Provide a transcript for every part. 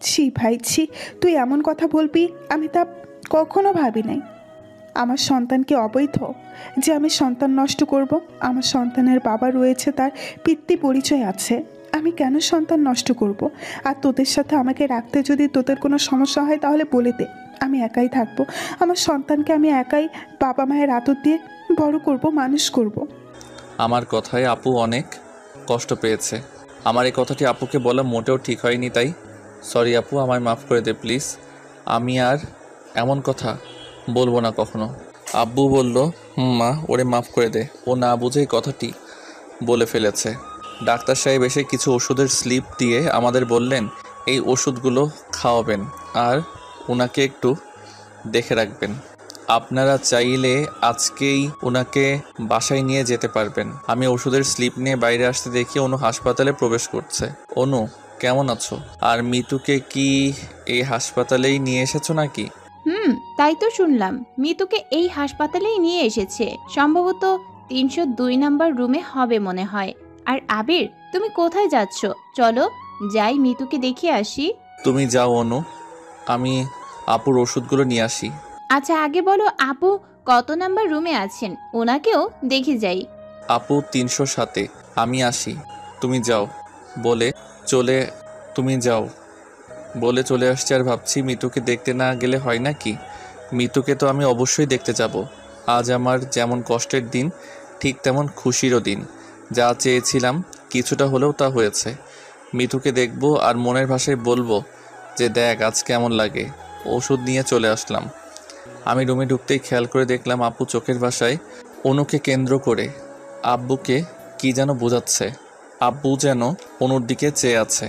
ছি ভাই ছি, তুই এমন কথা বলবি আমি তা কখনো ভাবি নাই। আমার সন্তান কি অবৈধ যে আমি সন্তান নষ্ট করব? আমার সন্তানের বাবা রয়েছে, তার পিতৃ পরিচয় আছে, আমি কেন সন্তান নষ্ট করব? আর তোদের সাথে আমাকে রাখতে যদি তোদের কোনো সমস্যা হয় তাহলে বলে দে, আমি একাই থাকবো। আমার সন্তানকে আমি একাই বাবা মায়ের আদর দিয়ে বড় করব, মানুষ করব। আমার কথায় আপু অনেক কষ্ট পেয়েছে। আমার এই কথাটি আপুকে বলা মোটেও ঠিক হয়নি, তাই সরি আপু, আমায় মাফ করে দে প্লিজ। আমি আর এমন কথা বলবো না কখনো। আব্বু বলল, মা ওরে মাফ করে দে, ও না বুঝেই কথাটি বলে ফেলেছে। ডাক্তার সাহেব এসে কিছু ওষুধের স্লিপ দিয়ে আমাদের বললেন এই ওষুধগুলো খাওয়াবেন আর ওনাকে একটু দেখে রাখবেন। আপনারা চাইলে আজকেই ওনাকে বাসায় নিয়ে যেতে পারবেন। আমি ওষুধের স্লিপ নিয়ে বাইরে আসতে দেখি অনু হাসপাতালে প্রবেশ করছে। অনু, কেমন আছো? আর মিতুকে কি এই হাসপাতালেই নিয়ে এসেছো নাকি? তাই তো শুনলাম মিতুকে এই হাসপাতালেই নিয়ে এসেছে, সম্ভবত 302 নাম্বার রুমে হবে মনে হয়। আর আবির, তুমি কোথায় যাচ্ছ? চলো যাই মিতুকে দেখে আসি। তুমি যাও অনু, আমি আপুর ওষুধগুলো নিয়ে আসি। আচ্ছা আগে বলো আপু কত নাম্বার রুমে আছেন, ওনাকেও দেখে যাই। আপু 307-এ, আমি আসি, তুমি যাও বলে চলে তুমি যাও বলে চলে আসছে। আর ভাবছি মিতুকে দেখতে না গেলে হয় নাকি? মিতুকে তো আমি অবশ্যই দেখতে যাব। আজ আমার যেমন কষ্টের দিন ঠিক তেমন খুশিরও দিন। যা চেয়েছিলাম কিছুটা হলেও তা হয়েছে। মিতুকে দেখব আর মনের ভাষায় বলবো যে দেখ আজ কেমন লাগে। ওষুধ নিয়ে চলে আসলাম। আমি রুমে ঢুকতেই খেয়াল করে দেখলাম আপু চোখের ভাষায় অনুকে কেন্দ্র করে আব্বুকে কি যেন বোঝাচ্ছে। আব্বু যেন অনুর দিকে চেয়ে আছে।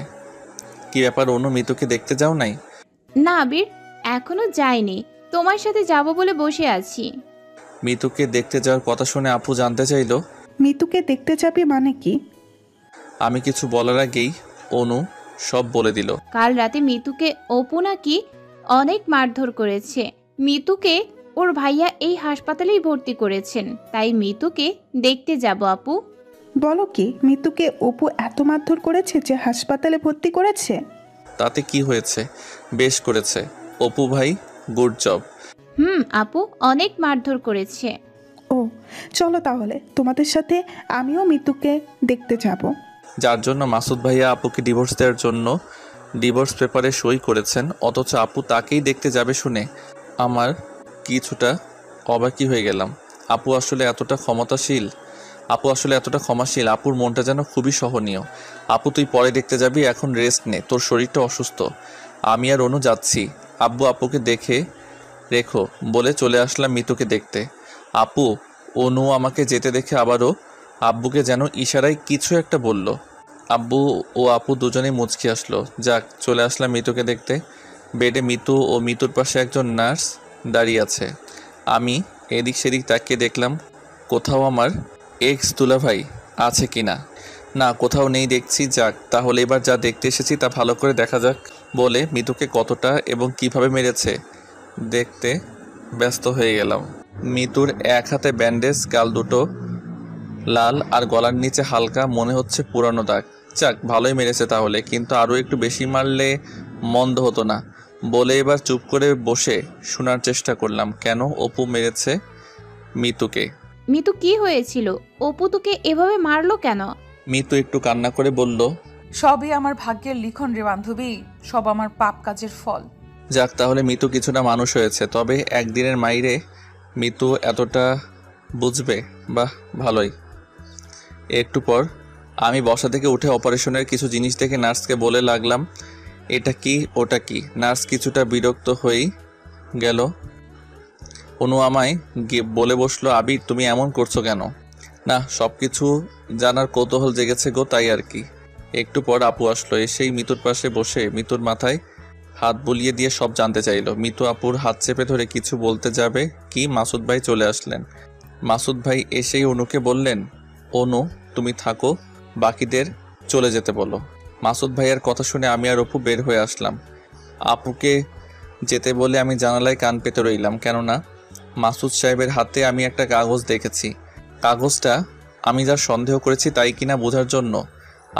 কি ব্যাপার অনু, মিতুকে দেখতে যাও নাই? না আবির, এখনো যাইনি, তোমার সাথে যাব বলে বসে আছি। মিতুকে দেখতে যাওয়ার কথা শুনে আপু জানতে চাইলো মিতুকে দেখতে যাবি মানে কি? আমি কিছু বলার আগেই অনু সব বলে দিল। কাল রাতে মিতুকে অপু নাকি অনেক মারধর করেছে। মিতুকে ওর ভাইয়া এই হাসপাতালেই ভর্তি করেছেন, তাই মিতুকে দেখতে যাব আপু। বলো কি, মিতুকে অপু এত মারধর করেছে যে হাসপাতালে ভর্তি করেছে? তাতে কি হয়েছে, বেশ করেছে। অপু ভাই গুড জব। আপু অনেক মারধর করেছে। ও, চলো তাহলে তোমাদের সাথে আমিও মিতুকে দেখতে যাব। যার জন্য মাসুদ ভাইয়া আপুকে ডিভোর্স দেওয়ার জন্য ডিভোর্স পেপারে সই করেছেন, অথচ আপু তাকেই দেখতে যাবে শুনে আমার কিছুটা অবাকই হয়ে গেলাম। আপু আসলে এতটা ক্ষমতাশীল, আপু আসলে এতটা ক্ষমাশীল। আপুর মনটা যেন খুবই সহনীয়। আপু তুই পরে দেখতে যাবি, এখন রেস্ট নে, তোর শরীরটা অসুস্থ। আমি আর অনু যাচ্ছি, আব্বু আপুকে দেখে রেখো বলে চলে আসলাম মিতুকে দেখতে। আপু অনু আমাকে যেতে দেখে আবারও আব্বুকে যেন ইশারায় কিছু একটা বলল। আব্বু ও আপু দুজনেই মুচকি আসলো। যাক, চলে আসলাম মিতুকে দেখতে। বেডে মিতু ও মিতুর পাশে একজন নার্স দাঁড়িয়ে আছে। আমি এদিক সেদিক তাকিয়ে দেখলাম কোথাও আমার এক্স দুলাভাই আছে কিনা। না, কোথাও নেই দেখছি। যাক, তাহলে এবার যা দেখতে এসেছি তা ভালো করে দেখা যাক বলে মিতুকে কতটা এবং কিভাবে মেরেছে দেখতে ব্যস্ত হয়ে গেলাম। মিতুর এক হাতে ব্যান্ডেজ, গাল দুটো লাল আর গলার নিচে হালকা মনে হচ্ছে পুরানো দাগ। যাক, ভালোই মেরেছে তাহলে, কিন্তু আরও একটু বেশি মারলে মন্দ হতো না বলে এবার চুপ করে বসে শোনার চেষ্টা করলাম কেন অপু মেরেছে মিতুকে। মিতু কি হয়েছিল? অপু তোকে এভাবে মারলো কেন? মিতু একটু কান্না করে বলল, সবই আমার ভাগ্যের লিখন রে বান্ধবী, সব আমার পাপ কাজের ফল। যাক, তাহলে মিতু কিছুটা মানুষ হয়েছে। তবে একদিনের মাইরে মিতু এতটা বুঝবে, বাহ ভালোই। একটু পর আমি বসা থেকে উঠে অপারেশনের কিছু জিনিস দেখে নার্সকে বলে লাগলাম এটা কি ওটা কি। নার্স কিছুটা বিরক্ত হয়েই গেল। অনু আমায় বলে বসলো, আবির তুমি এমন করছো কেন? না, সব কিছু জানার কৌতূহল জেগেছে গো, তাই আর কি। একটু পর আপু আসলো, এসেই মিতুর পাশে বসে মিতুর মাথায় হাত বুলিয়ে দিয়ে সব জানতে চাইলো। মিতু আপুর হাত চেপে ধরে কিছু বলতে যাবে কি মাসুদ ভাই চলে আসলেন। মাসুদ ভাই এসেই অনুকে বললেন, অনু তুমি থাকো, বাকিদের চলে যেতে বলো। মাসুদ ভাইয়ের কথা শুনে আমি আর অপু বের হয়ে আসলাম। আপুকে যেতে বলে আমি জানালায় কান পেতে রইলাম, কেননা মাসুদ সাহেবের হাতে আমি একটা কাগজ দেখেছি। কাগজটা আমি যা সন্দেহ করেছি তাই কিনা বোঝার জন্য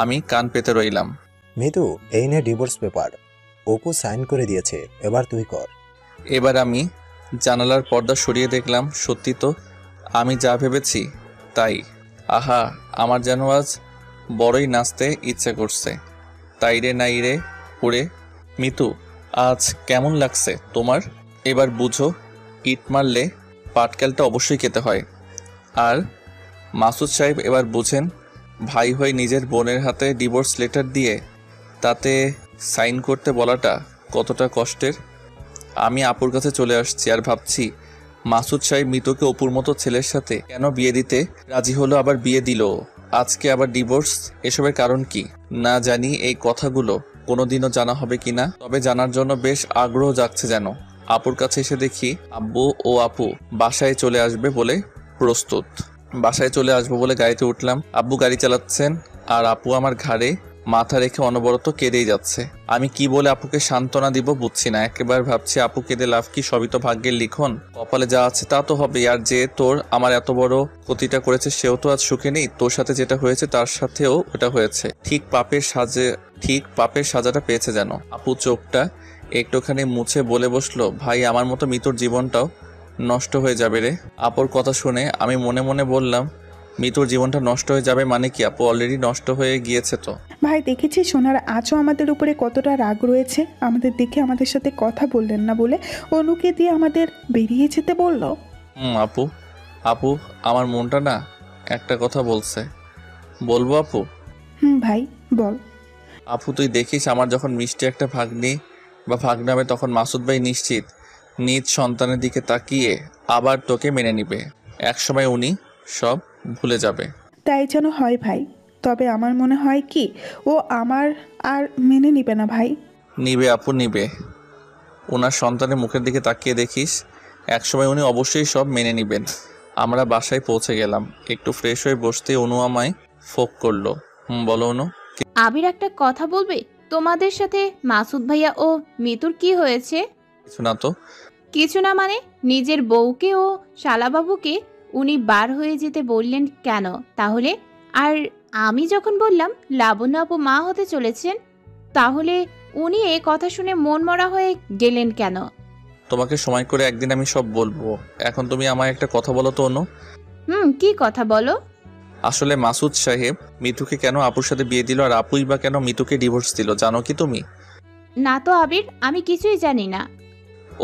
আমি কান পেতে রইলাম। মিতু, এই নে ডিভোর্স পেপার। অপু সাইন করে দিয়েছে, এবার তুই কর। এবার আমি জানালার পর্দা সরিয়ে দেখলাম, সত্যি তো আমি যা ভেবেছি তাই। আহা, আমার যেন আজ বড়ই নাচতে ইচ্ছে করছে। তাই রে নাই রে ওরে। মিতু, আজ কেমন লাগছে তোমার? এবার বুঝো, ইট মারলে পাটকেলটা অবশ্যই খেতে হয়। আর মাসুদ সাহেব, এবার বুঝেন, ভাই হয়ে নিজের বোনের হাতে ডিভোর্স লেটার দিয়ে তাতে সাইন করতে বলাটা কতটা কষ্টের। আমি আপুর কাছে চলে আসছি আর ভাবছি, মাসুদ সাহেব মিতুকে অপুর মতো ছেলের সাথে কেন বিয়ে দিতে রাজি হলো, আবার বিয়ে দিল, আজকে আবার ডিভোর্স। এসবের কারণ কি না জানি। এই কথাগুলো কোনোদিনও জানা হবে কিনা, তবে জানার জন্য বেশ আগ্রহ জাগছে যেন। আপুর কাছে এসে দেখি আব্বু ও আপু বাসায় চলে আসবে বলে প্রস্তুত। বাসায় চলে আসবো বলে গাড়িতে উঠলাম। আব্বু গাড়ি চালাচ্ছেন আর আপু আমার ঘাড়ে মাথা রেখে অনবরত কেঁদেই যাচ্ছে। আমি কি বলে আপুকে সান্ত্বনা দিব বুঝছি না। একেবারে ভাবছি আপু কেঁদে লাভ কি, সবই তো ভাগ্যের লিখন, কপালে যা আছে তা তো হবে। আর যে তোর আমার এত বড় ক্ষতিটা করেছে সেও তো আজ সুখে নেই। তোর সাথে যেটা হয়েছে তার সাথেও ওটা হয়েছে। ঠিক পাপের সাজাটা পেয়েছে যেন। আপু চোখটা একটুখানি মুছে বলে বসলো, ভাই আমার মতো মিতুর জীবনটাও নষ্ট হয়ে যাবে রে। আপুর কথা শুনে আমি মনে মনে বললাম, মিতুর জীবনটা নষ্ট হয়ে যাবে মানে কি? আপু অলরেডি নষ্ট হয়ে গিয়েছে তো। ভাই দেখেছি সোনার আজও আমাদের উপরে কতটা রাগ রয়েছে। আমাদের দেখে আমাদের সাথে কথা বললেন না বলে অনুকে দিয়ে আমাদের বেরিয়ে যেতে বলল। আপু আমার মনটা না একটা কথা বলছে, বলবো আপু? ভাই বল। আপু তুই দেখিস, আমার যখন মিষ্টি একটা ভাগ্নি বা ভাগ্না হবে তখন মাসুদ ভাই নিশ্চিত নিজ সন্তানের দিকে তাকিয়ে আবার তোকে মেনে নিবে। একসময় উনি সব ভুলে যাবে। তাই যেন হয় ভাই। তবে আমার মনে হয় কি ও আমার আর মেনে নিবে না ভাই। নিবে আপু, নিবে। ওনার সন্তানের মুখের দিকে তাকিয়ে দেখিস, একসময় উনি অবশ্যই সব মেনে নিবেন। আমরা বাসায় পৌঁছে গেলাম। একটু ফ্রেশ হয়ে বসতে অনু আমায় ফোক করলো। বলো অনু। আবির, একটা কথা বলবে? তোমাদের সাথে মাসুদ ভাইয়া ও মিতুর কি হয়েছে? কিছু না তো। কিছু না মানে? নিজের বউকে ও শালাবাবুকে উনি বার হয়ে যেতে বললেন কেন তাহলে? আর আমি যখন বললাম লাবণ্য আপু মা হতে চলেছেন, তাহলে উনি এ কথা শুনে মন মরা হয়ে গেলেন কেন? তোমাকে সময় করে একদিন আমি সব বলবো। এখন তুমি আমায় একটা কথা বলো তো অনু। কি কথা বলো? আসলে মাসুদ সাহেব মিতুকে কেন আপুর সাথে বিয়ে দিল আর আপুই বা কেন মিতুকে ডিভোর্স দিল, জানো কি তুমি? না তো আবির, আমি কিছুই জানি না।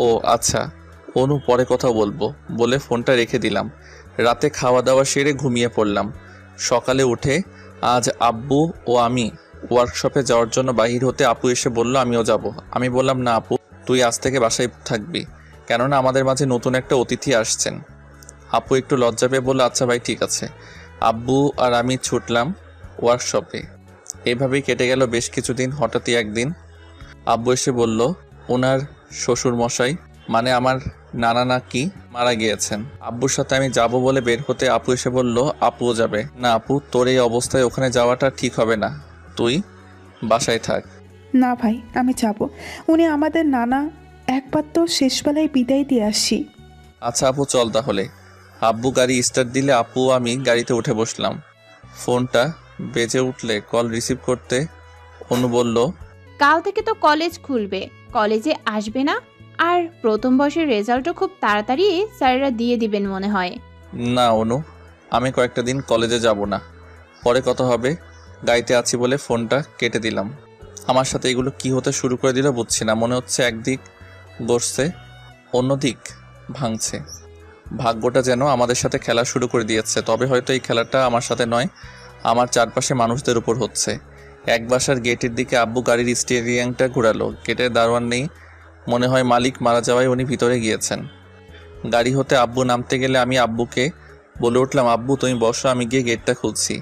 ও আচ্ছা অনু, পরে কথা বলবো বলে ফোনটা রেখে দিলাম। রাতে খাওয়া দাওয়া সেরে ঘুমিয়ে পড়লাম। সকালে উঠে আজ আব্বু ও আমি ওয়ার্কশপে যাওয়ার জন্য বাহির হতে আপু এসে বলল আমিও যাব। আমি বললাম না আপু, তুই আজ থেকে বাসায় থাকবি, কেননা আমাদের মাঝে নতুন একটা অতিথি আসছেন। আপু একটু লজ্জা পেয়ে বলল আচ্ছা ভাই ঠিক আছে। আব্বু আর আমি ছুটলাম ওয়ার্কশপে। এভাবেই কেটে গেল বেশ কিছুদিন। হঠাৎই একদিন আব্বু এসে বলল ওনার শ্বশুর মশাই মানে আমার নানা নাকি মারা গিয়েছেন। আব্বুর সাথে আমি যাব বলে বের হতে আপু এসে বলল আপুও যাবে। না আপু, তোর এই অবস্থায় ওখানে যাওয়াটা ঠিক হবে না, তুই বাসায় থাক। না ভাই, আমি যাব। উনি আমাদের নানা, একবার তো শেষবেলায় বিদায় দিয়ে আসি। আচ্ছা আপু চল তাহলে। আব্বু গাড়ি স্টার্ট দিলে আপু আমি গাড়িতে উঠে বসলাম। ফোনটা বেজে উঠলে কল রিসিভ করতে অনু বলল, কাল থেকে তো কলেজ খুলবে, কলেজে আসবে না? আর প্রথম বর্ষের রেজাল্টও খুব তাড়াতাড়ি স্যারেরা দিয়ে দিবেন মনে হয়। না অনু, আমি কয়েকটা দিন কলেজে যাব না, পরে কথা হবে। গাড়িতে আছি বলে ফোনটা কেটে দিলাম। আমার সাথে এগুলো কি হতে শুরু করে দিল বুঝছি না। মনে হচ্ছে একদিক গড়ছে অন্যদিক ভাঙছে। ভাগ্যটা যেন আমাদের সাথে খেলা শুরু করে দিয়েছে। তবে হয়তো এই খেলাটা আমার সাথে নয়, আমার চারপাশে মানুষদের উপর হচ্ছে। এক বাসার গেটের দিকে আব্বু গাড়ির স্টিয়ারিংটা ঘোরালো। গেটের দারোয়ান নেই, মনে হয় মালিক মারা যাওয়ায় উনি ভিতরে গিয়েছেন। গাড়ি হতে আব্বু নামতে গেলে আমি আব্বুকে বলে উঠলাম আব্বু তুমি বসো, আমি গিয়ে গেটটা খুলছি।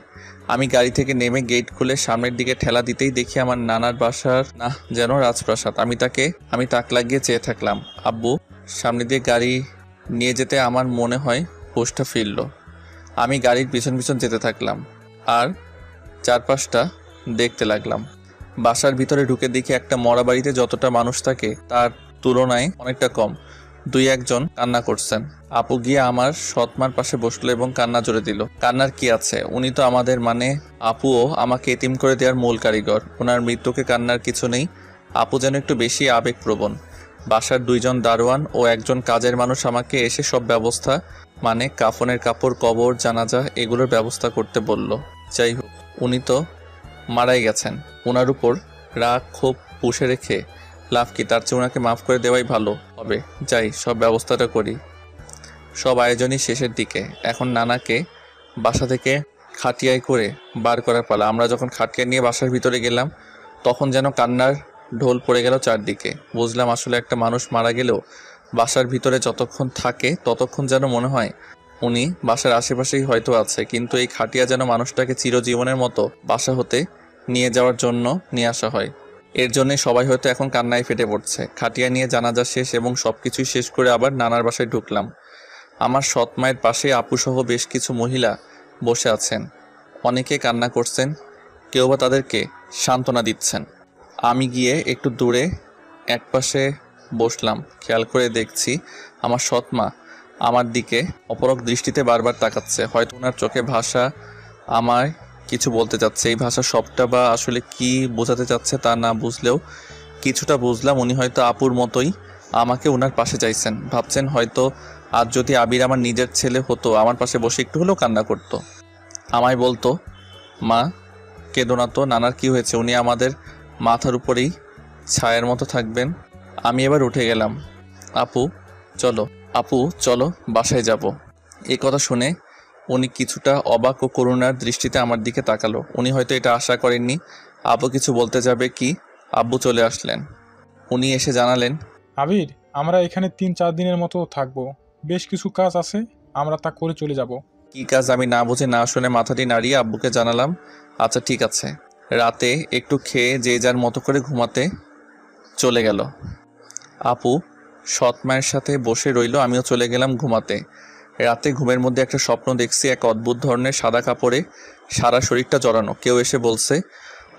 আমি গাড়ি থেকে নেমে গেট খুলে সামনের দিকে ঠেলা দিতেই দেখি আমার নানার বাসার না যেন রাজপ্রাসাদ। আমি তাক লাগিয়ে চেয়ে থাকলাম। আব্বু সামনে দিয়ে গাড়ি নিয়ে যেতে আমার মনে হয় হোশটা ফিরল। আমি গাড়ির পিছন পিছন যেতে থাকলাম আর চারপাশটা দেখতে লাগলাম। বাসার ভিতরে ঢুকে দেখি একটা মরা বাড়িতে যতটা মানুষ থাকে তার তুলনায় অনেকটা কম। দুই একজন কান্না করছেন। আপু গিয়ে আমার সৎমার পাশে বসলো এবং কান্না জোরে দিল। কান্নার কি আছে, উনি তো আমাদের মানে আপুও আমাকে এতিম করে দেওয়ার মূল কারিগর। ওনার মৃত্যুকে কান্নার কিছু নেই, আপু যেন একটু বেশি আবেগপ্রবণ। বাসার 2 জন দারোয়ান ও একজন কাজের মানুষ আমাকে এসে সব ব্যবস্থা, মানে কাফনের কাপড়, কবর, জানাজা এগুলোর ব্যবস্থা করতে বলল। যাই হোক, উনি তো মারাই গেছেন। ওনার উপর রাগ ক্ষোভ পুষে রেখে লাভ কি? তার চেয়ে ওনাকে মাফ করে দেওয়াই ভালো হবে। যাই, সব ব্যবস্থাটা করি। সব আয়োজনই শেষের দিকে। এখন নানাকে বাসা থেকে খাটিয়ায় করে বার করার পালা। আমরা যখন খাটিয়া নিয়ে বাসার ভিতরে গেলাম, তখন যেন কান্নার ঢোল পড়ে গেল চারদিকে। বুঝলাম আসলে একটা মানুষ মারা গেলেও বাসার ভিতরে যতক্ষণ থাকে ততক্ষণ যেন মনে হয় উনি বাসার আশেপাশেই হয়তো আছে, কিন্তু এই খাটিয়া যেন মানুষটাকে চিরজীবনের মতো বাসা হতে নিয়ে যাওয়ার জন্য নিয়ে আসা হয়। এর জন্যে সবাই হয়তো এখন কান্নায় ফেটে পড়ছে। খাটিয়া নিয়ে জানাজা শেষ এবং সব কিছুই শেষ করে আবার নানার বাসায় ঢুকলাম। আমার সৎ মায়ের পাশে আপুসহ বেশ কিছু মহিলা বসে আছেন। অনেকে কান্না করছেন, কেউ বা তাদেরকে সান্ত্বনা দিচ্ছেন। আমি গিয়ে একটু দূরে একপাশে বসলাম। খেয়াল করে দেখছি আমার সৎ মা আমার দিকে অপলক দৃষ্টিতে বারবার তাকাচ্ছে। হয়তো ওনার চোখে ভাষা আমায় কিছু বলতে চাচ্ছে। এই ভাষা সবটা বা আসলে কি বোঝাতে চাচ্ছে তা না বুঝলেও কিছুটা বুঝলাম। উনি হয়তো আপুর মতোই আমাকে ওনার পাশে চাইছেন। ভাবছেন হয়তো আজ যদি আবির আমার নিজের ছেলে হতো, আমার পাশে বসে একটু হলেও কান্না করতো, আমায় বলতো, মা কেঁদো না তো, নানার কি হয়েছে, উনি আমাদের মাথার উপরেই ছায়ার মতো থাকবেন। আমি এবার উঠে গেলাম। আপু চলো বাসায় যাব। এই কথা শুনে উনি কিছুটা অবাক ও করুণার দৃষ্টিতে আমার দিকে তাকালো। উনি হয়তো এটা আশা করেননি আপু কিছু বলতে যাবে কি। আব্বু চলে আসলেন। উনি এসে জানালেন, আবির, আমরা এখানে 3-4 দিনের মতো থাকবো। বেশ কিছু কাজ আছে, আমরা তা করে চলে যাব। কি কাজ? আমি না বুঝে না শুনে মাথাটি নাড়িয়ে আব্বুকে জানালাম, আচ্ছা ঠিক আছে। রাতে একটু খেয়ে যে যার মতো করে ঘুমাতে চলে গেল। আপু সৎ মায়ের সাথে বসে রইল, আমিও চলে গেলাম ঘুমাতে। রাতে ঘুমের মধ্যে একটা স্বপ্ন দেখছি। এক অদ্ভুত ধরনের সাদা কাপড়ে সারা শরীরটা জড়ানো কেউ এসে বলছে,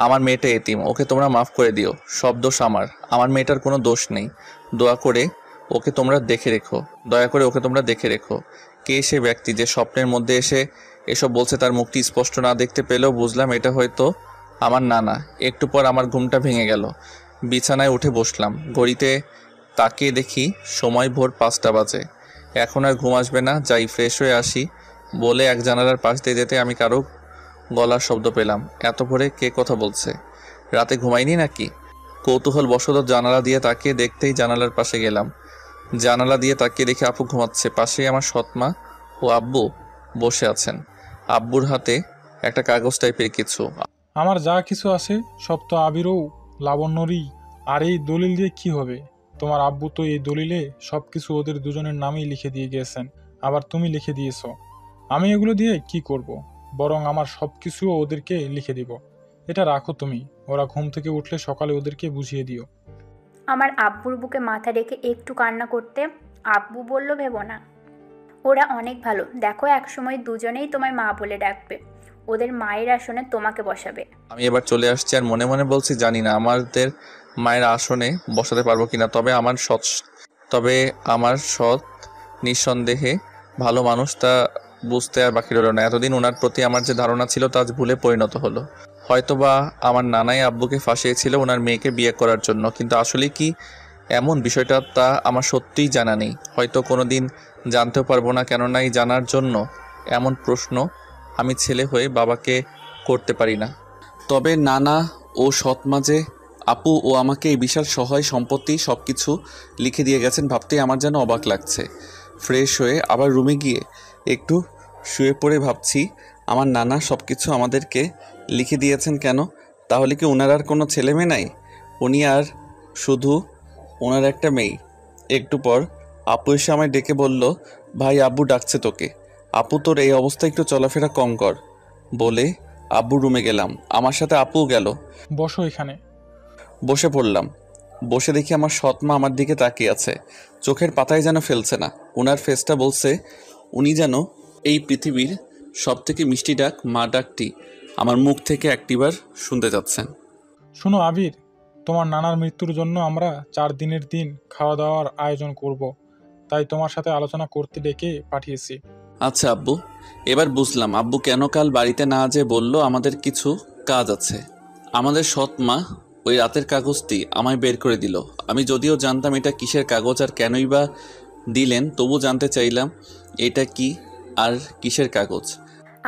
আমার মেয়েটা এতিম, ওকে তোমরা মাফ করে দিও, সব দোষ আমার মেয়েটার কোনো দোষ নেই, দয়া করে ওকে তোমরা দেখে রেখো। কে সে ব্যক্তি যে স্বপ্নের মধ্যে এসে এসব বলছে? তার মুখটি স্পষ্ট না দেখতে পেলেও বুঝলাম এটা হয়তো আমার নানা। একটু পর আমার ঘুমটা ভেঙে গেল। বিছানায় উঠে বসলাম। ঘড়িতে তাকিয়ে দেখি সময় ভোর 5টা বাজে। এখন আর ঘুম আসবে না, যাই ফ্রেশ হয়ে আসি বলে এক জানালার পাশ দিয়ে যেতে আমি কারো গলার শব্দ পেলাম। এত ভোরে কে কথা বলছে? রাতে ঘুমাইনি নাকি? কৌতূহল বশত জানালা দিয়ে তাকিয়ে দেখতেই জানালার পাশে গেলাম। জানালা দিয়ে তাকিয়ে দেখি আপু ঘুমাচ্ছে। পাশেই আমার সৎমা ও আব্বু বসে আছেন। আব্বুর হাতে একটা কাগজ টাইপের কিছু। আমার যা কিছু আছে সব তো আবিরও লাবণ্যরই। আর এই দলিল দিয়ে কি হবে? তোমার আব্বু তো এই দলিলে সবকিছু ওদের দুজনের নামেই লিখে দিয়ে গিয়েছেন, আবার তুমি লিখে দিয়েছো। আমি এগুলো দিয়ে কি করব? বরং আমার সবকিছুও ওদেরকে লিখে দিব। এটা রাখো তুমি, ওরা ঘুম থেকে উঠলে সকালে ওদেরকে বুঝিয়ে দিও। আমার আব্বুর বুকে মাথা রেখে একটু কান্না করতে আব্বু বলল, ভেবো না, ওরা অনেক ভালো। দেখো, একসময় দুজনেই তোমায় মা বলে ডাকবে, ওদের মায়ের আসনে তোমাকে বসাবে। আমি এবার চলে আসছি আর মনে মনে বলছি, জানি না আমাদের মায়ের আসনে বসাতে পারবো কিনা, তবে আমার সৎ নিঃসন্দেহে ভালো মানুষ, তা বুঝতে আর বাকি রইল না। এতদিন ওনার প্রতি আমার যে ধারণা ছিল তা আজ ভুলে পরিণত হলো। হয়তোবা আমার নানাই আব্বুকে ফাঁসিয়েছিল ওনার মেয়েকে বিয়ে করার জন্য, কিন্তু আসলে কি এমন বিষয়টা তা আমার সত্যিই জানা নেই। হয়তো কোনো দিন জানতেও পারবো না, কেননা এই জানার জন্য এমন প্রশ্ন আমি ছেলে হয়ে বাবাকে করতে পারি না। তবে নানা ও সৎমা যে আপু ও আমাকে এই বিশাল সহায় সম্পত্তি সব কিছু লিখে দিয়ে গেছেন ভাবতেই আমার যেন অবাক লাগছে। ফ্রেশ হয়ে আবার রুমে গিয়ে একটু শুয়ে পড়ে ভাবছি, আমার নানা সব কিছু আমাদেরকে লিখে দিয়েছেন কেন? তাহলে কি ওনার আর কোনো ছেলে মেয়ে নাই? উনি আর শুধু ওনার একটা মেয়ে। একটু পর আপু এসে আমায় ডেকে বলল, ভাই আব্বু ডাকছে তোকে। আপু তোর এই অবস্থায় একটু চলাফেরা কম কর বলে আব্বু রুমে গেলাম। আমার সাথে আপুও গেল। বসো এখানে। বসে পড়লাম। বসে দেখি আমার সৎমা আমার দিকে তাকিয়ে আছে, চোখের পাতায় যেন ফেলছে না। ওনার ফেসটা বলছে উনি যেন এই পৃথিবীর সব থেকে মিষ্টি ডাক মা ডাকটি আমার মুখ থেকে একটিবার শুনতে যাচ্ছেন। শোনো আবির, তোমার নানার মৃত্যুর জন্য আমরা 4 দিনের দিন খাওয়া দাওয়ার আয়োজন করব, তাই তোমার সাথে আলোচনা করতে ডেকে পাঠিয়েছি। আচ্ছা আব্বু, এবার বুঝলাম আব্বু কেন কাল বাড়িতে না যেয়ে বলল আমাদের কিছু কাজ আছে। আমাদের সৎ মা ওই রাতের কাগজটি আমায় বের করে দিল। আমি যদিও জানতাম এটা কিসের কাগজ আর কেনই বা দিলেন, তবু জানতে চাইলাম এটা কি আর কিসের কাগজ।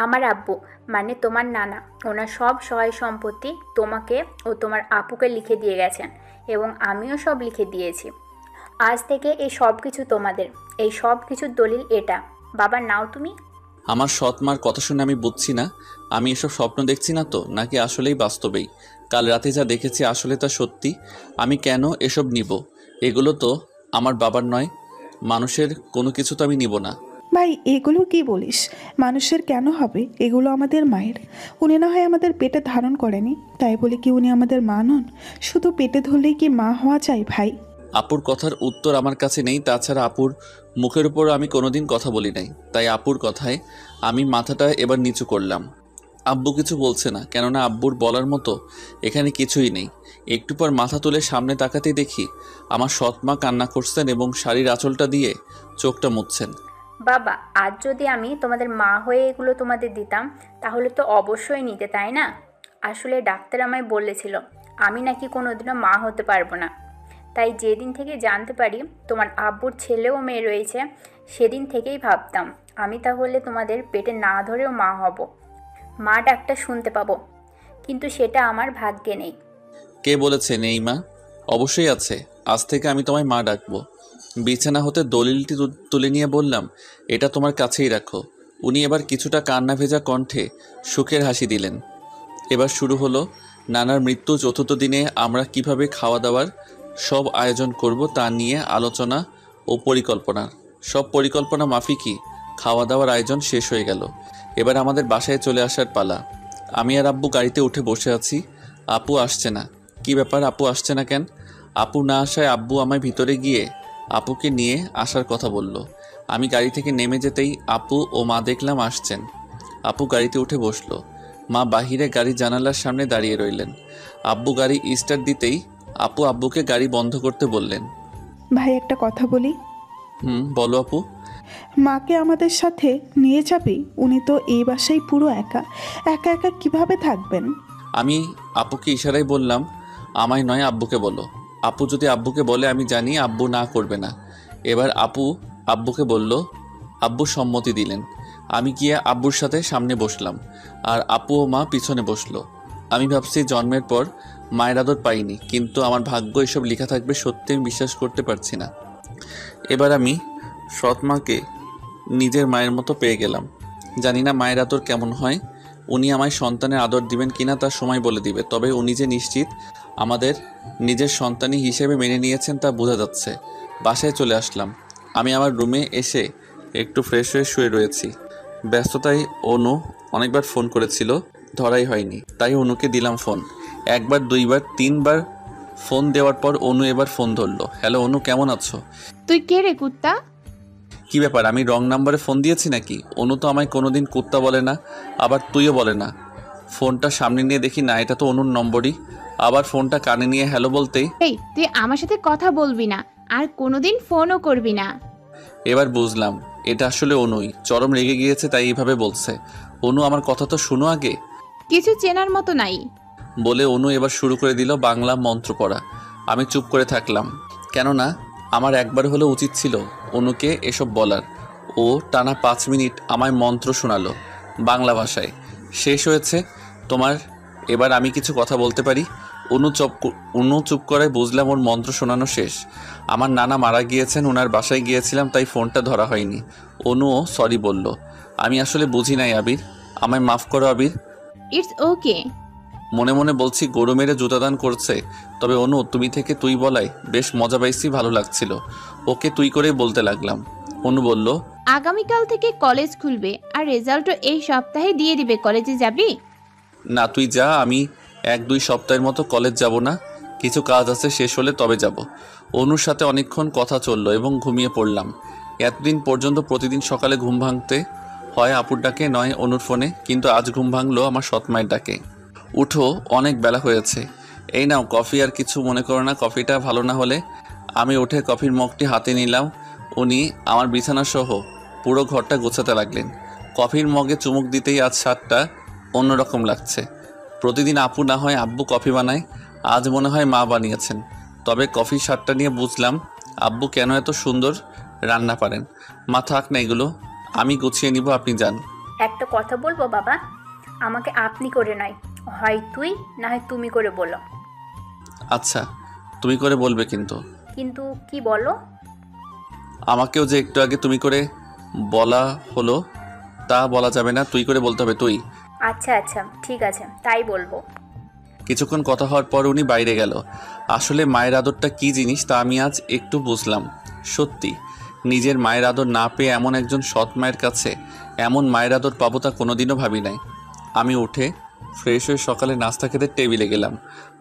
আমার আব্বু মানে তোমার নানা, ওনার সব সহায় সম্পত্তি তোমাকে ও তোমার আপুকে লিখে দিয়ে গেছেন এবং আমিও সব লিখে দিয়েছি। আজ থেকে এই সব কিছু তোমাদের, এই সব কিছুর দলিল এটা। বাবা নাও তুমি। আমার সৎ মার কথা শুনে আমি বুঝছি না আমি এসব স্বপ্ন দেখছি না তো, নাকি আসলেই বাস্তবেই কাল রাতে যা দেখেছি আসলে তা সত্যি। আমি কেন এসব নিব? এগুলো তো আমার বাবার নয়, মানুষের কোনো কিছু তো আমি নিব না। ভাই এগুলো কি বলিস? মানুষের কেন হবে? এগুলো আমাদের মায়ের। উনি না হয় আমাদের পেটে ধারণ করেনি, তাই বলে কি উনি আমাদের মা নন? শুধু পেটে ধরলেই কি মা হওয়া যায় ভাই? আপুর কথার উত্তর আমার কাছে নেই, তাছাড়া আপুর মুখের উপর আমি কোনোদিন কথা বলি নাই, তাই আপুর কথায় আমি মাথাটা এবার নিচু করলাম। আব্বু কিছু বলছে না, কেননা আব্বুর বলার মতো এখানে কিছুই নেই। একটু পর মাথা তুলে সামনে তাকাতেই দেখি আমার সৎ মা কান্না করছেন এবং শাড়ির আঁচলটা দিয়ে চোখটা মুছছেন। বাবা আজ যদি আমি তোমাদের মা হয়ে এগুলো তোমাদের দিতাম তাহলে তো অবশ্যই নিতে, তাই না? আসলে ডাক্তার আমায় বলেছিল আমি নাকি কোনোদিনও মা হতে পারবো না। তাই যেদিন থেকে জানতে পারি তোমার আব্বুর ছেলে ও মেয়ে রয়েছে, সেদিন থেকেই ভাবতাম আমি তাহলে তোমাদের পেটে না ধরেও মা হব, মা ডাকটা শুনতে পাবো, কিন্তু সেটা আমার ভাগ্যে নেই। কে বলেছে নেই মা? অবশ্যই আছে, আজ থেকে আমি তোমায় মা ডাকবো। বিছানা হতে দলিলটি তুলে নিয়ে বললাম, এটা তোমার কাছেই রাখো। উনি এবার কিছুটা কান্না ভেজা কণ্ঠে সুখের হাসি দিলেন। এবার শুরু হলো নানার মৃত্যু চতুর্থ দিনে আমরা কিভাবে খাওয়া দাওয়ার সব আয়োজন করব তা নিয়ে আলোচনা ও পরিকল্পনা। সব পরিকল্পনা মাফিকই খাওয়া দাওয়ার আয়োজন শেষ হয়ে গেল। এবার আমাদের বাসায় চলে আসার পালা। আমি আর আব্বু গাড়িতে উঠে বসে আছি। আপু আসছে না। কি ব্যাপার, আপু আসছে না কেন? আপু না আসায় আব্বু আমায় ভিতরে গিয়ে আপুকে নিয়ে আসার কথা বলল। আমি গাড়ি থেকে নেমে যেতেই আপু ও মা দেখলাম আসছেন। আপু গাড়িতে উঠে বসলো, মা বাহিরে গাড়ির জানালার সামনে দাঁড়িয়ে রইলেন। আব্বু গাড়ি স্টার্ট দিতেই আপু আব্বুকে গাড়ি বন্ধ করতে বললেন। ভাই একটা কথা বলি। বলো আপু। মাকে আমাদের সাথে নিয়ে যাবি? উনি তো এই বাসায় পুরো একা একা একা কিভাবে থাকবেন? আমি আপুকে ইশারায় বললাম, আমায় নয় আব্বুকে বলো। আপু যদি আব্বুকে বলে আমি জানি আব্বু না করবে না। এবার আপু আব্বুকে বলল, আব্বু সম্মতি দিলেন। আমি গিয়ে আব্বুর সাথে সামনে বসলাম আর আপু ও মা পিছনে বসলো। আমি ভাবছি জন্মের পর মায়ের আদর পাইনি, কিন্তু আমার ভাগ্য এসব লেখা থাকবে সত্যি আমি বিশ্বাস করতে পারছি না। এবার আমি সৎ মাকে নিজের মায়ের মতো পেয়ে গেলাম। জানি না মায়ের আদর কেমন হয়, উনি আমায় সন্তানের আদর দিবেন কিনা তার সময় বলে দিবে, তবে উনি যে নিশ্চিত আমাদের নিজের সন্তানই হিসেবে মেনে নিয়েছেন তা বোঝা যাচ্ছে। বাসায় চলে আসলাম। আমি আমার রুমে এসে একটু ফ্রেশ হয়ে শুয়ে রয়েছি। ব্যস্ততায় অনু অনেকবার ফোন করেছিল, ধরাই হয়নি, তাই অনুকে দিলাম ফোন। একবার, দুইবার, তিনবার ফোন দেওয়ার পর অনু এবার ফোন ধরলো। হ্যালো অনু, কেমন আছো? তুই কে রে কুত্তা? কি ব্যাপার, আমি রং নাম্বারে ফোন দিয়েছি নাকি? অনু তো আমায় কোনোদিন কুত্তা বলে না, আবার তুইও বলে না। ফোনটা সামনে নিয়ে দেখি না, এটা তো অনুর নম্বরই। আবার ফোনটা কানে নিয়ে হ্যালো বলতেই, এই তুই আমার সাথে কথা বলবি না আর কোনোদিন ফোনও করবি না। এবার বুঝলাম এটা আসলে অনুই, চরম রেগে গিয়েছে তাই এইভাবে বলছে। অনু আমার কথা তো শুনো আগে। কিছু চেনার মতো নাই বলে অনু এবার শুরু করে দিল বাংলা মন্ত্র পড়া। আমি চুপ করে থাকলাম, কেননা আমার একবার হলেও উচিত ছিল অনুকে এসব বলার। ও টানা 5 মিনিট আমায় মন্ত্র শোনালো বাংলা ভাষায়। শেষ হয়েছে তোমার, এবার আমি কিছু কথা বলতে পারি। অনু চুপ করে বুঝলাম ওর মন্ত্র শোনানো শেষ। আমার নানা মারা গিয়েছেন, ওনার বাসায় গিয়েছিলাম তাই ফোনটা ধরা হয়নি। অনুও সরি বলল। আমি আসলে বুঝি নাই আবির, আমায় মাফ করো আবির। It's okay. মনে মনে বলছি গরু মেরে জুতাদান করছে, তবে অনু তুমি থেকে তুই বলাই বেশ মজা পাইছি, ভালো লাগছিল। ওকে তুই করে বলতে লাগলাম। অনু বলল, আগামীকাল থেকে কলেজ খুলবে আর রেজাল্টও এই সপ্তাহে দিয়ে দিবে। কলেজে যাবি? না তুই যা, আমি 1-2 সপ্তাহের মতো কলেজ যাব না, কিছু কাজ আছে, শেষ হলে তবে যাব। অনুর সাথে অনেকক্ষণ কথা চললো এবং ঘুমিয়ে পড়লাম। এতদিন পর্যন্ত প্রতিদিন সকালে ঘুম ভাঙতে হয় আপুর ডাকে, নয় অনুর ফোনে, কিন্তু আজ ঘুম ভাঙলো আমার সৎমায়ের ডাকে। উঠো, অনেক বেলা হয়েছে, এই নাও কফি। আর কিছু মনে করো না, কফিটা ভালো না হলে। আমি উঠে কফির মগটি হাতে নিলাম। উনি আমার বিছানা সহ পুরো ঘরটা গোছাতে লাগলেন। কফির মগে চুমুক দিতেই আজ স্বাদটা অন্যরকম লাগছে। প্রতিদিন আপু না হয় আব্বু কফি বানায়, আজ মনে হয় মা বানিয়েছেন। তবে কফি স্বাদটা নিয়ে বুঝলাম আব্বু কেন এত সুন্দর রান্না পারেন। মা থাক না এগুলো, আমি গুছিয়ে নিব, আপনি যান। একটা কথা বলবো বাবা, আমাকে আপনি করে নয়, হয় তুই না হয় তুমি করে বলো। আচ্ছা, তুমি করে বলবে কিন্তু। কিন্তু কি বলো? আমাকেও যে একটু আগে তুমি করে বলা হলো তা বলা যাবে না, তুই করে বলতে হবে, তুই। আচ্ছা আচ্ছা ঠিক আছে, তাই বলবো। কিছুক্ষণ কথা হওয়ার পর উনি বাইরে গেল। আসলে মায়ের আদরটা কী জিনিস তা আমি আজ একটু বুঝলাম। সত্যি নিজের মায়ের আদর না পেয়ে এমন একজন সৎ মায়ের কাছে এমন মায়ের আদর পাবো তা কোনোদিনও ভাবি নাই। আমি উঠে ফ্রেশ হয়ে সকালে নাস্তা খেতে টেবিলে গেলাম।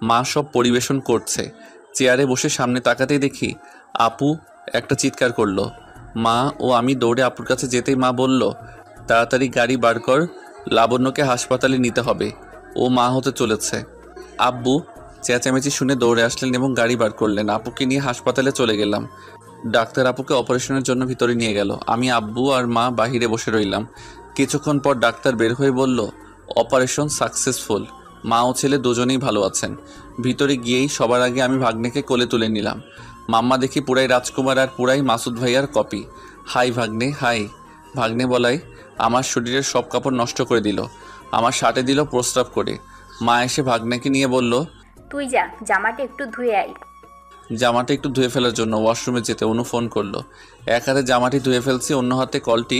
মা সব পরিবেশন করছে। চেয়ারে বসে সামনে তাকাতেই দেখি আপু একটা চিৎকার করলো। মা ও আমি দৌড়ে আপুর কাছে যেতেই মা বলল, তাড়াতাড়ি গাড়ি বার কর, লাবণ্যকে হাসপাতালে নিতে হবে, ও মা হতে চলেছে। আব্বু চেঁচামেচি শুনে দৌড়ে আসলেন এবং গাড়ি বার করলেন। আপুকে নিয়ে হাসপাতালে চলে গেলাম। ডাক্তার আপুকে অপারেশনের জন্য ভিতরে নিয়ে গেল। আমি, আব্বু আর মা বাহিরে বসে রইলাম। কিছুক্ষণ পর ডাক্তার বের হয়ে বলল, অপারেশন সাকসেসফুল, মা ও ছেলে দুজনেই ভালো আছেন। ভিতরে গিয়েই সবার আগে আমি ভাগ্নেকে কোলে তুলে নিলাম। মাম্মা দেখি পুরাই রাজকুমার আর পুরাই মাসুদ ভাইয়ার কপি। হাই ভাগ্নে, হাই। ভাগ্নে বলাই আমার শরীরের সব কাপড় নষ্ট করে দিল, আমার শার্টে দিল প্রস্রাব করে। মা এসে ভাগ্নেকে নিয়ে বলল, তুই যা, জামাটা একটু ধুয়ে আয়। জামাটা একটু ধুয়ে ফেলার জন্য ওয়াশরুমে যেতে অনু ফোন করলো। এক হাতে জামাটি ধুয়ে ফেলছি, অন্য হাতে কলটি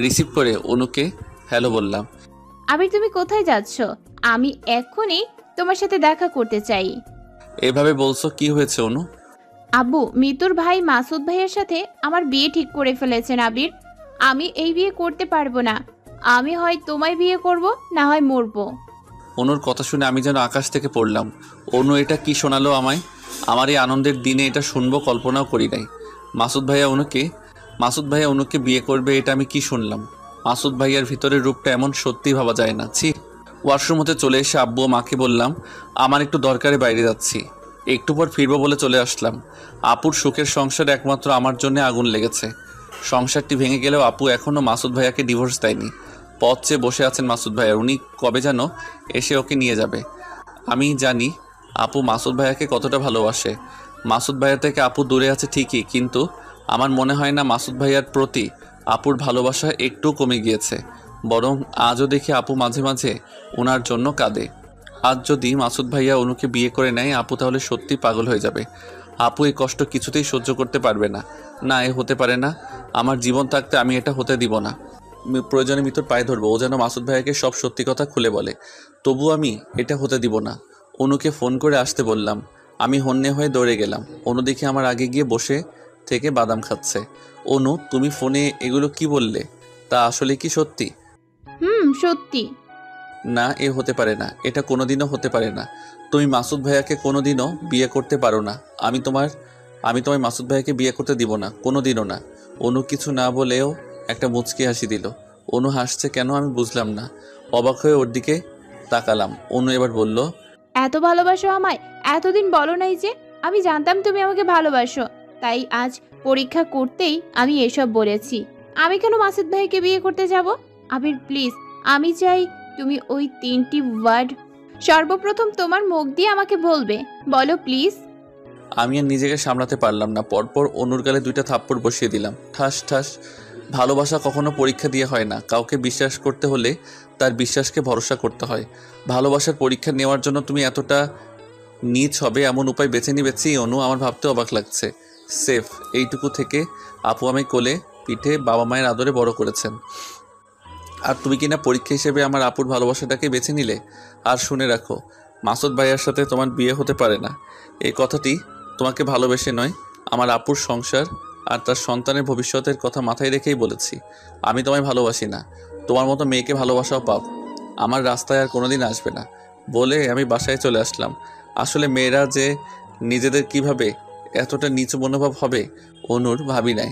রিসিভ করে অনুকে হ্যালো বললাম। আবির তুমি কোথায় যাচ্ছ? আমি এক্ষুনি তোমার সাথে দেখা করতে চাই। এভাবে বলছো, কি হয়েছে অনু? আব্বু মিতুর ভাই মাসুদ ভাইয়ের সাথে আমার বিয়ে ঠিক করে ফেলেছেন আবির। আমি এই বিয়ে করতে পারবো না। আমি হয় তোমায় বিয়ে করব, না হয় মরবো। অনুর কথা শুনে আমি যেন আকাশ থেকে পড়লাম। অনু এটা কি শোনালো আমায়? আমার এই আনন্দের দিনে এটা শুনবো কল্পনাও করি নাই। মাসুদ ভাইয়া অনুকে বিয়ে করবে, এটা আমি কি শুনলাম? মাসুদ ভাইয়ার ভিতরের রূপটা এমন সত্যি ভাবা যায় না। ছি। ওয়াশরুম হতে চলে এসে আব্বু ও মাকে বললাম, আমার একটু দরকারে বাইরে যাচ্ছি, একটু পর ফিরবো বলে চলে আসলাম। আপুর সুখের সংসারে একমাত্র আমার জন্য আগুন লেগেছে। সংসারটি ভেঙে গেলেও আপু এখনও মাসুদ ভাইয়াকে ডিভোর্স দেয়নি। পথ চেয়ে বসে আছেন মাসুদ ভাইয়া, উনি কবে যেন এসে ওকে নিয়ে যাবে। আমি জানি আপু মাসুদ ভাইয়াকে কতটা ভালোবাসে। মাসুদ ভাইয়া থেকে আপু দূরে আছে ঠিকই, কিন্তু আমার মনে হয় না মাসুদ ভাইয়ার প্রতি আপুর ভালোবাসা একটু কমে গিয়েছে। বরং আজও দেখি আপু মাঝে মাঝে ওনার জন্য কাঁদে। আজ যদি মাসুদ ভাইয়া অনুকে বিয়ে করে নেয়, আপু তাহলে সত্যি পাগল হয়ে যাবে। আপু এই কষ্ট কিছুতেই সহ্য করতে পারবে না। না, এ হতে পারে না। আমার জীবন থাকতে আমি এটা হতে দিব না। প্রয়োজনে মিতুর পায়ে ধরবো, ও যেন মাসুদ ভাইয়াকে সব সত্যি কথা খুলে বলে। তবু আমি এটা হতে দিব না। অনুকে ফোন করে আসতে বললাম। আমি হন্যে হয়ে দৌড়ে গেলাম। অনু দেখি আমার আগে গিয়ে বসে থেকে বাদাম খাচ্ছে। অনু, তুমি ফোনে এগুলো কি বললে? তা আসলে কি সত্যি? সত্যি। না, এ হতে পারে না, এটা কোনোদিনও হতে পারে না। তুমি মাসুদ ভাইয়াকে কোনোদিনও বিয়ে করতে পারো না। আমি তোমায় মাসুদ ভাইয়াকে বিয়ে করতে দিব না, কোনোদিনও না। অনু কিছু না বলেও একটা মুচকি হাসি দিল। অনু হাসছে কেন আমি বুঝলাম না। অবাক হয়ে ওর দিকে তাকালাম। অনু এবার বলল, এত ভালোবাসো আমায়, এতদিন বলো নাই যে। আমি জানতাম তুমি আমাকে ভালোবাসো, তাই আজ পরীক্ষা করতেই আমি এসব বলেছি। আমি কেন মাসুদ ভাইকে বিয়ে করতে যাব? আবির প্লিজ, আমি চাই তুমি ওই 3টি ওয়ার্ড সর্বপ্রথম তোমার মুখ দিয়ে আমাকে বলবে। বলো প্লিজ। আমি আর নিজেকে সামলাতে পারলাম না। পরপর অনুর গালে 2টা থাপ্পড় বসিয়ে দিলাম, ঠাস ঠাস। ভালোবাসা কখনো পরীক্ষা দিয়ে হয় না। কাউকে বিশ্বাস করতে হলে তার বিশ্বাসকে ভরসা করতে হয়। ভালোবাসার পরীক্ষা নেওয়ার জন্য তুমি এতটা নীচ হবে এমন উপায় বেছে নিবেছি অনু, আমার ভাবতে অবাক লাগছে। সেফ এইটুকু থেকে আপু আমি কোলে পিঠে বাবা মায়ের আদরে বড় করেছেন, আর তুমি কিনা পরীক্ষা হিসেবে আমার আপুর ভালোবাসাটাকে বেছে নিলে। আর শুনে রাখো, মাসুদ ভাইয়ার সাথে তোমার বিয়ে হতে পারে না। এই কথাটি তোমাকে ভালোবেসে নয়, আমার আপুর সংসার আর তার সন্তানের ভবিষ্যতের কথা মাথায় রেখেই বলেছি। আমি তোমায় ভালোবাসি না, তোমার মতো মেয়েকে ভালোবাসাও পাপ আমার রাস্তায় আর কোনোদিন আসবে না বলে আমি বাসায় চলে আসলাম। আসলে মেয়েরা যে নিজেদের কিভাবে এতটা নিচু মনোভাব হবে অনুর ভাবি নাই।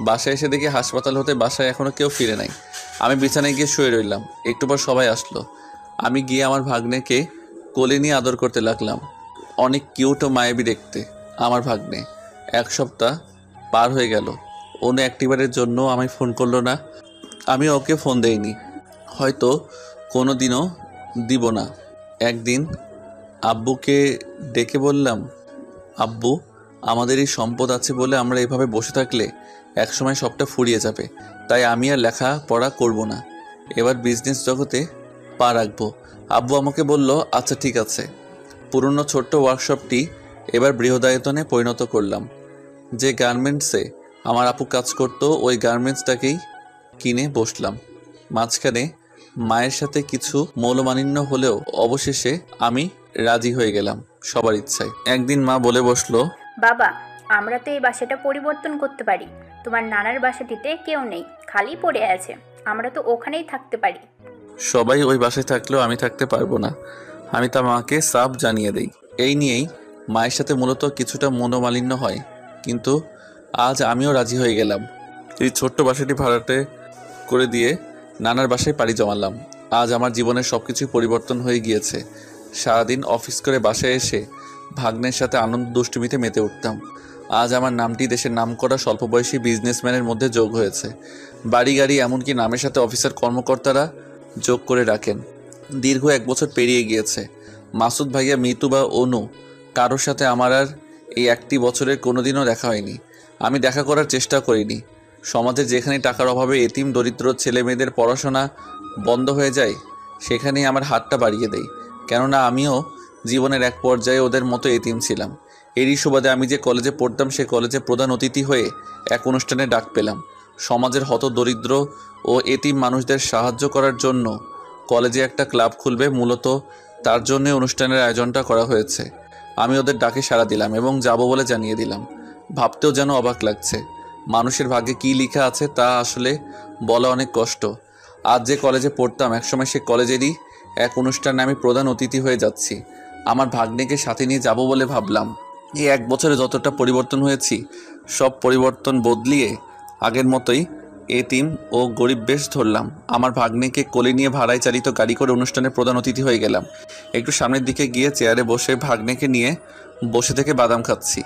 বাসায় এসে দেখি হাসপাতাল হতে বাসায় এখনও কেউ ফিরে নাই। আমি বিছানায় গিয়ে শুয়ে রইলাম। একটু পর সবাই আসলো। আমি গিয়ে আমার ভাগ্নেকে কোলে নিয়ে আদর করতে লাগলাম। অনেক কিউট ও মায়াবী দেখতে আমার ভাগ্নে। 1 সপ্তাহ পার হয়ে গেল। অনু একটিবারের জন্য আমায় ফোন করলো না। আমি ওকে ফোন দেইনি, হয়তো কোনো দিনও দিব না। একদিন আব্বুকে ডেকে বললাম, আব্বু, আমাদের এই সম্পদ আছে বলে আমরা এভাবে বসে থাকলে একসময় সবটা ফুরিয়ে যাবে। তাই আমি আর লেখাপড়া করব না, এবার বিজনেস জগতে পা রাখবো। আব্বু আমাকে বলল, আচ্ছা ঠিক আছে। পুরনো ছোট্ট ওয়ার্কশপটি এবার বৃহদায়তনে পরিণত করলাম। যে গার্মেন্টসে আমার আপু কাজ করতো ওই গার্মেন্টসটাকেই কিনে বসলাম। মাঝখানে মায়ের সাথে কিছু মৌলমালিন্য হলেও অবশেষে আমি রাজি হয়ে গেলাম সবার ইচ্ছায়। একদিন মা বলে বসলো, বাবা, আমরা তো এই বাসাটা পরিবর্তন করতে পারি। তোমার নানার বাসাটিতে কেউ নেই, খালি পড়ে আছে, আমরা তো ওখানেই থাকতে পারি। সবাই ওই বাসায় থাকলেও আমি থাকতে পারবো না, আমি তা মাকে সাফ জানিয়ে দেই। এই নিয়েই মায়ের সাথে মূলত কিছুটা মনোমালিন্য হয়, কিন্তু আজ আমিও রাজি হয়ে গেলাম। এই ছোট্ট বাসাটি ভাড়াটে করে দিয়ে নানার বাসায় পাড়ি জমালাম। আজ আমার জীবনের সব কিছুই পরিবর্তন হয়ে গিয়েছে। সারাদিন অফিস করে বাসায় এসে ভাগ্নের সাথে আনন্দ দুষ্টুমিতে মেতে উঠতাম। আজ আমার নামটি দেশের নামকরা স্বল্পবয়সী বিজনেসম্যানের মধ্যে যোগ হয়েছে। বাড়ি গাড়ি এমনকি নামের সাথে অফিসার কর্মকর্তারা যোগ করে রাখেন। দীর্ঘ 1 বছর পেরিয়ে গিয়েছে। মাসুদ ভাইয়া, মিতু বা অনু কারোর সাথে আমার আর এই 1টি বছরের কোনোদিনও দেখা হয়নি। আমি দেখা করার চেষ্টা করিনি। সমাজে যেখানে টাকার অভাবে এতিম দরিদ্র ছেলে মেয়েদের পড়াশোনা বন্ধ হয়ে যায় সেখানেই আমার হাতটা বাড়িয়ে দেই, কেননা আমিও জীবনের এক পর্যায়ে ওদের মতো এতিম ছিলাম। এরই সুবাদে আমি যে কলেজে পড়তাম সে কলেজে প্রধান অতিথি হয়ে এক অনুষ্ঠানে ডাক পেলাম। সমাজের হত দরিদ্র ও এতিম মানুষদের সাহায্য করার জন্য কলেজে একটা ক্লাব খুলবে, মূলত তার জন্য অনুষ্ঠানের আয়োজনটা করা হয়েছে। আমি ওদের ডাকে সাড়া দিলাম এবং যাব বলে জানিয়ে দিলাম। ভাবতেও যেন অবাক লাগছে, মানুষের ভাগ্যে কী লেখা আছে তা আসলে বলা অনেক কষ্ট। আজ যে কলেজে পড়তাম একসময় সে কলেজেরই এক অনুষ্ঠানে আমি প্রধান অতিথি হয়ে যাচ্ছি। আমার ভাগ্নেকে সাথে নিয়ে যাব বলে ভাবলাম। এই 1 বছরে যতটা পরিবর্তন হয়েছি সব পরিবর্তন বদলিয়ে আগের মতোই এতিম ও গরিব বেশ ধরলাম। আমার ভাগ্নেকে কোলে নিয়ে ভাড়ায় চালিত গাড়ি করে অনুষ্ঠানের প্রধান অতিথি হয়ে গেলাম। একটু সামনের দিকে গিয়ে চেয়ারে বসে ভাগ্নেকে নিয়ে বসে থেকে বাদাম খাচ্ছি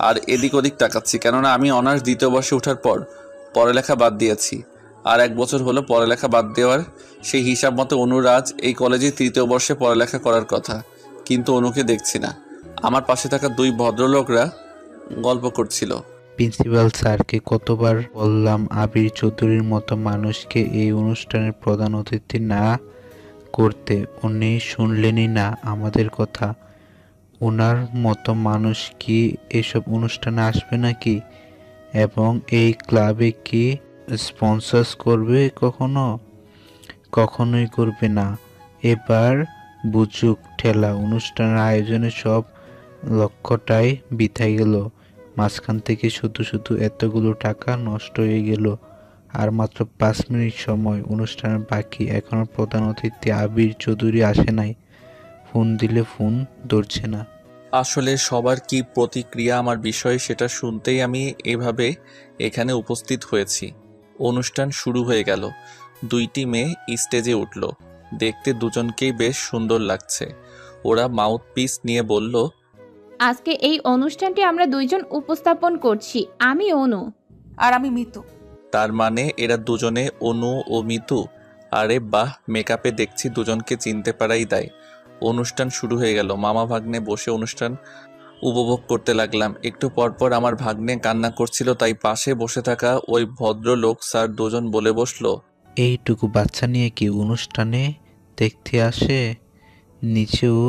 আর এদিক ওদিক তাকাচ্ছি, কেননা আমি অনার্স 2য় বর্ষে ওঠার পর পড়ালেখা বাদ দিয়েছি। আর 1 বছর হলো পড়ালেখা বাদ দেওয়ার। সেই হিসাব মতো অনুর আজ এই কলেজে 3য় বর্ষে পড়ালেখা করার কথা, কিন্তু অনুকে দেখছি না। আমার পাশে থাকা 2 ভদ্রলোকরা গল্প করছিল। প্রিন্সিপাল স্যারকে কতবার বললাম আবির চৌধুরীর মতো মানুষকে এই অনুষ্ঠানের প্রধান অতিথি না করতে, উনি শুনলেনই না আমাদের কথা। ওনার মতো মানুষ কি এসব অনুষ্ঠানে আসবে নাকি? এবং এই ক্লাবে কি স্পন্সর করবে? কখনোই করবে না। এবার বুঝুক ঠেলা, অনুষ্ঠানের আয়োজনে সব লক্ষ্যটাই বৃথায় গেল। মাঝখান থেকে শুধু এতগুলো টাকা নষ্ট হয়ে গেল। আর মাত্র 5 মিনিট সময়, অনুষ্ঠানের বাকি। এখনো প্রধান অতিথি আবির চৌধুরী আসে নাই। ফোন দিলে ফোন ধরছে না। আসলে সবার কি প্রতিক্রিয়া আমার বিষয়ে সেটা শুনতেই আমি এভাবে এখানে উপস্থিত হয়েছি। অনুষ্ঠান শুরু হয়ে গেল। 2টি মেয়ে স্টেজে উঠল। দেখতে দুজনকেই বেশ সুন্দর লাগছে। ওরা মাউথপিস নিয়ে বলল, আজকে এই অনুষ্ঠানটি আমরা 2 জন উপস্থাপন করছি। আমি অনু। আর আমি মিতু। তার মানে এরা দুজনে অনু ও মিতু? আরে বাহ, মেকআপে দেখছি দুজনকে চিনতে পারাই দায়। অনুষ্ঠান শুরু হয়ে গেল। মামা ভাগ্নে বসে অনুষ্ঠান উপভোগ করতে লাগলাম। একটু পরপর আমার ভাগ্নে কান্না করছিল, তাই পাশে বসে থাকা ওই ভদ্রলোক স্যার 2 জন বলে বসলো, এইটুকু বাচ্চা নিয়ে কি অনুষ্ঠানে দেখতে আসে? নিচেও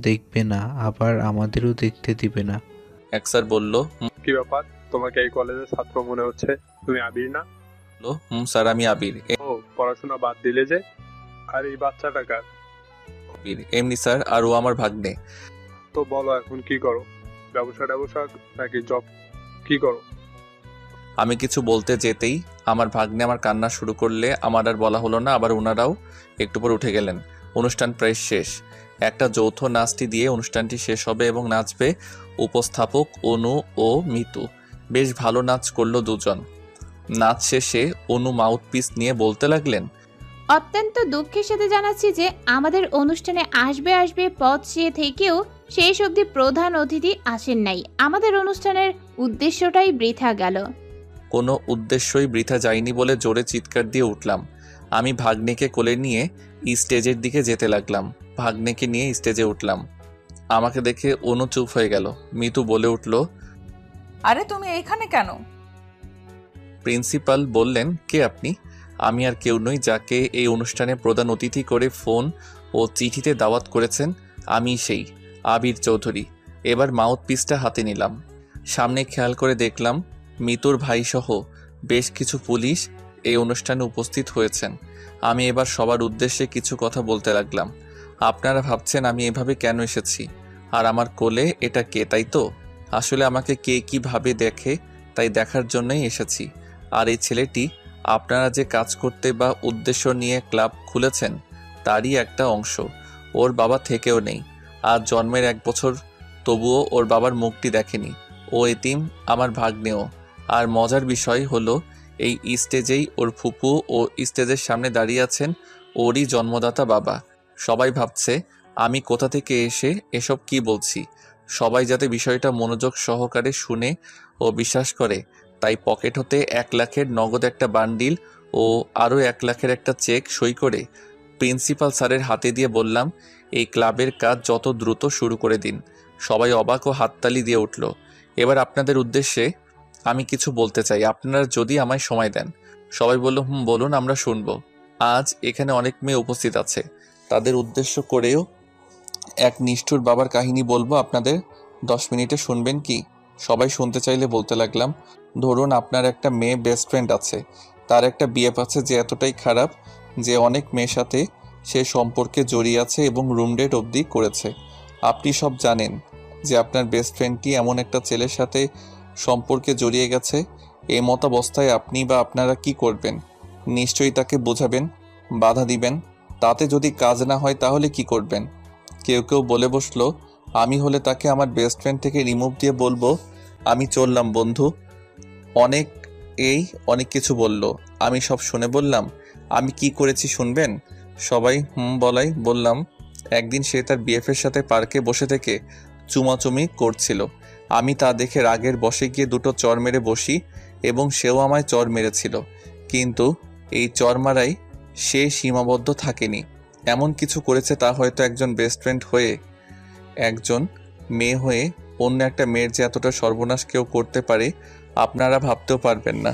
দেখবে না, আবার আমাদেরও দেখতে দিবে না। এক স্যার বলল, কি ব্যাপার, তোমাকে এই কলেজের ছাত্র মনে হচ্ছে? তুমি আবির না? স্যার আমি আবির। ও, পড়াশোনা বাদ দিলে যে? আর এই বাচ্চাটা কার? এমনি স্যার, আর ও আমার ভাগ্নে। তো বলো এখন কি করো? ব্যবসা নাকি জব? কি করো? আমি কিছু বলতে যেতেই আমার ভাগ্নে আমার কান্না শুরু করলে আমার আর বলা হলো না। আবার ওনারাও একটু পর উঠে গেলেন। অনুষ্ঠান প্রায় শেষ। একটা যৌথ নাচটি দিয়ে অনুষ্ঠানটি শেষ হবে এবং নাচবে উপস্থাপক অনু ও মিতু। বেশ ভালো নাচ করলো 2 জন। নাচ শেষে অনু মাউথপিস নিয়ে বলতে লাগলেন, অত্যন্ত দুঃখের সাথে জানাচ্ছি যে আমাদের অনুষ্ঠানে আসবে পথ চেয়ে থেকেও শেষ অবধি প্রধান অতিথি আসেন নাই। আমাদের অনুষ্ঠানের উদ্দেশ্যটাই বৃথা গেল। কোনো উদ্দেশ্যই বৃথা যায়নি বলে জোরে চিৎকার দিয়ে উঠলাম। আমি ভাগ্নেকে কোলে নিয়ে স্টেজের দিকে যেতে লাগলাম। ভাগ্নেকে নিয়ে স্টেজে উঠলাম। আমাকে দেখে অনু চুপ হয়ে গেল। মিতু বলে উঠল, আরে তুমি এইখানে কেন? প্রিন্সিপাল বললেন, কে আপনি? আমি আর কেউ নই, যাকে এই অনুষ্ঠানে প্রধান অতিথি করে ফোন ও চিঠিতে দাওয়াত করেছেন। আমি সেই আবির চৌধুরী। এবার মাউথ পিসটা হাতে নিলাম। সামনে খেয়াল করে দেখলাম মিতুর ভাইসহ বেশ কিছু পুলিশ এই অনুষ্ঠানে উপস্থিত হয়েছেন। আমি এবার সবার উদ্দেশ্যে কিছু কথা বলতে লাগলাম। আপনারা ভাবছেন আমি এভাবে কেন এসেছি, আর আমার কোলে এটা কে, তাই তো? আসলে আমাকে কে কিভাবে দেখে তাই দেখার জন্যই এসেছি। আর এই ছেলেটি আপনারা যে কাজ করতে বা উদ্দেশ্য নিয়ে ক্লাব খুলেছেন তারই একটা অংশ। ওর বাবা থেকেও নেই, আর জন্মের 1 বছর, তবুও ওর বাবার মুখটি দেখেনি। ও এতিম, আমার ভাগ্নেও। আর মজার বিষয় হলো এই স্টেজেই ওর ফুপু ও স্টেজের সামনে দাঁড়িয়ে আছেন ওরই জন্মদাতা বাবা। সবাই ভাবছে আমি কোথা থেকে এসে এসব কি বলছি। সবাই যাতে বিষয়টা মনোযোগ সহকারে শুনে ও বিশ্বাস করে, তাই পকেট হতে 1 লাখের নগদ একটা বান্ডিল ও আরও 1 লাখের একটা চেক সই করে প্রিন্সিপাল স্যারের হাতে দিয়ে বললাম, এই ক্লাবের কাজ যত দ্রুত শুরু করে দিন। সবাই অবাক ও হাততালি দিয়ে উঠল। এবার আপনাদের উদ্দেশ্যে আমি কিছু বলতে চাই, আপনারা যদি আমায় সময় দেন। সবাই বলল, বলুন, আমরা শুনব। আজ এখানে অনেক মেয়ে উপস্থিত আছে, তাদের উদ্দেশ্য করেও এক নিষ্ঠুর বাবার কাহিনী বলবো আপনাদের। 10 মিনিটে শুনবেন কি? সবাই শুনতে চাইলে বলতে লাগলাম, ধরুন আপনার একটা মেয়ে বেস্ট ফ্রেন্ড আছে, তার একটা বিএফ আছে যে এতটাই খারাপ যে অনেক মেয়ের সাথে সে সম্পর্কে জড়িয়ে আছে এবং রুম ডেট অবধি করেছে। আপনি সব জানেন যে আপনার বেস্ট ফ্রেন্ডটি এমন একটা ছেলের সাথে সম্পর্কে জড়িয়ে গেছে। এই মতাবস্থায় আপনি বা আপনারা কি করবেন? নিশ্চয়ই তাকে বোঝাবেন, বাধা দিবেন। তাতে যদি কাজ না হয় তাহলে কি করবেন? কেউ কেউ বলে বসলো, আমি হলে তাকে আমার বেস্ট ফ্রেন্ড থেকে রিমুভ দিয়ে বলবো, আমি চললাম বন্ধু। অনেক কিছু বলল, আমি সব শুনে বললাম, আমি কি করেছি শুনবেন? সবাই বলাই বললাম, একদিন সে তার বিএফের সাথে পার্কে বসে থেকে চুমাচুমি করছিল। আমি তা দেখে রাগের বশে গিয়ে 2টো চর মেরে বসি এবং সেও আমায় চর মেরেছিল। কিন্তু এই চর মারাই সে সীমাবদ্ধ থাকেনি, এমন কিছু করেছে তা হয়তো একজন বেস্ট ফ্রেন্ড হয়ে, একজন মেয়ে হয়ে অন্য একটা মেয়ের যে এতটা সর্বনাশ কেউ করতে পারে আপনারা ভাবতেও পারবেন না।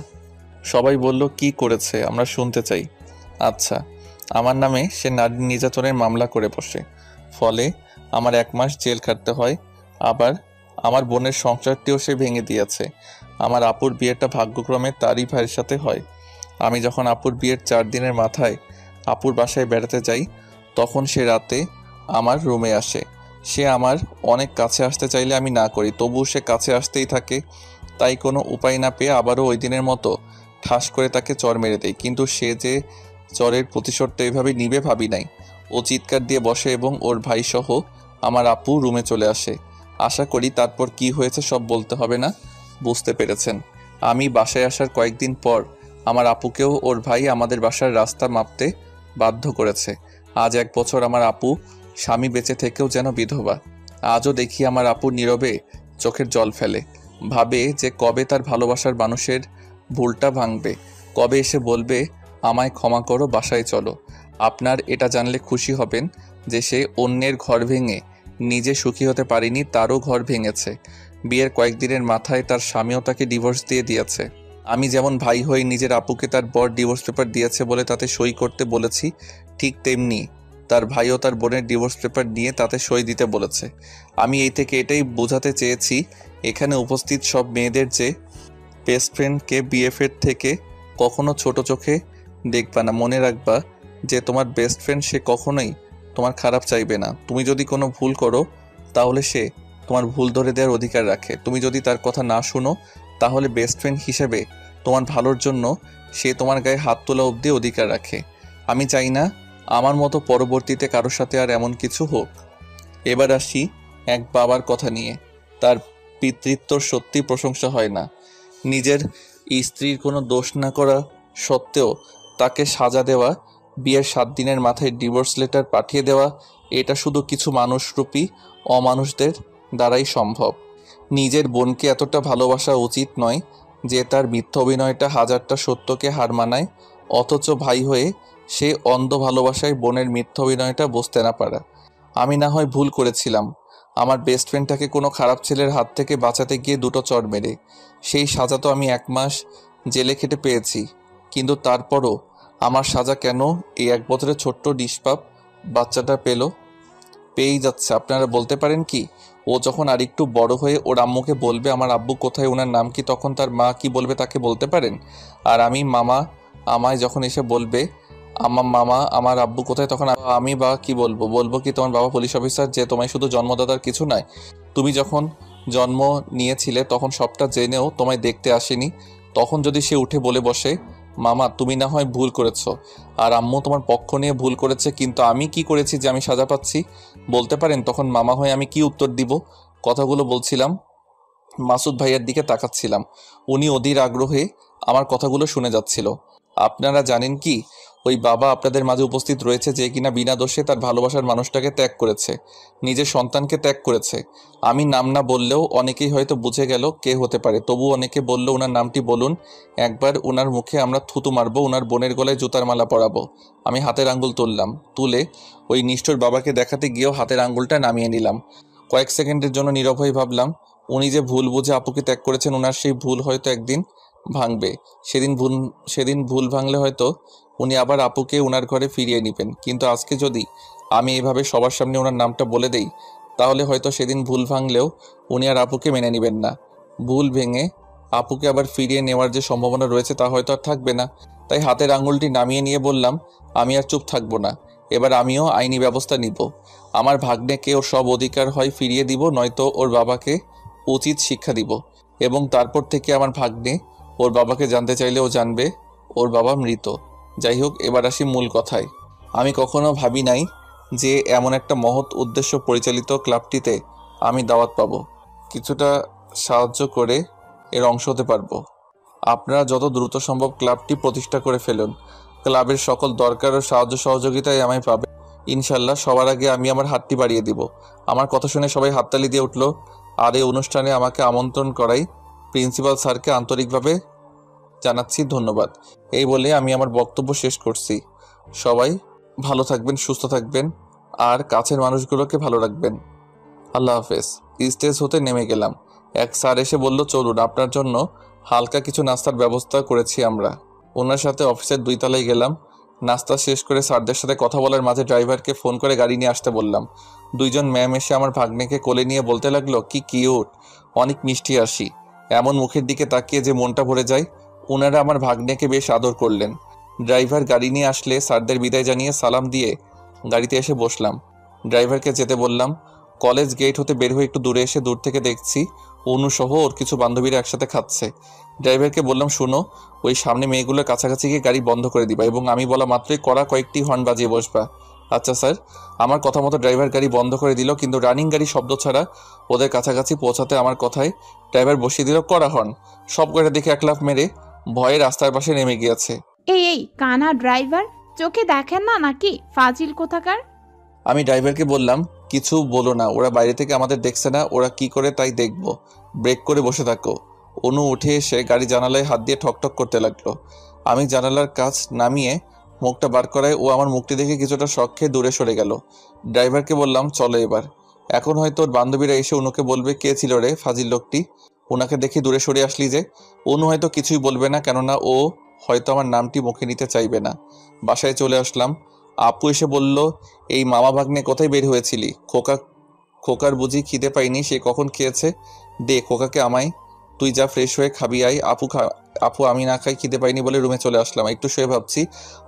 সবাই বলল, কি করেছে আমরা শুনতে চাই। আচ্ছা, আমার নামে সে নারী নির্যাতনের মামলা করে বসে, ফলে আমার 1 মাস জেল কাটতে হয়। আবার আমার বোনের সংসারটিও সে ভেঙে দিয়েছে। আমার আপুর বিয়েটা ভাগ্যক্রমে তারই ভাইয়ের সাথে হয়। আমি যখন আপুর বিয়ের 4 দিনের মাথায় আপুর বাসায় বেড়াতে যাই, তখন সে রাতে আমার রুমে আসে। সে আমার অনেক কাছে আসতে চাইলে আমি না করি, তবুও সে কাছে আসতেই থাকে। তাই কোনো উপায় না পেয়ে আবারও ওই দিনের মতো ঠাস করে তাকে চর মেরে দেয়। কিন্তু সে যে চরের প্রতিশোধটা এভাবে নিবে ভাবি নাই। ও চিৎকার দিয়ে বসে এবং ওর ভাইসহ আমার আপু রুমে চলে আসে। আশা করি তারপর কি হয়েছে সব বলতে হবে না, বুঝতে পেরেছেন। আমি বাসায় আসার কয়েকদিন পর আমার আপুকেও ওর ভাই আমাদের বাসার রাস্তা মাপতে বাধ্য করেছে। আজ 1 বছর আমার আপু স্বামী বেঁচে থেকেও যেন বিধবা। আজও দেখি আমার আপু নীরবে চোখের জল ফেলে, ভাবে যে কবে তার ভালোবাসার মানুষের ভুলটা ভাঙবে, কবে এসে বলবে আমায় ক্ষমা করো, বাসায় চলো। আপনার এটা জানলে খুশি হবেন যে সে অন্যের ঘর ভেঙে নিজে সুখী হতে পারেনি, তারও ঘর ভেঙেছে। বিয়ের কয়েকদিনের মাথায় তার স্বামীও তাকে ডিভোর্স দিয়ে দিয়েছে। আমি যেমন ভাই হয়ে নিজের আপুকে তার বর ডিভোর্স পেপার দিয়েছে বলে তাতে সই করতে বলেছি, ঠিক তেমনি তার ভাইও তার বোনের ডিভোর্স পেপার নিয়ে তাতে সই দিতে বলেছে। আমি এই থেকে এটাই বোঝাতে চেয়েছি এখানে উপস্থিত সব মেয়েদের যে বেস্ট ফ্রেন্ডকে বিএফের থেকে কখনো ছোট চোখে দেখবা না। মনে রাখবা যে তোমার বেস্ট ফ্রেন্ড সে কখনোই তোমার খারাপ চাইবে না। তুমি যদি কোনো ভুল করো তাহলে সে তোমার ভুল ধরে দেওয়ার অধিকার রাখে। তুমি যদি তার কথা না শুনো তাহলে বেস্ট ফ্রেন্ড হিসেবে তোমার ভালোর জন্য সে তোমার গায়ে হাত তোলা অবধি অধিকার রাখে। আমি চাই না আমার মতো পরবর্তীতে কারোর সাথে আর এমন কিছু হোক। এবার আসি এক বাবার কথা নিয়ে। তার পিতৃত্বর সত্যি প্রশংসা হয় না। নিজের স্ত্রীর কোনো দোষ না করা সত্ত্বেও তাকে সাজা দেওয়া, বিয়ের 7 দিনের মাথায় ডিভোর্স লেটার পাঠিয়ে দেওয়া, এটা শুধু কিছু মানুষরূপী অমানুষদের দ্বারাই সম্ভব। নিজের বোনকে এতটা ভালোবাসা উচিত নয় যে তার মিথ্যা অভিনয়টা 1000টা সত্যকে হার মানায়, অথচ ভাই হয়ে সে অন্ধ ভালোবাসায় বোনের মিথ্যা অভিনয়টা বুঝতে না পারা। আমি না হয় ভুল করেছিলাম, আমার বেস্ট ফ্রেন্ডটাকে কোনো খারাপ ছেলের হাত থেকে বাঁচাতে গিয়ে দুটো চড় মেরে। সেই সাজা তো আমি 1 মাস জেলে খেটে পেয়েছি, কিন্তু তারপরও আমার সাজা কেন এই 1 বছরের ছোট্ট নিষ্পাপ বাচ্চাটা পেয়েই যাচ্ছে? আপনারা বলতে পারেন কি? ও যখন আরেকটু বড় হয়ে ওর আম্মুকে বলবে আমার আব্বু কোথায়, ওনার নাম কি, তখন তার মা কি বলবে তাকে বলতে পারেন? আর আমি মামা আমায় যখন এসে বলবে মামা আমার আব্বু কোথায়, তখন আমি বা কি বলবো? বলবো কি তোমার বাবা পুলিশ অফিসার, যে তোমায় শুধু জন্মদাতার কিছু নয়, তুমি যখন জন্ম নিয়েছিলে তখন সবটা জেনেও তোমায় দেখতে আসেনি। তখন যদি সে উঠে বলে বসে মামা তুমি না হয় ভুল করেছো, আর আম্মু তোমার পক্ষ নিয়ে ভুল করেছে, কিন্তু আমি কি করেছি যে আমি সাজা পাচ্ছি, বলতে পারেন? তখন মামা হয়ে আমি কি উত্তর দিব? কথাগুলো বলছিলাম, মাসুদ ভাইয়ের দিকে তাকাচ্ছিলাম। উনি অধীর আগ্রহে আমার কথাগুলো শুনে যাচ্ছিল। আপনারা জানেন কি, ওই বাবা আপনাদের মাঝে উপস্থিত রয়েছে যে কিনা বিনা দোষে তার ভালোবাসার মানুষটাকে ত্যাগ করেছে, নিজের সন্তানকে ত্যাগ করেছে। আমি নাম না বললেও অনেকেই হয়তো বুঝে গেল কে হতে পারে, তবু অনেকে বলল ওনার নামটি বলুন, একবার ওনার মুখে আমরা থুতু মারবো, ওনার বোনের গলায় জুতার মালা পরাবো। আমি হাতের আঙ্গুল তুললাম, তুলে ওই নিষ্ঠুর বাবাকে দেখাতে গিয়েও হাতের আঙ্গুলটা নামিয়ে নিলাম। কয়েক সেকেন্ডের জন্য নীরব হয়ে ভাবলাম, উনি যে ভুল বুঝে আপুকে ত্যাগ করেছেন, ওনার সেই ভুল হয়তো একদিন ভাঙবে। সেদিন ভুল ভাঙলে হয়তো উনি আবার আপুকে ওনার ঘরে ফিরিয়ে নেবেন। কিন্তু আজকে যদি আমি এইভাবে সবার সামনে ওনার নামটা বলে দেই, তাহলে হয়তো সেদিন ভুল ভাঙলেও উনি আর আপুকে মেনে নেবেন না। ভুল ভেঙে আপুকে আবার ফিরিয়ে নেওয়ার যে সম্ভাবনা রয়েছে তা হয়তো আর থাকবে না। তাই হাতের আঙুলটি নামিয়ে নিয়ে বললাম, আমি আর চুপ থাকবো না, এবার আমিও আইনি ব্যবস্থা নিব। আমার ভাগ্নেকে ওর সব অধিকার হয় ফিরিয়ে দিব, নয়তো ওর বাবাকে উচিত শিক্ষা দিব। এবং তারপর থেকে আমার ভাগ্নে ওর বাবাকে জানতে চাইলে ও জানবে ওর বাবা মৃত। যাই হোক, এবার আসি মূল কথায়। আমি কখনো ভাবি নাই যে এমন একটা মহৎ উদ্দেশ্য পরিচালিত ক্লাবটিতে আমি দাওয়াত পাবো, কিছুটা সাহায্য করে এর অংশ হতে পারবো। আপনারা যত দ্রুত সম্ভব ক্লাবটি প্রতিষ্ঠা করে ফেলুন। ক্লাবের সকল দরকার ও সাহায্য সহযোগিতায় আমায় পাবে ইনশাল্লাহ। সবার আগে আমি আমার হাতটি বাড়িয়ে দিব। আমার কথা শুনে সবাই হাততালি দিয়ে উঠল। আর এই অনুষ্ঠানে আমাকে আমন্ত্রণ করাই প্রিন্সিপাল স্যারকে আন্তরিকভাবে জানাচ্ছি ধন্যবাদ। এই বলে আমি আমার বক্তব্য শেষ করছি। সবাই ভালো থাকবেন, সুস্থ থাকবেন, আর কাছের মানুষগুলোকে ভালো রাখবেন। আল্লাহ হাফেজ। স্টেজ হতে নেমে গেলাম। এক স্যার এসে বলল, চলুন, আপনার জন্য হালকা কিছু নাস্তার ব্যবস্থা করেছি আমরা। ওনার সাথে অফিসের 2 তলায় গেলাম। নাস্তা শেষ করে স্যারদের সাথে কথা বলার মাঝে ড্রাইভারকে ফোন করে গাড়ি নিয়ে আসতে বললাম। 2 জন ম্যাম এসে আমার ভাগ্নেকে কোলে নিয়ে বলতে লাগলো, কি কিউট, অনেক মিষ্টি হাসি, এমন মুখের দিকে তাকিয়ে যে মনটা ভরে যায়। ওনারা আমার ভাগ্নেকে বেশ আদর করলেন। ড্রাইভার গাড়ি নিয়ে আসলে স্যারদের বিদায় জানিয়ে সালাম দিয়ে গাড়িতে এসে বসলাম। ড্রাইভারকে যেতে বললাম। কলেজ গেট হতে বের হয়ে একটু দূরে এসে দূর থেকে দেখছি অনুসহ ওর কিছু বান্ধবীরা একসাথে খাচ্ছে। ড্রাইভারকে বললাম, শুনো, ওই সামনে মেয়েগুলোর কাছাকাছি গিয়ে গাড়ি বন্ধ করে দিবা এবং আমি বলা মাত্রই কড়া কয়েকটি হর্ন বাজিয়ে বসবা। আচ্ছা স্যার। আমার কথা মতো ড্রাইভার গাড়ি বন্ধ করে দিল, কিন্তু রানিং গাড়ি শব্দ ছাড়া ওদের কাছাকাছি পৌঁছাতে আমার কথায় ড্রাইভার বসিয়ে দিল কড়া হর্ন। সব গাড়ি দেখে এক লাফ মেরে ভয়ে রাস্তার পাশে নেমে গিয়েছে। এই কানা ড্রাইভার, চোখে দেখেন না নাকি, ফাজিল কোথাকার। আমি ড্রাইভারকে বললাম, কিছু বলো না, ওরা বাইরে থেকে আমাদের দেখছে না, ওরা কি করে তাই দেখবো, ব্রেক করে বসে থাকো। অনু উঠে এসে গাড়ি জানালায় হাত দিয়ে ঠকঠক করতে লাগলো। আমি জানালার কাছ নামিয়ে মুখটা বার করায় ও আমার মুখটি দেখে কিছুটা শক খেয়ে দূরে সরে গেল। ড্রাইভারকে বললাম, চলো এবার। এখন হয়তো ওর বান্ধবীরা এসে অনুকে বলবে, কে ছিল রে ফাজিল লোকটি, ওনাকে দেখে দূরে সরে আসলি যে। অনু হয়তো কিছুই বলবে না, কেননা ও হয়তো আমার নামটি মুখে নিতে চাইবে না। বাসায় চলে আসলাম। আপু এসে বলল, এই মামা ভাগ্নে কোথায় বের হয়েছিলি? খোকার বুঝি খিদে পাইনি, সে কখন খেয়েছে? দে খোকাকে আমায়, তুই যা ফ্রেশ হয়ে খাবি আয়। আপু আমি না খাই, খিদে পাইনি বলে রুমে চলে আসলাম। একটু শুয়ে ভাবছি,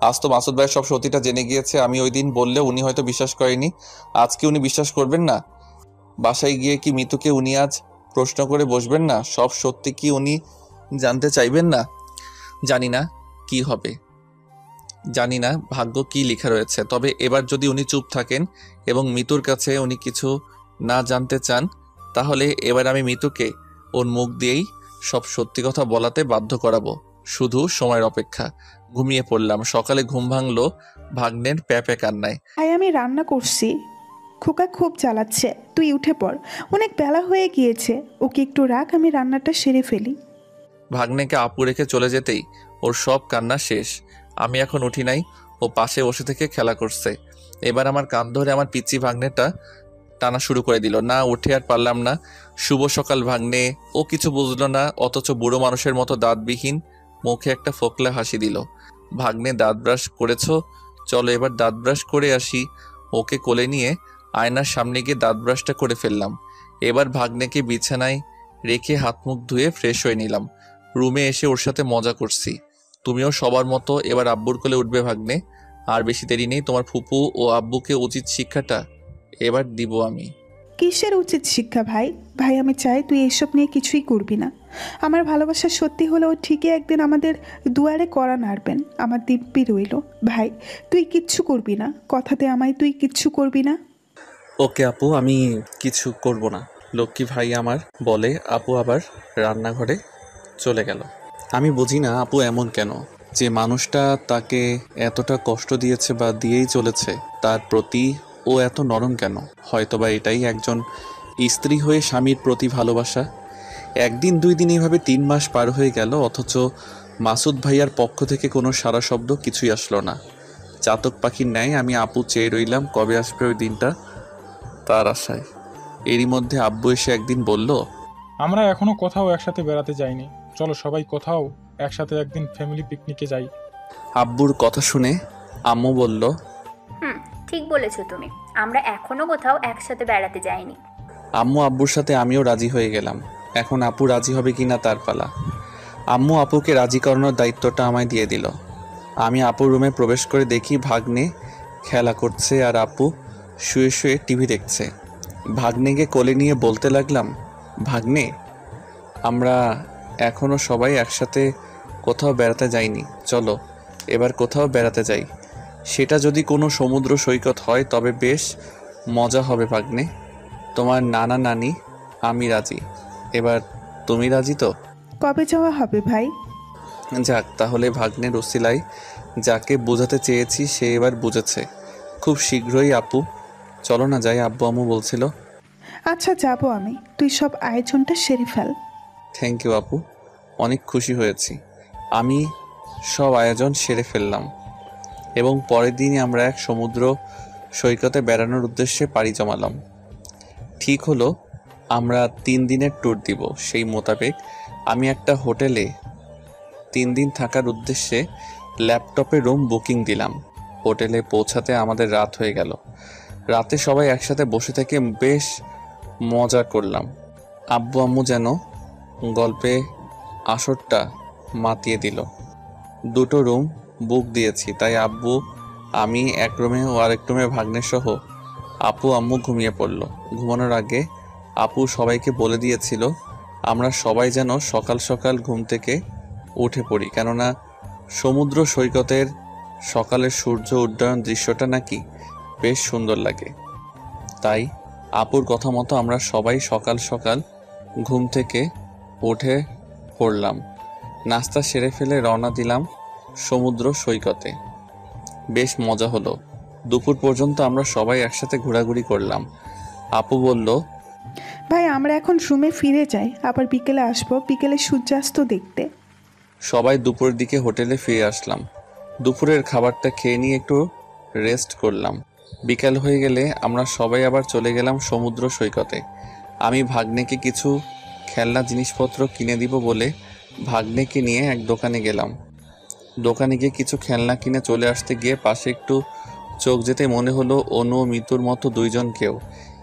আজ তো মাসুদ ভাইয়ের সব সত্যিটা জেনে গিয়েছে। আমি ওই দিন বললে উনি হয়তো বিশ্বাস করেনি, আজকে উনি বিশ্বাস করবেন না। বাসায় গিয়ে কি মিতুকে উনি আজ প্রশ্ন করে বসবেন না? সব সত্যি কি উনি জানতে চাইবেন না? জানি না কি হবে, জানি না ভাগ্য কি লেখা রয়েছে। তবে এবার যদি উনি চুপ থাকেন এবং মিতুর কাছে উনি কিছু না জানতে চান, তাহলে এবার আমি মিতুকে ওর মুখ দিয়েই সব সত্যি কথা বলাতে বাধ্য করাবো। শুধু সময়ের অপেক্ষা। ঘুমিয়ে পড়লাম। সকালে ঘুম ভাঙলো ভাগ্নের প্যাপে কান্নায়। আমি রান্না করছি, খোকা খুব জ্বালাচ্ছে, তুই উঠে পড়, অনেক বেলা হয়ে গিয়েছে, ওকে একটু রাখ, আমি রান্নাটা সেরে ফেলি। ভাগ্নেকে আপু রেখে চলে যেতেই ওর সব কান্না শেষ। আমি এখন উঠি নাই, ও পাশে বসে থেকে খেলা করছে। এবার আমার কান ধরে আমার পিচ্চি ভাগ্নেটা টানা শুরু করে দিল। না উঠে আর পারলাম না। শুভ সকাল ভাগ্নে। ও কিছু বুঝলো না, অথচ বুড়ো মানুষের মতো দাঁতবিহীন মুখে একটা ফোকলা হাসি দিল। ভাগ্নে দাঁত ব্রাশ করেছো? চলো এবার দাঁত ব্রাশ করে আসি। ওকে কোলে নিয়ে আয়নার সামনে গিয়ে দাঁত ব্রাশটা করে ফেললাম। এবার ভাগ্নেকে বিছানায় রেখে হাত মুখ ধুয়ে ফ্রেশ হয়ে নিলাম। রুমে এসে ওর সাথে মজা করছি। তুমিও সবার মতো এবার আব্বুর কোলে উঠবে ভাগ্নে। আর বেশি দেরি নেই, তোমার ফুপু ও আব্বুকে উচিত শিক্ষাটা এবার দিব আমি। কিসের উচিত শিক্ষা ভাই? ভাই আমি চাই তুই এসব নিয়ে কিছুই করবি না। আমার ভালোবাসা সত্যি হলেও ঠিকই একদিন আমাদের দুয়ারে কড়া নাড়বেন, আমার দিব্যি রইল। ভাই তুই কিচ্ছু করবি না, কথা দে আমায় তুই কিচ্ছু করবি না। ওকে আপু, আমি কিছু করব না। লক্ষ্মী ভাই আমার বলে আপু আবার রান্নাঘরে চলে গেল। আমি বুঝি না আপু এমন কেন, যে মানুষটা তাকে এতটা কষ্ট দিয়েছে বা দিয়েই চলেছে, তার প্রতি ও এত নরম কেন? হয়তোবা এটাই একজন স্ত্রী হয়ে স্বামীর প্রতি ভালোবাসা। একদিন 2 দিন এইভাবে 3 মাস পার হয়ে গেল, অথচ মাসুদ ভাইয়ার পক্ষ থেকে কোনো সারা শব্দ কিছুই আসলো না। চাতক পাখির ন্যায় আমি আপু চেয়ে রইলাম কবে আসবে ওই দিনটা, তার আশায়। এরই মধ্যে আব্বু এসে একদিন বলল, আমরা এখনো কোথাও একসাথে বেড়াতে যাইনি, চলো সবাই কোথাও একসাথে একদিন ফ্যামিলি পিকনিকে যাই। আব্বুর কথা শুনে আম্মু বলল, ঠিক বলেছো তুমি, আমরা এখনো কোথাও একসাথে বেড়াতে যাইনি। আম্মু আব্বুর সাথে আমিও রাজি হয়ে গেলাম। এখন আপু রাজি হবে কিনা তার পালা। আম্মু আপুকে রাজি করানোর দায়িত্বটা আমায় দিয়ে দিল। আমি আপুর রুমে প্রবেশ করে দেখি ভাগ্নে খেলা করছে আর আপু শুয়ে শুয়ে টিভি দেখছে। ভাগ্নেকে কোলে নিয়ে বলতে লাগলাম, ভাগ্নে আমরা এখনো সবাই একসাথে কোথাও বেড়াতে যাইনি, চলো এবার কোথাও বেড়াতে যাই। সেটা যদি কোনো সমুদ্র সৈকত হয় তবে বেশ মজা হবে ভাগ্নে। তোমার নানা নানি আমি রাজি, এবার তুমি রাজি তো? কবে যাওয়া হবে ভাই? যাক তাহলে ভাগ্নের ওসিলায় যাকে বোঝাতে চেয়েছি সে এবার বুঝেছে। খুব শীঘ্রই আপু, চলো না যাই, আব্বু আম্মু বলছিল। আচ্ছা যাবো আমি, তুই সব আয়োজনটা সেরে ফেল। থ্যাংক ইউ আপু, অনেক খুশি হয়েছি। আমি সব আয়োজন সেরে ফেললাম এবং পরের দিনই আমরা এক সমুদ্র সৈকতে বেড়ানোর উদ্দেশ্যে পাড়ি জমালাম। ঠিক হলো আমরা 3 দিনের ট্যুর দিব। সেই মোতাবেক আমি একটা হোটেলে 3 দিন থাকার উদ্দেশ্যে ল্যাপটপে রুম বুকিং দিলাম। হোটেলে পৌঁছাতে আমাদের রাত হয়ে গেল। রাতে সবাই একসাথে বসে থেকে বেশ মজা করলাম। আব্বু আম্মু যেন গল্পে আসরটা মাতিয়ে দিল। 2টো রুম বুক দিয়েছি, তাই আব্বু আমি এক রুমে ও আরেক রুমে ভাগ্নে সহ আপু আম্মু ঘুমিয়ে পড়ল। ঘুমানোর আগে আপু সবাইকে বলে দিয়েছিল আমরা সবাই যেন সকাল সকাল ঘুম থেকে উঠে পড়ি, কেননা সমুদ্র সৈকতের সকালের সূর্য উড্ডয়ন দৃশ্যটা নাকি বেশ সুন্দর লাগে। তাই আপুর কথা মতো আমরা সবাই সকাল সকাল ঘুম থেকে উঠে পড়লাম। নাস্তা সেরে ফেলে রওনা দিলাম সমুদ্র সৈকতে। বেশ মজা হলো। দুপুর পর্যন্ত আমরা সবাই একসাথে ঘোরাঘুরি করলাম। আপু বলল, ভাই আমরা এখন রুমে ফিরে যাই, আবার বিকেলে আসবো, বিকেলে সূর্যাস্ত দেখতে। সবাই দুপুরের দিকে হোটেলে ফিরে আসলাম। দুপুরের খাবারটা খেয়ে নিয়ে একটু রেস্ট করলাম। বিকাল হয়ে গেলে আমরা সবাই আবার চলে গেলাম সমুদ্র সৈকতে। আমি ভাগ্নেকে কিছু খেলনা জিনিসপত্র কিনে দিব বলে ভাগ্নেকে নিয়ে এক দোকানে গেলাম। দোকানে গিয়ে কিছু খেলনা কিনে চলে আসতে গিয়ে পাশে একটু চোখ যেতে মনে হলো অনু ও মিতুর মতো 2 জন কেউ।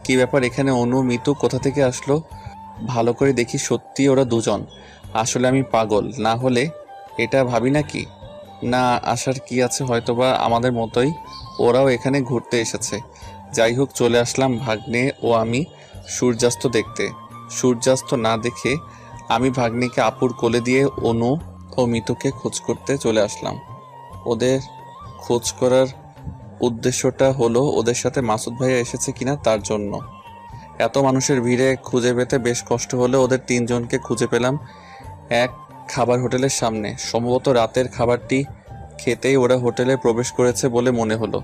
কি ব্যাপার, এখানে অনু মিতু কোথা থেকে আসলো? ভালো করে দেখি সত্যি ওরা 2 জন। আসলে আমি পাগল না হলে এটা ভাবি নাকি? না আসার কি আছে, হয়তোবা আমাদের মতোই ওরাও এখানে ঘুরতে এসেছে। যাই হোক চলে আসলাম ভাগ্নে ও আমি সূর্যাস্ত দেখতে। সূর্যাস্ত না দেখে আমি ভাগ্নিকে আপুর কোলে দিয়ে অনু ও মিতুকে খোঁজ করতে চলে আসলাম। ওদের খোঁজ করার উদ্দেশ্যটা হলো ওদের সাথে মাসুদ ভাইয়া এসেছে কিনা তার জন্য। এত মানুষের ভিড়ে খুঁজে পেতে বেশ কষ্ট হলে ওদের 3 জনকে খুঁজে পেলাম এক খাবার হোটেলের সামনে। সম্ভবত রাতের খাবারটি খেতেই ওরা হোটেলে প্রবেশ করেছে বলে মনে হলো।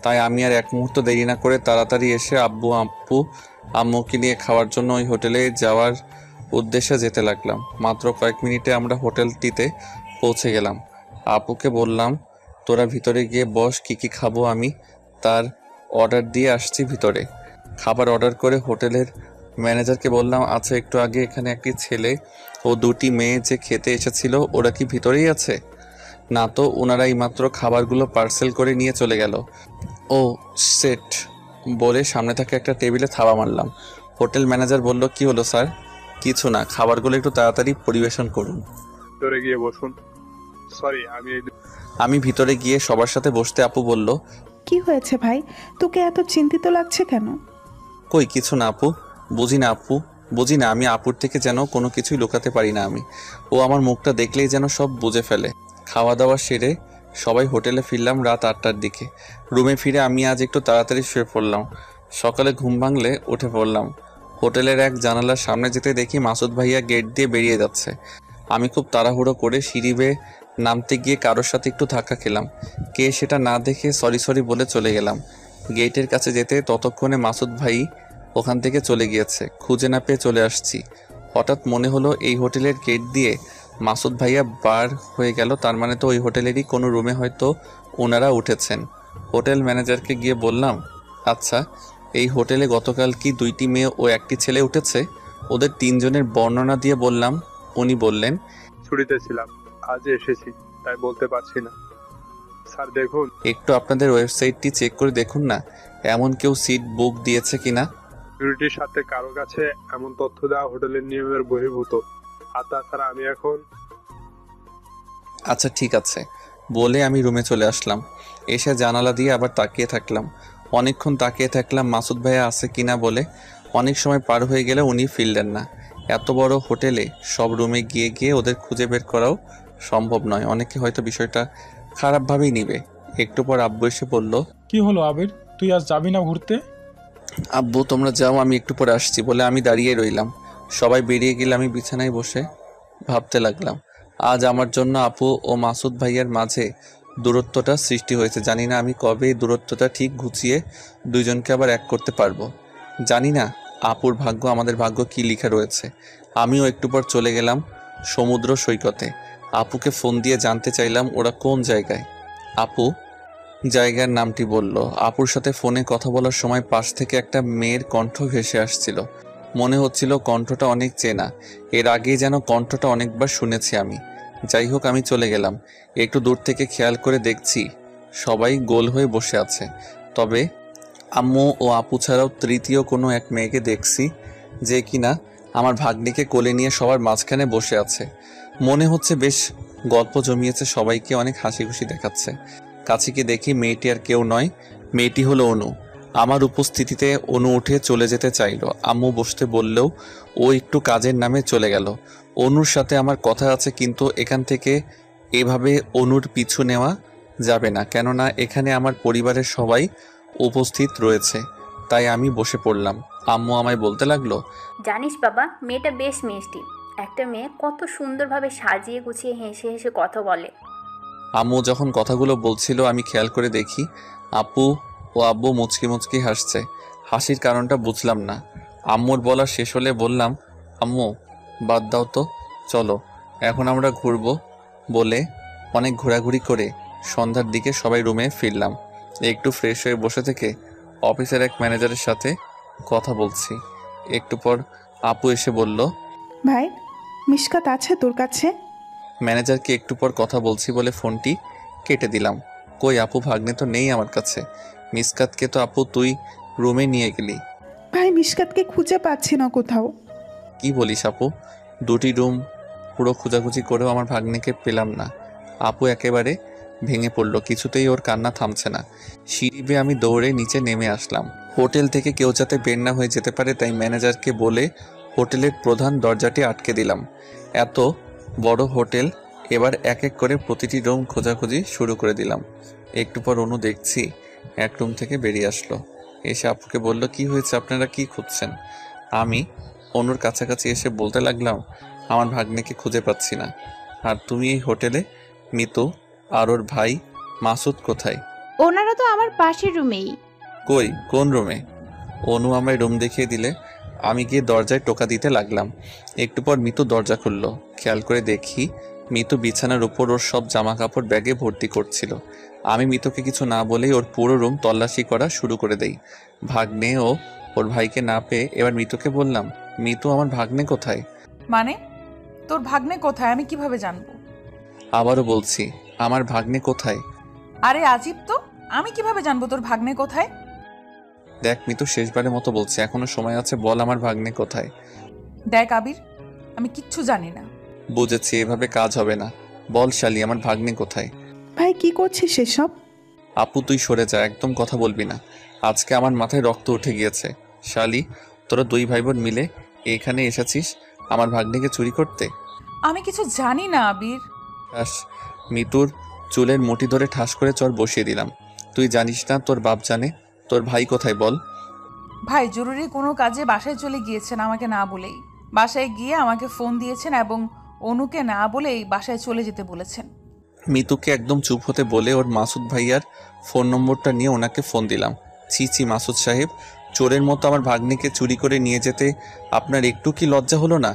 তাই আমি আর এক মুহূর্ত দেরি না করে তাড়াতাড়ি এসে আব্বু আম্মুকে নিয়ে খাওয়ার জন্য ওই হোটেলে যাওয়ার উদ্দেশ্যে যেতে লাগলাম। মাত্র কয়েক মিনিটে আমরা হোটেলটিতে পৌঁছে গেলাম। আপুকে বললাম, তোরা ভিতরে গিয়ে বস, কি খাবো আমি তার অর্ডার দিয়ে আসছি ভিতরে। খাবার অর্ডার করে হোটেলের ম্যানেজারকে বললাম, আচ্ছা একটু আগে এখানে একটি ছেলে ও দুটি মেয়ে যে খেতে এসেছিল ওরা কি ভিতরেই আছে? না তো, ওনারা এইমাত্র খাবারগুলো পার্সেল করে নিয়ে চলে গেল। ও সেট বলে সামনে থাকা একটা টেবিলে থাবা মারলাম। হোটেল ম্যানেজার বলল, কি হলো স্যার? কিছু না, খাবারগুলো একটু তাড়াতাড়ি পরিবেশন করুন। ভিতরে গিয়ে বসুন। সরি, আমি ভিতরে গিয়ে সবার সাথে বসতে আপু বলল, কি হয়েছে ভাই, তোকে এত চিন্তিত লাগছে কেন? কই কিছু না আপু, বুঝি না আমি আপুর থেকে যেন কোনো কিছুই লুকাতে পারি না আমি। ও আমার মুখটা দেখলেই যেন সব বুঝে ফেলে। খাওয়া দাওয়া সেরে সবাই হোটেলে ফিরলাম রাত 8টার দিকে। রুমে ফিরে আমি আজ একটু তাড়াতাড়ি শুয়ে পড়লাম। সকালে ঘুম ভাঙলে উঠে পড়লাম। হোটেলের এক জানালার সামনে যেতে দেখি মাসুদ ভাইয়া গেট দিয়ে বেরিয়ে যাচ্ছে। আমি খুব তাড়াহুড়ো করে সিঁড়ি বেয়ে নামতে গিয়ে কারোর সাথে একটু ধাক্কা খেলাম। কে সেটা না দেখে সরি বলে চলে গেলাম। গেটের কাছে যেতে ততক্ষণে মাসুদ ভাই ওখান থেকে চলে গিয়েছে। খুঁজে না পেয়ে চলে আসছি। হঠাৎ মনে হলো এই হোটেলের গেট দিয়ে মাসুদ ভাইয়া বার হয়ে গেল, তার মানে তো ওই হোটেলেরই কোনো রুমে হয়তো ওনারা উঠেছেন। হোটেল ম্যানেজারকে গিয়ে বললাম, আচ্ছা এই হোটেলে গতকাল কি 2টি মেয়ে ও 1টি ছেলে উঠেছে? ওদের 3 জনের বর্ণনা দিয়ে বললাম। উনি বললেন, ছুটিতে ছিলাম, আজ এসেছি, তাই বলতে পারছি না। স্যার দেখুন, একটু আপনাদের ওয়েবসাইটটি চেক করে দেখুন না, এমন কেউ সিট বুক দিয়েছে কিনা। সিকিউরিটির সাথে কারো কাছে এমন তথ্য দেওয়া হোটেলের নিয়মের বহির্ভূত। আর তাছাড়া আমি এখন আচ্ছা ঠিক আছে বলে আমি রুমে চলে আসলাম। এসে জানালা দিয়ে আবার তাকিয়ে থাকলাম। অনেকক্ষণ তাকিয়ে থাকলাম মাসুদ ভাইয়া আছে কিনা বলে। অনেক সময় পার হয়ে গেলে উনি ফিরলেন না। এত বড় হোটেলে সব রুমে গিয়ে ওদের খুঁজে বের করাও সম্ভব নয়। অনেকে হয়তো বিষয়টা খারাপভাবেই নিবে। একটু পর আব্বু এসে বলল, কি হলো আবির, তুই আজ যাবি না ঘুরতে? আব্বু তোমরা যাও, আমি একটু পরে আসছি বলে আমি দাঁড়িয়ে রইলাম। সবাই বেরিয়ে গেলে আমি বিছানায় বসে ভাবতে লাগলাম, আজ আমার জন্য আপু ও মাসুদ ভাইয়ার মাঝে দূরত্বটা সৃষ্টি হয়েছে। জানি না আমি কবে এই দূরত্বটা ঠিক ঘুচিয়ে দুইজনকে আবার এক করতে পারবো। জানি না আপুর ভাগ্য আমাদের ভাগ্য কি লেখা রয়েছে। আমিও একটু পর চলে গেলাম সমুদ্র সৈকতে। আপুকে ফোন দিয়ে জানতে চাইলাম ওরা কোন জায়গায়। আপু জায়গার নামটি বলল। আপুর সাথে ফোনে কথা বলার সময় পাশ থেকে একটা মেয়ের কণ্ঠ ভেসে আসছিল। মনে হচ্ছিল কণ্ঠটা অনেক চেনা, এর আগেই যেন কণ্ঠটা অনেকবার শুনেছি আমি। যাই হোক আমি চলে গেলাম। একটু দূর থেকে খেয়াল করে দেখছি সবাই গোল হয়ে বসে আছে। তবে আম্মু ও আপু ছাড়াও তৃতীয় কোনো এক মেয়েকে দেখছি যে কিনা আমার ভাগ্নিকে কোলে নিয়ে সবার মাঝখানে বসে আছে। মনে হচ্ছে বেশ গল্প জমিয়েছে, সবাইকে অনেক হাসি খুশি দেখাচ্ছে। কাছে গিয়ে দেখি মেয়েটি আর কেউ নয়, মেয়েটি হলো অনু। আমার উপস্থিতিতে অনু উঠে চলে যেতে চাইলো। আম্মু বসতে বললেও ও একটু কাজের নামে চলে গেল। অনুর সাথে আমার কথা আছে, কিন্তু এখান থেকে এভাবে অনুর পিছু নেওয়া যাবে না, কেননা এখানে আমার পরিবারের সবাই উপস্থিত রয়েছে। তাই আমি বসে পড়লাম। আম্মু আমায় বলতে লাগলো, জানিস বাবা, মেয়েটা বেশ মিষ্টি। একটা মেয়ে কত সুন্দরভাবে সাজিয়ে গুছিয়ে হেসে হেসে কথা বলে। আম্মু যখন কথাগুলো বলছিল আমি খেয়াল করে দেখি আপু ও আব্বু মুচকি মুচকি হাসছে। হাসির কারণটা বুঝলাম না। আম্মুর বলা শেষ হলে বললাম, আম্মু বাদ দাও তো, চলো এখন আমরা ঘুরবো। বলে অনেক ঘোরাঘুরি করে সন্ধ্যার দিকে সবাই রুমে ফিরলাম। একটু ফ্রেশ হয়ে বসে থেকে অফিসের এক ম্যানেজারের সাথে কথা বলছি। একটু পর আপু এসে বলল, ভাই মিশকাত আছে তোর কাছে? ম্যানেজারকে একটু পর কথা বলছি বলে ফোনটি কেটে দিলাম। কই আপু ভাগ্নে তো নেই আমার কাছে। মিসকাতকে তো আপু তুই রুমে নিয়ে গেলি। ভাই মিশকাতকে খুঁজে পাচ্ছি না কোথাও। কি বলিস আপু? 2টি রুম পুরো খোঁজাখুঁজি করেও আমার ভাগ্নেকে পেলাম না। আপু একেবারে ভেঙে পড়ল, কিছুতেই ওর কান্না থামছে না। সিঁড়ি বেয়ে আমি দৌড়ে নিচে নেমে আসলাম। হোটেল থেকে কেউ যাতে বের না হয়ে যেতে পারে তাই ম্যানেজারকে বলে হোটেলের প্রধান দরজাটি আটকে দিলাম। এত বড় হোটেল, এবার এক এক করে প্রতিটি রুম খোঁজাখুঁজি শুরু করে দিলাম। একটু পর অনু দেখছি এক রুম থেকে বেরিয়ে আসলো। এসে আপুকে বলল, কি হয়েছে, আপনারা কি খুঁজছেন? আমি অনুর কাছাকাছি এসে বলতে লাগলাম, আমার ভাগ্নেকে খুঁজে পাচ্ছি না। আর তুমি এই হোটেলে? মিতু আর ওর ভাই মাসুদ কোথায়? ওনারা তো আমার পাশের রুমেই। কই, কোন রুমে? অনু আমায় রুম দেখিয়ে দিলে আমি গিয়ে দরজায় টোকা দিতে লাগলাম। একটু পর মিতু দরজা খুলল। খেয়াল করে দেখি মিতু বিছানার উপর ওর সব জামা কাপড় ব্যাগে ভর্তি করছিল। আমি মিতুকে কিছু না বলেই ওর পুরো রুম তল্লাশি করা শুরু করে দেই। ভাগ্নে ও ওর ভাইকে না পেয়ে এবার মিতুকে বললাম, মিতু আমার ভাগ্নে কোথায়? মানে তোর ভাগ্নে কোথায় আমি কিভাবে জানবো? আবারও বলছি, আমার ভাগ্নে কোথায়? আরে আজিব তো, আমি কিভাবে জানবো তোর ভাগ্নে কোথায়? দেখ মিতু, শেষবারের মতো বলছি, এখনো সময় আছে, বল আমার ভাগ্নে কোথায়? দেখ আবির, আমি কিচ্ছু জানি না। বুঝেছি, এভাবে কাজ হবে না। বল শালি, আমার ভাগ্নে কোথায়? ভাই কি করছিস সেসব? আপু তুই সরে যা, একদম কথা বলবি না। আজকে আমার মাথায় রক্ত উঠে গিয়েছে। শালি, তোরা দুই ভাই বোন মিলে এখানে এসেছিস আমার ভাগ্নেকে চুরি করতে? আমি কিছু জানি না আবির। ঠাস, মিতুর চুলের মুঠি ধরে ঠাস করে চর বসিয়ে দিলাম। তুই জানিস না, তোর বাপ জানে। তোর ভাই কোথায় বল? ভাই জরুরি কোনো কাজে বাসায় চলে গিয়েছেন আমাকে না বলেই। বাসায় গিয়ে আমাকে ফোন দিয়েছেন এবং অনুকে না বলেই বাসায় চলে যেতে বলেছেন। মিতুকে একদম চুপ হতে বলে ওর মাসুদ ভাইয়ার ফোন নম্বরটা নিয়ে ওনাকে ফোন দিলাম। ছি ছি মাসুদ সাহেব, চোরের মতো আমার ভাগ্নিকে চুরি করে নিয়ে যেতে আপনার একটু কি লজ্জা হলো না?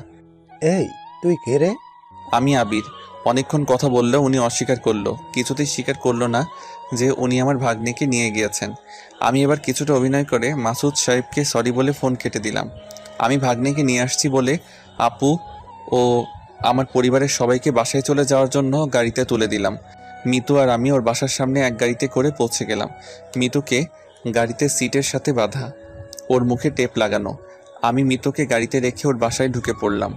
এই, তুই কে রে? আমি আবির। অনেকক্ষণ কথা বললেও উনি অস্বীকার করলো, কিছুতেই স্বীকার করলো না যে উনি আমার ভাগ্নিকে নিয়ে গিয়েছেন। আমি এবার কিছুটা অভিনয় করে মাসুদ সাহেবকে সরি বলে ফোন কেটে দিলাম। আমি ভাগ্নিকে নিয়ে আসছি বলে আপু ও আমার পরিবারের সবাইকে বাসায় চলে যাওয়ার জন্য গাড়িতে তুলে দিলাম। মিতু আর আমি ওর বাসার সামনে এক গাড়িতে করে পৌঁছে গেলাম। মিতুকে গাড়িতে সিটের সাথে বাঁধা, ওর মুখে টেপ লাগানো। আমি মিতুকে গাড়িতে রেখে ওর বাসায় ঢুকে পড়লাম।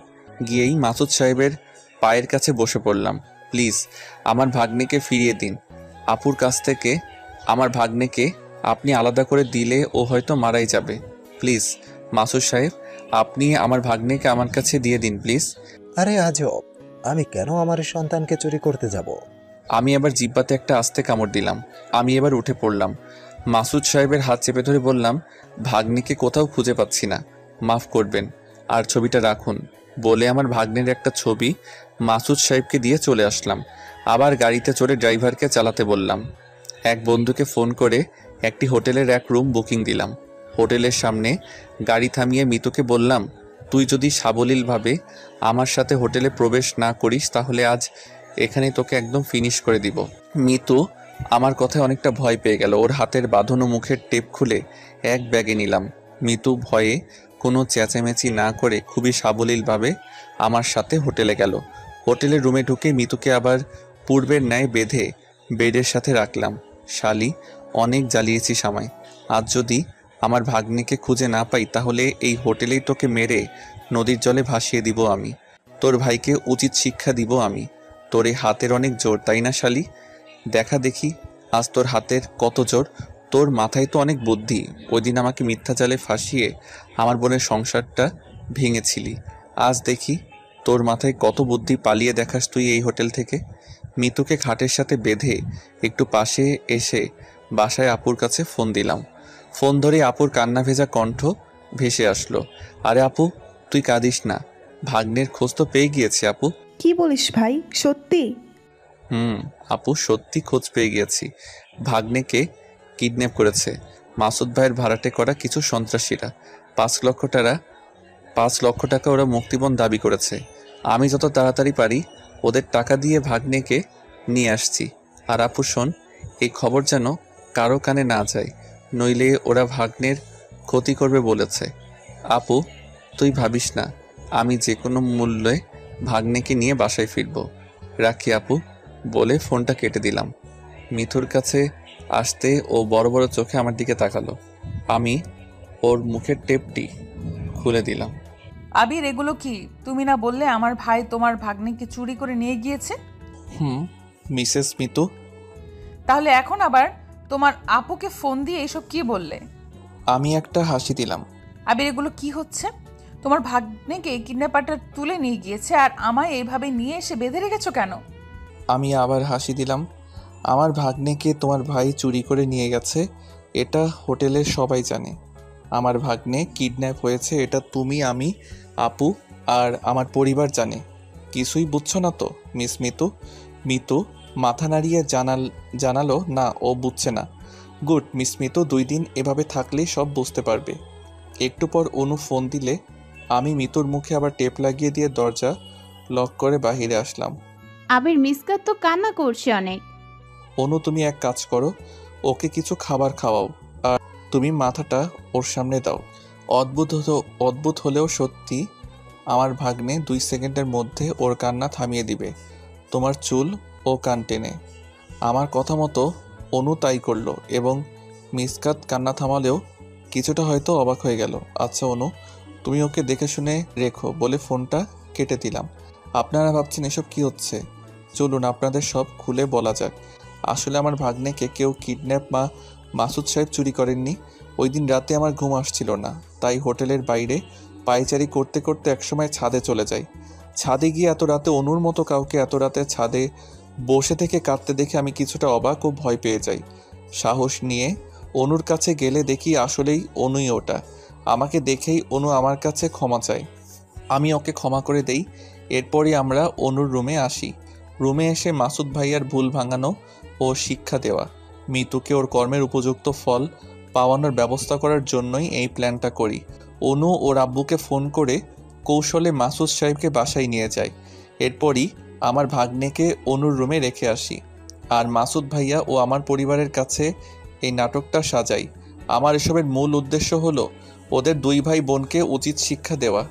গিয়েই মাসুদ সাহেবের পায়ের কাছে বসে পড়লাম। প্লিজ আমার ভাগ্নেকে ফিরিয়ে দিন। আপুর কাছ থেকে আমার ভাগ্নেকে আপনি আলাদা করে দিলে ও হয়তো মারাই যাবে। প্লিজ মাসুদ সাহেব, আপনি আমার ভাগ্নেকে আমার কাছে দিয়ে দিন প্লিজ। আরে আজব, আমি কেন আমার সন্তানকে চুরি করতে যাব? আমি এবার জিব্বাতে একটা আস্তে কামড় দিলাম। আমি এবার উঠে পড়লাম। মাসুদ সাহেবের হাত চেপে ধরে বললাম, ভাগ্নিকে কোথাও খুঁজে পাচ্ছি না, মাফ করবেন, আর ছবিটা রাখুন। বলে আমার ভাগ্নের একটা ছবি মাসুদ সাহেবকে দিয়ে চলে আসলাম। আবার গাড়িতে চড়ে ড্রাইভারকে চালাতে বললাম। এক বন্ধুকে ফোন করে একটি হোটেলের এক রুম বুকিং দিলাম। হোটেলের সামনে গাড়ি থামিয়ে মিতুকে বললাম, তুই যদি সাবলীলভাবে আমার সাথে হোটেলে প্রবেশ না করিস তাহলে আজ এখানে তোকে একদম ফিনিশ করে দিব। মিতু আমার কথায় অনেকটা ভয় পেয়ে গেল। ওর হাতের বাঁধনো মুখের টেপ খুলে এক ব্যাগে নিলাম। মিতু ভয়ে কোনো চেঁচামেচি না করে খুবই সাবলীলভাবে আমার সাথে হোটেলে গেল। হোটেলের রুমে ঢুকে মিতুকে আবার পূর্বের ন্যায় বেঁধে বেডের সাথে রাখলাম। শালি, অনেক জ্বালিয়েছিস আমায়। আজ যদি আমার ভাগ্নিকে খুঁজে না পাই তাহলে এই হোটেলেই তোকে মেরে নদীর জলে ভাসিয়ে দিব আমি। তোর ভাইকে উচিত শিক্ষা দিব আমি। তোর এই হাতের অনেক জোর, তাই না শালি? দেখা দেখি আজ তোর হাতের কত জোর। তোর মাথায় তো অনেক বুদ্ধি। ওই দিন আমাকে মিথ্যা জালে ফাঁসিয়ে আমার বোনের সংসারটা ভেঙেছিলি। আজ দেখি তোর মাথায় কত বুদ্ধি, পালিয়ে দেখাস তুই এই হোটেল থেকে। মিতুকে খাটের সাথে বেঁধে একটু পাশে এসে বাসায় আপুর কাছে ফোন দিলাম। ফোন ধরে আপুর কান্না ভেজা কণ্ঠ ভেসে আসলো। আরে আপু, তুই কাঁদিস না, ভাগ্নের খোঁজ তো পেয়ে গিয়েছি আপু। কি বলিস ভাই, সত্যি? আপু সত্যি খোঁজ পেয়ে গিয়েছি। ভাগ্নেকে কিডন্যাপ করেছে মাসুদ ভাইয়ের ভাড়াটে করা কিছু সন্ত্রাসীরা। 5 লক্ষ টাকা ওরা মুক্তিপণ দাবি করেছে। আমি যত তাড়াতাড়ি পারি ওদের টাকা দিয়ে ভাগ্নেকে নিয়ে আসছি। আর আপু শোন, এই খবর যেন কারো কানে না যায়, নইলে ওরা ভাগ্নের ক্ষতি করবে বলেছে। আপু তুই ভাবিস না, আমি যে কোনো মূল্যে ভাগ্নেকে নিয়ে বাসায় ফিরবো। রাখি আপু, বলে ফোনটা কেটে দিলাম। মিথুর কাছে আসতে ও বড় বড় চোখে আমার দিকে তাকালো। আমি ওর মুখের টেপটি খুলে দিলাম। আবির, এগুলো কি? তুমি না বললে আমার ভাই তোমার ভাগ্নিকে চুরি করে নিয়ে গিয়েছে? মিসেস মিতু। তাহলে এখন আবার তোমার আপুকে ফোন দিয়ে এসব কি বললে? আমি একটা হাসি দিলাম। আবির, এগুলো কি হচ্ছে? তোমার ভাগ্নিকে কিডন্যাপারটা তুলে নিয়ে গিয়েছে আর আমায় এইভাবে নিয়ে এসে বেঁধে রেখেছো কেন? আমি আবার হাসি দিলাম। আমার ভাগ্নেকে তোমার ভাই চুরি করে নিয়ে গেছে, এটা হোটেলের সবাই জানে। আমার ভাগ্নে কিডন্যাপ হয়েছে, এটা তুমি, আমি, আপু আর আমার পরিবার জানে। কিছুই বুঝছো না তো মিস মিতু? মিতু মাথা নাড়িয়ে জানালো না, ও বুঝছে না। গুড মিস মিতু, 2 দিন এভাবে থাকলেই সব বুঝতে পারবে। একটু পর অনু ফোন দিলে আমি মিতুর মুখে আবার টেপ লাগিয়ে দিয়ে দরজা লক করে বাহিরে আসলাম। আবির মিসকাত তো কান্না করছে অনেক। অনু, তুমি এক কাজ করো, ওকে কিছু খাবার খাওয়াও আর তুমি মাথাটা ওর সামনে দাও। অদ্ভুত হলেও সত্যি, আমার ভাগ্নে 2 সেকেন্ডের মধ্যে ওর কান্না থামিয়ে দিবে তোমার চুল ও কান টেনে। আমার কথা মতো অনু তাই করলো এবং মিসকাত কান্না থামালেও কিছুটা হয়তো অবাক হয়ে গেল। আচ্ছা অনু, তুমি ওকে দেখে শুনে রেখো বলে ফোনটা কেটে দিলাম। আপনারা ভাবছেন এসব কি হচ্ছে, চলুন আপনাদের সব খুলে বলা যাক। আসলে আমার ভাগ্নেকে কেউ কিডন্যাপ বা মাসুদ সাহেব চুরি করেননি। ওই দিন রাতে আমার ঘুম আসছিল না, তাই হোটেলের বাইরে পায়চারি করতে করতে একসময় ছাদে চলে যাই। ছাদে গিয়ে এত রাতে অনুর মতো কাউকে এত রাতে ছাদে বসে থেকে কাঁদতে দেখে আমি কিছুটা অবাক ও ভয় পেয়ে যাই। সাহস নিয়ে অনুর কাছে গেলে দেখি আসলেই অনুই ওটা। আমাকে দেখেই অনু আমার কাছে ক্ষমা চায়, আমি ওকে ক্ষমা করে দেই। এরপরই আমরা অনুর রুমে আসি। রুমে এসে মাসুদ ভাইয়ার ভুল ভাঙানো ও শিক্ষা দেওয়া, মিতুকে ওর কর্মের উপযুক্ত ফল পাওয়ানোর ব্যবস্থা করার জন্যই এই প্ল্যানটা করি। অনু ওর আব্বুকে ফোন করে কৌশলে মাসুদ সাহেবকে বাসায় নিয়ে যায়। এরপরই আমার ভাগ্নেকে অনুর রুমে রেখে আসি আর মাসুদ ভাইয়া ও আমার পরিবারের কাছে এই নাটকটা সাজাই। আমার এসবের মূল উদ্দেশ্য হলো ওদের 2 ভাই বোনকে উচিত শিক্ষা দেওয়া।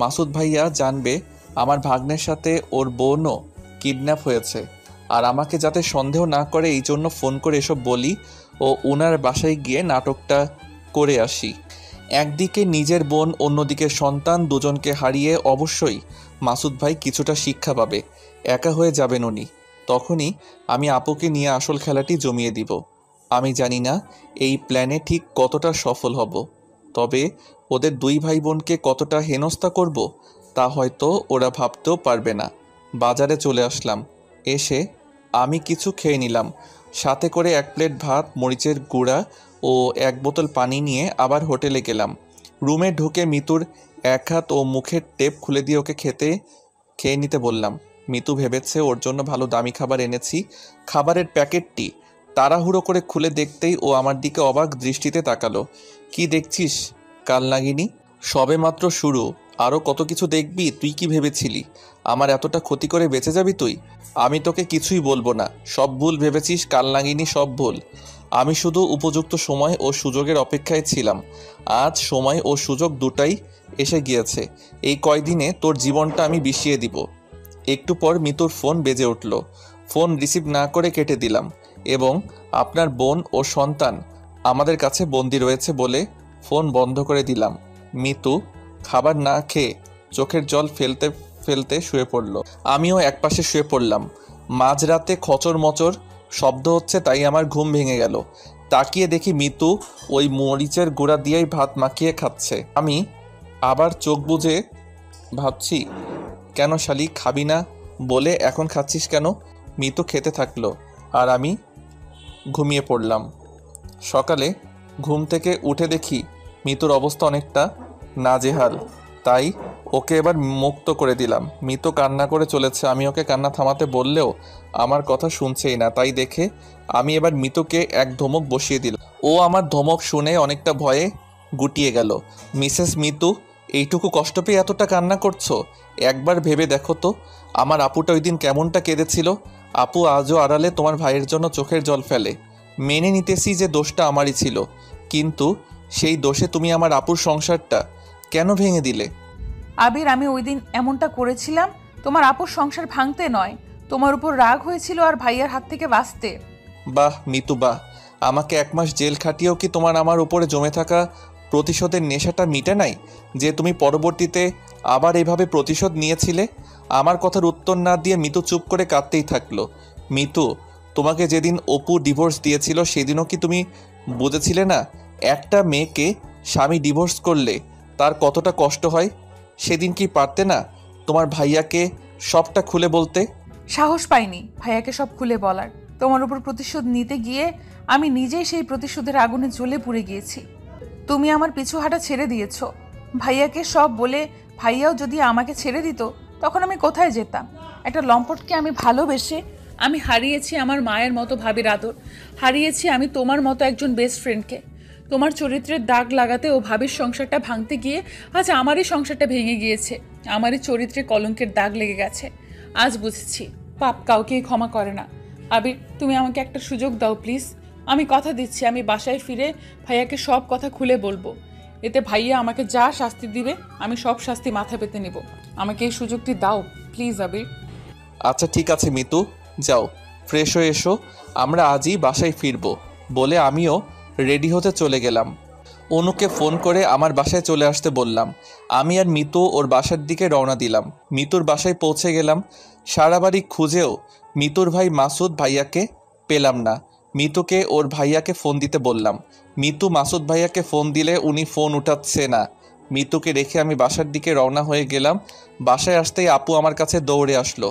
মাসুদ ভাইয়া জানবে আমার ভাগ্নের সাথে ওর বোনও কিডন্যাপ হয়েছে, আর আমাকে যাতে সন্দেহ না করে এই জন্য ফোন করে এসব বলি ও ওনার বাসায় গিয়ে নাটকটা করে আসি। একদিকে নিজের বোন, অন্যদিকে সন্তান, দুজনকে হারিয়ে অবশ্যই মাসুদ ভাই কিছুটা শিক্ষা পাবে। একা হয়ে যাবেন উনি। তখনই আমি আপুকে নিয়ে আসল খেলাটি জমিয়ে দিব। আমি জানি না এই প্ল্যানে ঠিক কতটা সফল হব, তবে ওদের 2 ভাই বোনকে কতটা হেনস্থা করব তা হয়তো ওরা ভাবতেও পারবে না। বাজারে চলে আসলাম। এসে আমি কিছু খেয়ে নিলাম, সাথে করে 1 প্লেট ভাত, মরিচের গুঁড়া ও 1 বোতল পানি নিয়ে আবার হোটেলে গেলাম। রুমে ঢুকে মিতুর 1 হাত ও মুখের টেপ খুলে দিয়ে ওকে খেয়ে নিতে বললাম। মিতু ভেবেছে ওর জন্য ভালো দামি খাবার এনেছি। খাবারের প্যাকেটটি তাড়াহুড়ো করে খুলে দেখতেই ও আমার দিকে অবাক দৃষ্টিতে তাকালো। কি দেখছিস কাল নাগিনী? সবে মাত্র শুরু, আরও কত কিছু দেখবি। তুই কি ভেবেছিলি আমার এতটা ক্ষতি করে বেঁচে যাবি তুই? আমি তোকে কিছুই বলবো না, সব ভুল ভেবেছিস কাল নাগিনী, সব ভুল। আমি শুধু উপযুক্ত সময় ও সুযোগের অপেক্ষায় ছিলাম। আজ সময় ও সুযোগ দুটাই এসে গিয়েছে। এই কয়দিনে তোর জীবনটা আমি বিষিয়ে দিব। একটু পর মিতুর ফোন বেজে উঠল। ফোন রিসিভ না করে কেটে দিলাম এবং আপনার বোন ও সন্তান আমাদের কাছে বন্দি রয়েছে বলে ফোন বন্ধ করে দিলাম। মিতু খাবার না খেয়ে চোখের জল ফেলতে ফেলতে শুয়ে পড়ল। আমিও একপাশে শুয়ে পড়লাম। মাঝরাতে খচর মচর শব্দ হচ্ছে, তাই আমার ঘুম ভেঙে গেল। তাকিয়ে দেখি মিতু ওই মরিচের গুঁড়া দিয়েই ভাত মাখিয়ে খাচ্ছে। আমি আবার চোখ বুজে ভাবছি, কেন শালি খাবি না বলে এখন খাচ্ছিস কেন? মিতু খেতে থাকলো আর আমি ঘুমিয়ে পড়লাম। সকালে ঘুম থেকে উঠে দেখি মিতুর অবস্থা অনেকটা নাজেহাল, তাই ওকে এবার মুক্ত করে দিলাম। মিতু কান্না করে চলেছে। আমি ওকে কান্না থামাতে বললেও আমার কথা শুনছেই না, তাই দেখে আমি এবার মিতুকে এক ধমক বসিয়ে দিলাম। ও আমার ধমক শুনে অনেকটা ভয়ে গুটিয়ে গেল। মিসেস মিতু, এইটুকু কষ্ট পেয়ে এতটা কান্না করছো? একবার ভেবে দেখো তো আমার আপুটা ওই দিন কেমনটা কেঁদেছিল। আপু আজও আড়ালে তোমার ভাইয়ের জন্য চোখের জল ফেলে। মেনে নিতেছি যে দোষটা আমারই ছিল, কিন্তু সেই দোষে তুমি আমার আপুর সংসারটা কেন ভেঙে দিলে? আবির, আমি ওই দিন এমনটা করেছিলাম তোমার আপুর সংসার ভাঙতে নয়, তোমার উপর রাগ হয়েছিল আর ভাইয়ার হাত থেকে বাঁচতে। বাহ মিতু বাহ, আমাকে 1 মাস জেল খাটিয়েও কি তোমার আমার উপরে জমে থাকা প্রতিশোধের নেশাটা মিটে নাই যে তুমি পরবর্তীতে আবার এভাবে প্রতিশোধ নিয়েছিলে? আমার কথার উত্তর না দিয়ে মিতু চুপ করে কাঁদতেই থাকলো। মিতু, তোমাকে যেদিন অপু ডিভোর্স দিয়েছিল সেদিনও কি তুমি বুঝেছিলে না একটা মেয়েকে স্বামী ডিভোর্স করলে তার কতটা কষ্ট হয়? সেদিন কি পারতে না তোমার ভাইয়াকে সবটা খুলে বলতে? সাহস পাইনি ভাইয়াকে সব খুলে বলার। তোমার উপর প্রতিশোধ নিতে গিয়ে আমি নিজেই সেই প্রতিশোধের আগুনে জ্বলে পুড়ে গিয়েছি। তুমি আমার পিছু হাঁটা ছেড়ে দিয়েছ। ভাইয়াকে সব বলে ভাইয়াও যদি আমাকে ছেড়ে দিত তখন আমি কোথায় যেতাম? একটা লম্পটকে আমি ভালোবেসে আমি হারিয়েছি আমার মায়ের মতো ভাবির আদর, হারিয়েছি আমি তোমার মতো একজন বেস্ট ফ্রেন্ডকে। তোমার চরিত্রের দাগ লাগাতে ও ভাবির সংসারটা ভাঙতে গিয়ে আজ আমারই সংসারটা ভেঙে গিয়েছে, আমারই চরিত্রে কলঙ্কের দাগ লেগে গেছে। আজ বুঝেছি পাপ কাউকেই ক্ষমা করে না। আবির, তুমি আমাকে একটা সুযোগ দাও প্লিজ। আমি কথা দিচ্ছি আমি বাসায় ফিরে ভাইয়াকে সব কথা খুলে বলবো। এতে ভাইয়া আমাকে যা শাস্তি দিবে আমি সব শাস্তি মাথায় পেতে নেব। আমাকে এই সুযোগটি দাও প্লিজ আবির। আচ্ছা ঠিক আছে মিতু, যাও ফ্রেশ হয়ে এসো, আমরা আজই বাসায় ফিরবো বলে আমিও রেডি হতে চলে গেলাম। অনুকে ফোন করে আমার বাসায় চলে আসতে বললাম। আমি আর মিতু ওর বাসার দিকে রওনা দিলাম। মিতুর বাসায় পৌঁছে গেলাম। সারা বাড়ি খুঁজেও মিতুর ভাই মাসুদ ভাইয়াকে পেলাম না। মিতুকে ওর ভাইয়াকে ফোন দিতে বললাম। মিতু মাসুদ ভাইয়াকে ফোন দিলে উনি ফোন উঠাচ্ছে না। মিতুকে রেখে আমি বাসার দিকে রওনা হয়ে গেলাম। বাসায় আসতেই আপু আমার কাছে দৌড়ে আসলো।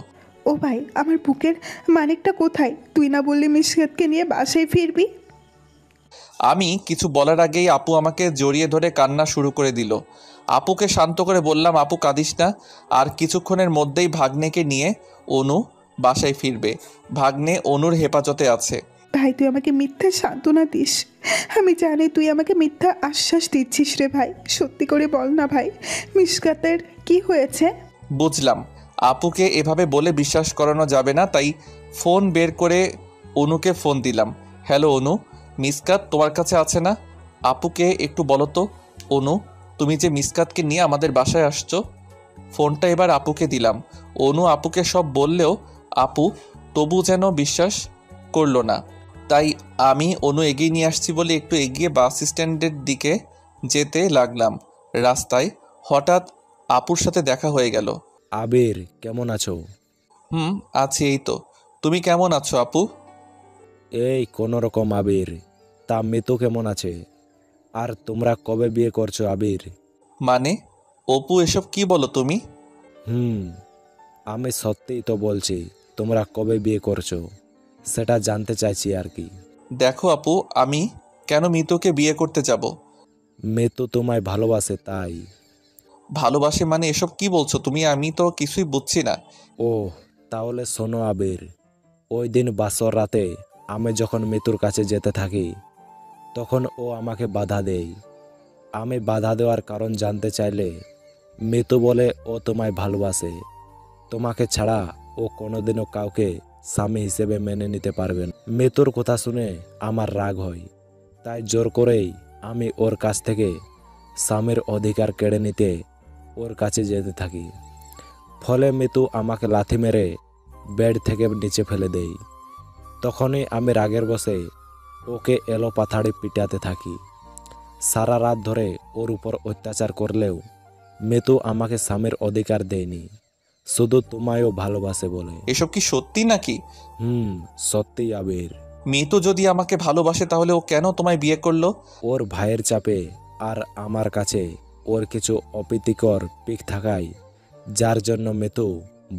ও ভাই, আমার বুকের মানিকটা কোথায়? তুই না বললি মিশকাতকে নিয়ে বাসায় ফিরবি? আমি কিছু বলার আগেই আপু আমাকে জড়িয়ে ধরে কান্না শুরু করে দিল। আপুকে শান্ত করে বললাম, আপু কাঁদিস না, আর কিছুক্ষণের মধ্যেই ভাগ্নেকে নিয়ে অনু বাসায় ফিরবে। ভাগ্নে অনুর হেফাজতে আছে। ভাই, তুই আমাকে মিথ্যা সান্ত্বনা দিস। আমি জানি তুই আমাকে মিথ্যা আশ্বাস দিচ্ছিস রে ভাই। সত্যি করে বল না ভাই, মিশকাতের কি হয়েছে? বুঝলাম আপুকে এভাবে বলে বিশ্বাস করানো যাবে না, তাই ফোন বের করে অনুকে ফোন দিলাম। হ্যালো অনু, মিসকাত তোমার কাছে আছে না? আপুকে একটু বলো তো অনু, তুমি যে মিসকাতকে নিয়ে আমাদের বাসায় আসছো। ফোনটা এবার আপুকে দিলাম। অনু আপুকে সব বললেও আপু তবু যেন বিশ্বাস করলো না। তাই আমি অনু এগিয়ে নিয়ে আসছি বলে একটু এগিয়ে বাস স্ট্যান্ডের দিকে যেতে লাগলাম। রাস্তায় হঠাৎ আপুর সাথে দেখা হয়ে গেল। আবির, কেমন আছো? আছি, এই তো। তুমি কেমন আছো আপু? এই কোনো রকম আবির। তা মিতু কেমন আছে? আর তোমরা কবে বিয়ে করছো আবির? মানে অপু, এসব কি বলো তুমি? আমি সত্যিই তো বলছি, তোমরা কবে বিয়ে করছো সেটা জানতে চাইছি আর কি। দেখো আপু, আমি কেন মিতুকে বিয়ে করতে যাব? মিতু তোমায় ভালোবাসে তাই। ভালোবাসে মানে এসব কি বলছো তুমি? আমি তো কিছুই বুঝছি না। ও তাহলে শোনো আবির, ওই দিন বাসর রাতে আমি যখন মিতুর কাছে যেতে থাকি তখন ও আমাকে বাধা দেয়। আমি বাধা দেওয়ার কারণ জানতে চাইলে মিতু বলে ও তোমায় ভালোবাসে, তোমাকে ছাড়া ও কোনোদিনও কাউকে স্বামী হিসেবে মেনে নিতে পারবে না। মিতুর কথা শুনে আমার রাগ হয়, তাই জোর করেই আমি ওর কাছ থেকে স্বামীর অধিকার কেড়ে নিতে ওর কাছে যেতে থাকি। ফলে মিতু আমাকে লাথি মেরে বেড থেকে নিচে ফেলে দেয়। তখনই আমি রাগের বশে ওকে এলো পাথাড়ি পিটাতে থাকি। সারা রাত ধরে ওর উপর অত্যাচার করলেও মিতু আমাকে স্বামীর অধিকার দেয়নি, শুধু তোমায়ও ভালোবাসে বলে। এসব কি সত্যি নাকি? সত্যি আবির। মিতু যদি আমাকে ভালোবাসে তাহলে ও কেন তোমায় বিয়ে করলো? ওর ভাইয়ের চাপে আর আমার কাছে ওর কিছু অপ্রীতিকর পিক থাকায়, যার জন্য মিতু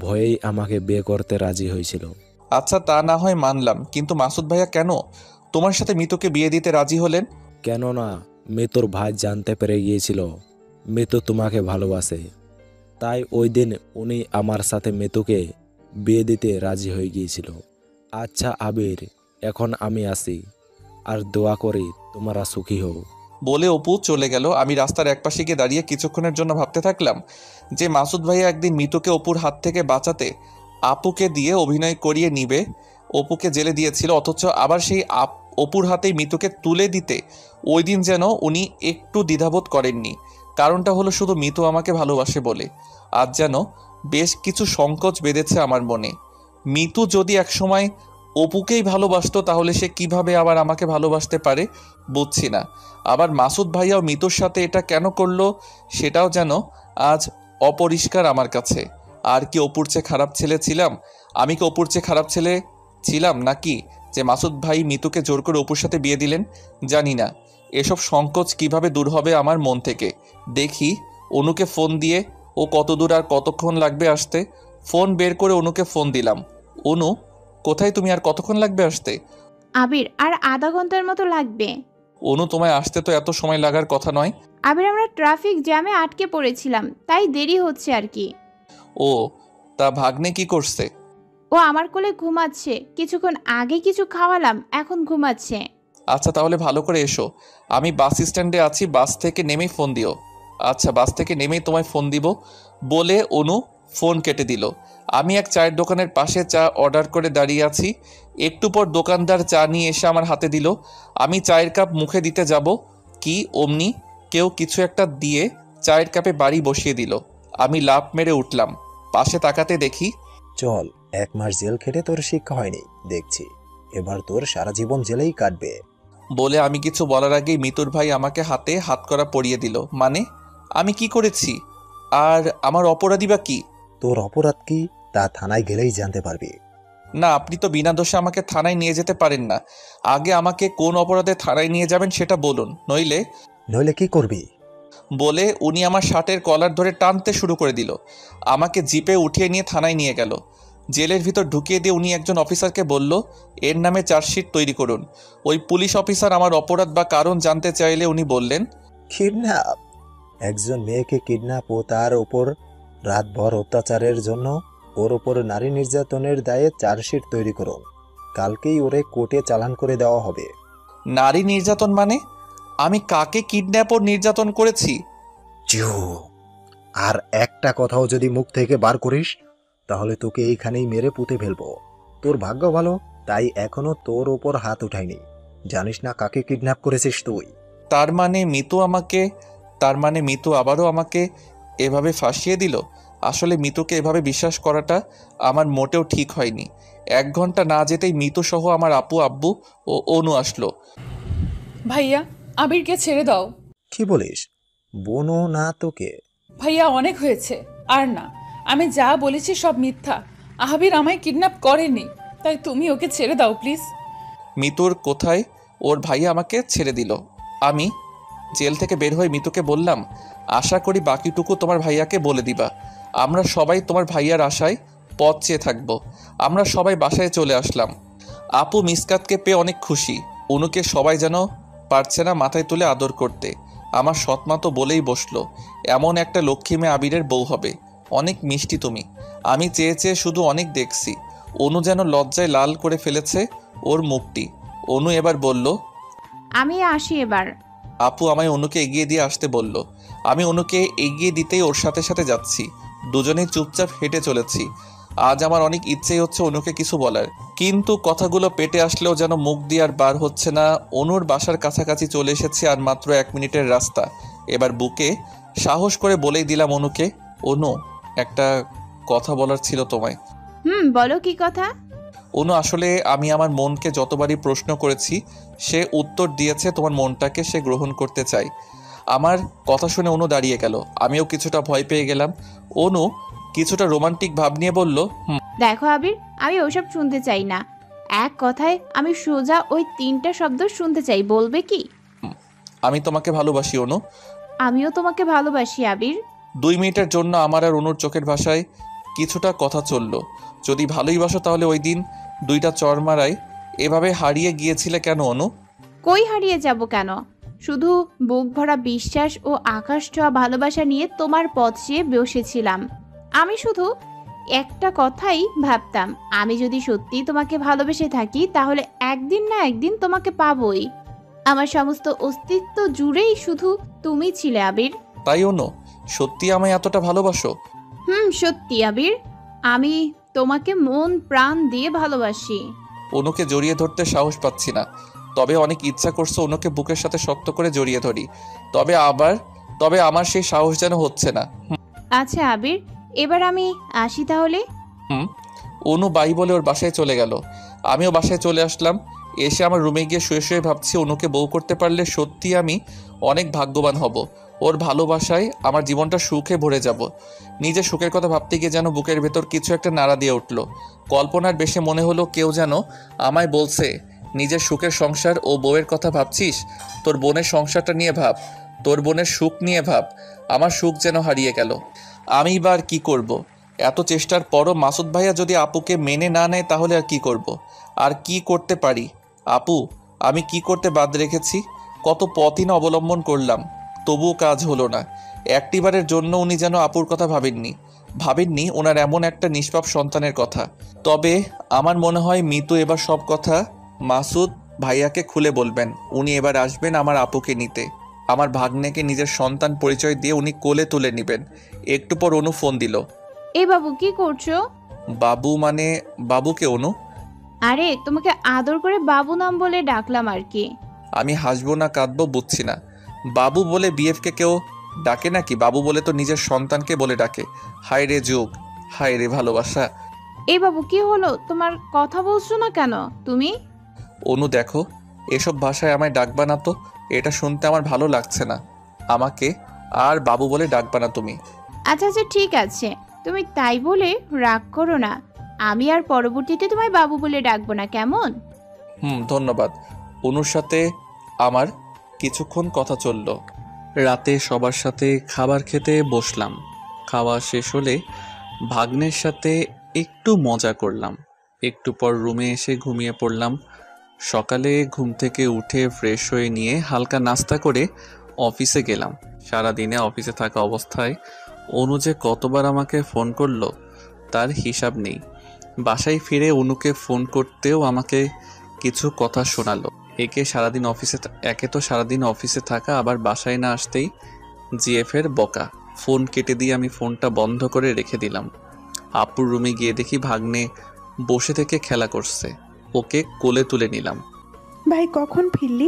ভয়েই আমাকে বিয়ে করতে রাজি হয়েছিল। আচ্ছা তা না হয় মানলাম, কিন্তু মাসুদ ভাইয়া কেন তোমার সাথে মিতুকে বিয়ে দিতে রাজি হলেন? কেননা মিতুর ভাই জানতে পেরে গিয়েছিল মিতু তোমাকে ভালোবাসে, তাই ওই দিন উনি আমার সাথে মিতুকে বিয়ে দিতে রাজি হয়ে গিয়েছিল। আচ্ছা আবির, এখন আমি আসি, আর দোয়া করি তোমরা সুখী হও। বলে অপু চলে গেল। আমি রাস্তার একপাশে গিয়ে দাঁড়িয়ে কিছুক্ষণের জন্য ভাবতে থাকলাম যে মাসুদ ভাইয়া একদিন মিতুকে অপুর হাত থেকে বাঁচাতে আপুকে দিয়ে অভিনয় করিয়ে নিবে, অপুকে জেলে দিয়েছিল, অথচ আবার সেই অপুর হাতেই মিতুকে তুলে দিতে ওই দিন যেন উনি একটু দ্বিধাবোধ করেননি। কারণটা হলো শুধু মিতু আমাকে ভালোবাসে বলে। আজ যেন বেশ কিছু সংকোচ বেঁধেছে আমার মনে। মিতু যদি একসময় অপুকেই ভালোবাসতো তাহলে সে কিভাবে আবার আমাকে ভালোবাসতে পারে বুঝছি না। আবার মাসুদ ভাইয়াও মিতুর সাথে এটা কেন করলো সেটাও যেন আজ অপরিষ্কার আমার কাছে। আর কি অপুর চেয়ে খারাপ ছেলে ছিলাম? আমি কি অপুর চেয়ে খারাপ ছেলে ছিলাম নাকি যে মাসুদ ভাই মিতুকে জোর করে অপুর সাথে বিয়ে দিলেন? জানি না। এসব সংকোচ কিভাবে দূর হবে আমার মন থেকে। দেখি অনুকে ফোন দিয়ে ও কত দূর আর কতক্ষণ লাগবে আসতে। ফোন বের করে অনুকে ফোন দিলাম। অনু, কোথায় তুমি? আর কতক্ষণ লাগবে আসতে? আবির, আর আধা ঘন্টার মতো লাগবে। অনু, তোমায় আসতে তো এত সময় লাগার কথা নয়। আবির, আমরা ট্রাফিক জ্যামে আটকে পড়েছিলাম, তাই দেরি হচ্ছে আর কি। ও, তা ভাগ্নে কি করছে? ও আমার কোলে ঘুমাচ্ছে, কিছুক্ষণ আগে কিছু খাওয়ালাম, এখন ঘুমাচ্ছে। আচ্ছা তাহলে ভালো করে এসো। আমি বাস স্ট্যান্ডে আছি, বাস থেকে নেমেই ফোন দিও। আচ্ছা, বাস থেকে নেমেই তোমায় ফোন দিব বলে অনু ফোন কেটে দিল। আমি এক চায়ের দোকানের পাশে চা অর্ডার করে দাঁড়িয়ে আছি। একটু পর দোকানদার চা নিয়ে এসে আমার হাতে দিল। আমি চায়ের কাপ মুখে দিতে যাব কি অমনি কেউ কিছু একটা দিয়ে চায়ের কাপে বাড়ি বসিয়ে দিল। আমি লাফ মেরে উঠলাম। পাশে তাকাতে দেখি চল, 1 মাস জেল খেটে তোর শিক্ষা হয়নি দেখছি, এবার তোর সারা জীবন জেলেই কাটবে। বলে আমি কিছু বলার আগেই মিতুর ভাই আমাকে হাতে হাতকড়া পরিয়ে দিল। মানে আমি কি করেছি আর আমার অপরাধী বা কি? তোর অপরাধ কি তা থানায় গেলেই জানতে পারবি। না, আপনি তো বিনা দোষে আমাকে থানায় নিয়ে যেতে পারেন না। আগে আমাকে কোন অপরাধে থানায় নিয়ে যাবেন সেটা বলুন, নইলে কি করবি? বলে উনি আমার শার্টের কলার ধরে টানতে শুরু করে দিল। আমাকে জিপে উঠিয়ে নিয়ে থানায় নিয়ে গেল। জেলের ভিতর ঢুকিয়ে দিয়ে উনি একজন অফিসারকে বলল, এর নামে চার্জশিট তৈরি করুন। ওই পুলিশ অফিসার আমার অপরাধ বা কারণ জানতে চাইলে উনি বললেন, কিডন্যাপ? একজন মেয়েকে কিডন্যাপ ও তার উপর রাতভর অত্যাচারের জন্য ওর উপর নারী নির্যাতনের দায়ে চার্জশিট তৈরি করুন। কালকেই ওরে কোর্টে চালান করে দেওয়া হবে। নারী নির্যাতন মানে? আমি কাকে কিডন্যাপ ও নির্যাতন করেছি? আর একটা কথাও যদি মুখ থেকে বার করিস তাহলে তোকে এইখানেই মেরে পুঁতে ফেলবো। তোর ভাগ্য ভালো, তাই এখনো তোর ওপর হাত উঠায়নি। জানিস না কাকে কিডন্যাপ করেছিস তুই? তার মানে মিতু আবারও আমাকে এভাবে ফাঁসিয়ে দিল। আসলে মিতুকে এভাবে বিশ্বাস করাটা আমার মোটেও ঠিক হয়নি। 1 ঘন্টা না যেতেই মিতু সহ আমার আপু, আব্বু ও অনু আসলো। ভাইয়া, আবিরকে ছেড়ে দাও। কি বলিস? বোনও না তোকে? ভাইয়া, অনেক হয়েছে, আর না। আমি যা বলেছি সব মিথ্যা। আবির আমায় কিডন্যাপ করেনি, তাই তুমি ওকে ছেড়ে দাও প্লিজ। মিতুর কোথায়? ওর ভাইয়া আমাকে ছেড়ে দিল। আমি জেল থেকে বের হয়ে মিতুকে বললাম, আশা করি বাকিটুকু তোমার ভাইয়াকে বলে দিবা। আমরা সবাই তোমার ভাইয়ার আশায় পথ চেয়ে থাকবো। আমরা সবাই বাসায় চলে আসলাম। আপু মিসকাতকে পেয়ে অনেক খুশি। অনুকে সবাই যেন পারছে না মাথায় তুলে আদর করতে। আমার সৎমা তো বলেই বসলো, এমন একটা লক্ষ্মী মেয়ে আবিরের বউ হবে। অনেক মিষ্টি তুমি। আমি চেয়ে চেয়ে শুধু অনেক দেখছি। অনু যেন লজ্জায় লাল করে ফেলেছে ওর মুখটি। অনু এবার বলল, আমি আসি এবার। আপু আমায় অনুকে এগিয়ে দিয়ে আসতে বলল। আমি অনুকে এগিয়ে দিতেই ওর সাথে সাথে যাচ্ছি। দুজনেই চুপচাপ হেঁটে চলেছি। আজ আমার অনেক ইচ্ছেই হচ্ছে অনুকে কিছু বলার, কিন্তু কথাগুলো পেটে আসলেও যেন মুখ দিয়ে আর বার হচ্ছে না। অনুর বাসার কাছাকাছি চলে এসেছি, আর মাত্র 1 মিনিটের রাস্তা। এবার বুকে সাহস করে বলেই দিলাম অনুকে, অনু একটা কথা বলার ছিল তোমায়। বলো কি কথা? অনু, আসলে আমি আমার মনকে যতবারই প্রশ্ন করেছি সে উত্তর দিয়েছে তোমার মনটাকে সে গ্রহণ করতে চায়। আমার কথা শুনে অনু দাঁড়িয়ে গেল। আমিও কিছুটা ভয় পেয়ে গেলাম। অনু কিছুটা রোমান্টিক ভাব নিয়ে বলল, দেখো আবির, আমি ওসব শুনতে চাই না। এক কথায় আমি সোজা ওই 3টা শব্দ শুনতে চাই, বলবে কি? আমি তোমাকে ভালোবাসি অনু। আমিও তোমাকে ভালোবাসি আবির। 2 মিনিটের জন্য আমার আর অনুর চোখের ভাষায় কিছুটা কথা চলল। যদি ভালোই বাসো তাহলে ওই দিন 2টা চর মারায় এভাবে হারিয়ে গিয়েছিলে কেন অনু? কই হারিয়ে যাব কেন? শুধু বুক ভরা বিশ্বাস ও আকাশ ছোঁয়া ভালোবাসা নিয়ে তোমার পথ চেয়ে বসেছিলাম। আমি শুধু একটা কথাই ভাবতাম, আমি যদি সত্যি তোমাকে ভালোবেসে থাকি তাহলে একদিন না একদিন তোমাকে পাবোই। আমার সমস্ত অস্তিত্ব জুড়েই শুধু তুমি ছিলে আবির। তাই অনু, সত্যি আমায় এতটা ভালোবাসো? সত্যি আবির, আমি তোমাকে মন প্রাণ দিয়ে ভালোবাসি। অনুকে জড়িয়ে ধরতে সাহস পাচ্ছি না, তবে অনেক ইচ্ছা করছে অনুকে বুকের সাথে শক্ত করে জড়িয়ে ধরি। তবে আমার সেই সাহস যেন হচ্ছে না। আচ্ছা আবির, এবার আমি আসি তাহলে। অনু বাই বলে ওর বাসায় চলে গেল। আমিও বাসায় চলে আসলাম। এসে আমার রুমে গিয়ে শুয়ে শুয়ে ভাবছি, অনুকে বউ করতে পারলে সত্যি আমি অনেক ভাগ্যবান হব। ওর ভালোবাসায় আমার জীবনটা সুখে ভরে যাব। নিজের সুখের কথা ভাবতে গিয়ে যেন বুকের ভেতর কিছু একটা নাড়া দিয়ে উঠল। কল্পনার বেশে মনে হলো কেউ যেন আমায় বলছে, নিজের সুখের সংসার ও বউয়ের কথা ভাবছিস? তোর বোনের সংসারটা নিয়ে ভাব, তোর বোনের সুখ নিয়ে ভাব। আমার সুখ যেন হারিয়ে গেল। আমি বা আর কী করব? এত চেষ্টার পরও মাসুদ ভাইয়া যদি আপুকে মেনে না নেয় তাহলে আর কি করব? আর কি করতে পারি? আপু, আমি কি করতে বাদ রেখেছি? কত পথই না অবলম্বন করলাম, তবুও কাজ হলো না। একটিবারের জন্য উনি যেন আপুর কথা ভাবেননি ওনার এমন একটা নিষ্পাপ সন্তানের কথা। তবে আমার মনে হয় মিতু এবার সব কথা মাসুদ ভাইয়াকে খুলে বলবেন। উনি এবার আসবেন আমার আপুকে নিতে। আমার ভাগ্নেকে নিজের সন্তান পরিচয় দিয়ে উনি কোলে তুলে নেবেন। একটু পর অনু ফোন দিল। এ বাবু, কি করছো? বাবু মানে বাবুকে অনু? আরে, তোমাকে আদর করে বাবু নাম বলে ডাকলাম আর কি। আমি হাসবো না কাঁদবো বুঝছি না। বাবু বলে বিএফকে কেউ ডাকে নাকি? বাবু বলে তো নিজের সন্তানকে বলে ডাকে। হায় রে যুগ, হায় রে ভালোবাসা। এই বাবু, কি হলো? তোমার কথা বলছো না কেন তুমি? অনু দেখো, এসব ভাষায় আমায় ডাকবা না তো, এটা শুনতে আমার ভালো লাগছে না। আমাকে আর বাবু বলে ডাকবা না তুমি। আচ্ছা আচ্ছা, ঠিক আছে, তুমি তাই বলে রাগ করো না। আমি আর পরবর্তীতে তোমায় বাবু বলে ডাকবো না, কেমন? ধন্যবাদ। অনুর সাথে আমার কিছুক্ষণ কথা চলল। রাতে সবার সাথে খাবার খেতে বসলাম। খাওয়া শেষ হলে ভাগ্নের সাথে একটু মজা করলাম। একটু পর রুমে এসে ঘুমিয়ে পড়লাম। সকালে ঘুম থেকে উঠে ফ্রেশ হয়ে নিয়ে হালকা নাস্তা করে অফিসে গেলাম। সারাদিনে অফিসে থাকা অবস্থায় অনু যে কতবার আমাকে ফোন করলো তার হিসাব নেই। বাসায় ফিরে অনুকে ফোন করতেও আমাকে কিছু কথা শোনালো। একে তো সারাদিন অফিসে থাকা, আবার বাসায় না আসতেই জিএফের বকা। ফোন কেটে দিয়ে আমি ফোনটা বন্ধ করে রেখে দিলাম। আপুর রুমে গিয়ে দেখি ভাগ্নে বসে থেকে খেলা করছে। ওকে কোলে তুলে নিলাম। ভাই কখন ফিরলি?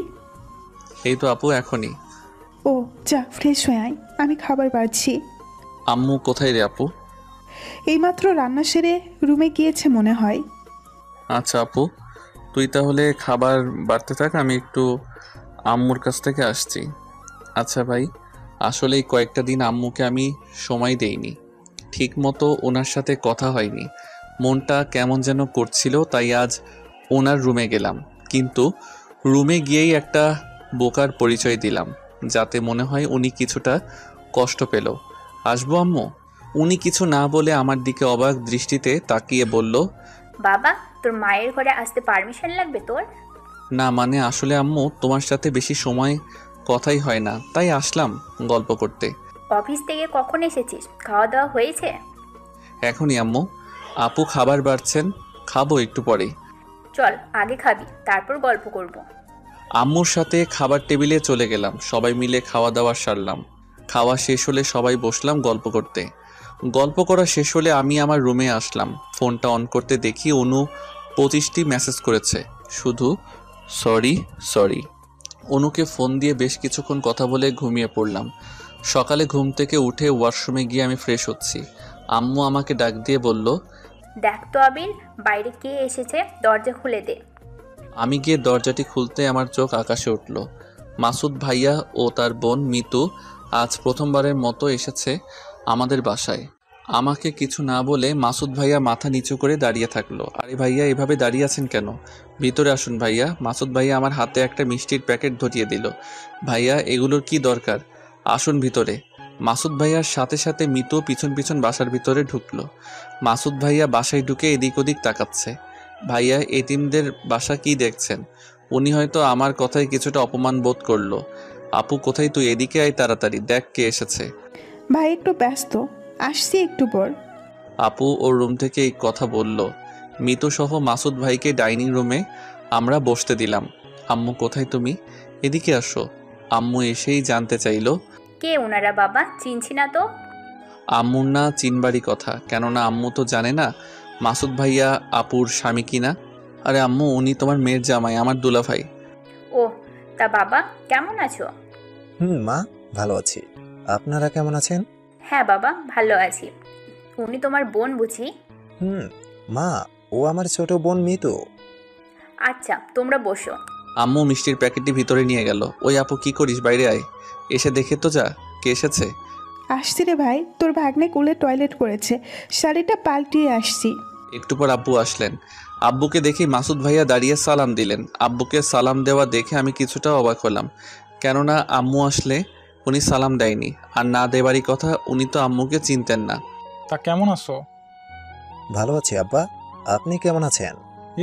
এই তো আপু, এখনই। ও যা, ফ্রেশ হয়ে আয়, আমি খাবার বাড়ছি। আম্মু কোথায় রে আপু? এইমাত্র রান্না সেরে রুমে গিয়েছে মনে হয়। আচ্ছা আপু, তুই তাহলে খাবার বাড়তে থাক, আমি একটু আম্মুর কাছ থেকে আসছি। আচ্ছা ভাই, আসলে এই কয়েকটা দিন আম্মুকে আমি সময় দেইনি, ঠিক মতো ওনার সাথে কথা হয়নি। মনটা কেমন যেন করছিল, তাই আজ ওনার রুমে গেলাম। কিন্তু রুমে গিয়েই একটা বোকার পরিচয় দিলাম, যাতে মনে হয় উনি কিছুটা কষ্ট পেল। আসবো আম্মু? উনি কিছু না বলে আমার দিকে অবাক দৃষ্টিতে তাকিয়ে বলল, বাবা, তোর মায়ের ঘরে আসতে পারমিশন লাগবে তোর? না মানে আসলে আম্মু, তোমার সাথে বেশি সময় কথাই হয় না, তাই আসলাম গল্প করতে। অফিস থেকে কখন এসেছিস? খাওয়া দাওয়া হয়েছে? এখনই আম্মু। আপু খাবার বাড়ছেন, খাবো একটু পরেই। চল আগে খাবি, তারপর গল্প করব। আম্মুর সাথে খাবার টেবিলে চলে গেলাম। সবাই মিলে খাওয়া দাওয়া সারলাম। খাওয়া শেষ হলে সবাই বসলাম গল্প করতে। গল্প করা শেষ হলে আমি আমার রুমে আসলাম। ফোনটা অন করতে দেখি অনু 25টি মেসেজ করেছে, শুধু সরি সরি। অনুকে ফোন দিয়ে বেশ কিছুক্ষণ কথা বলে ঘুমিয়ে পড়লাম। সকালে ঘুম থেকে উঠে ওয়াশরুমে গিয়ে আমি ফ্রেশ হচ্ছি। আম্মু আমাকে ডাক দিয়ে বলল, দেখ তো আবির, বাইরে কে এসেছে, দরজা খুলে দে। আমি গিয়ে দরজাটি খুলতে আমার চোখ আকাশে উঠল। মাসুদ ভাইয়া ও তার বোন মিতু আজ প্রথমবারের মতো এসেছে আমাদের বাসায়। আমাকে কিছু না বলে মাসুদ ভাইয়া মাথা নিচু করে দাঁড়িয়ে থাকলো। আরে ভাইয়া, এভাবে দাঁড়িয়ে আছেন কেন? ভিতরে আসুন ভাইয়া। মাসুদ ভাইয়া আমার হাতে একটা মিষ্টির প্যাকেট ধরিয়ে দিল। ভাইয়া, এগুলোর কি দরকার? আসুন ভিতরে। মাসুদ ভাইয়ার সাথে সাথে মিতু পিছন পিছন বাসার ভিতরে ঢুকলো। মাসুদ ভাইয়া বাসায় ঢুকে এদিক ওদিক তাকাচ্ছে। ভাইয়া, এতিমদের বাসা কি দেখছেন? উনি হয়তো আমার কথায় কিছুটা অপমান বোধ করলো। আপু কোথায় তুই? এদিকে আয় তাড়াতাড়ি, দেখ কে এসেছে। ভাই একটু ব্যস্ত, আসছি একটু পর। আপু ওর রুম থেকে এই কথা বলল। মিতু সহ মাসুদ ভাইকে ডাইনিং রুমে আমরা বসতে দিলাম। আম্মু কোথায় তুমি? এদিকে আসো। আম্মু এসেই জানতে চাইলো, কে ওনারা বাবা? চিনছি না তো। আম্মুর না চিনবারই কথা, কেননা আম্মু তো জানে না মাসুদ ভাইয়া আপুর স্বামী কিনা। আরে আম্মু, উনি তোমার মেয়ের জামাই, আমার দুলাভাই। ও, তা বাবা কেমন আছো? মা, ভালো আছি। আপনারা কেমন আছেন? হ্যাঁ বাবা, ভালো আছি। উনি তোমার বোন বুঝি? মা, ও আমার ছোট বোন মিতু। আচ্ছা, তোমরা বসো। আম্মু মিষ্টির প্যাকেটটি ভিতরে নিয়ে গেল। ওই আপু, কি করিস? বাইরে আয়, এসে দেখে তো যা কে এসেছে। আসছি রে ভাই, তোর ভাগ্নে কোলে টয়লেট করেছে, শাড়িটা পাল্টিয়ে আসছি। একটু পর আব্বু আসলেন। আব্বুকে দেখে মাসুদ ভাইয়া দাঁড়িয়ে সালাম দিলেন। আব্বুকে সালাম দেওয়া দেখে আমি কিছুটা অবাক হলাম, কেননা আম্মু আসলে উনি সালাম দেয়নি, আর না দেবারই কথা। উনি তো আম্মুকে চিনতেন না। তা কেমন আছো? ভালো আছি আব্বা, আপনি কেমন আছেন?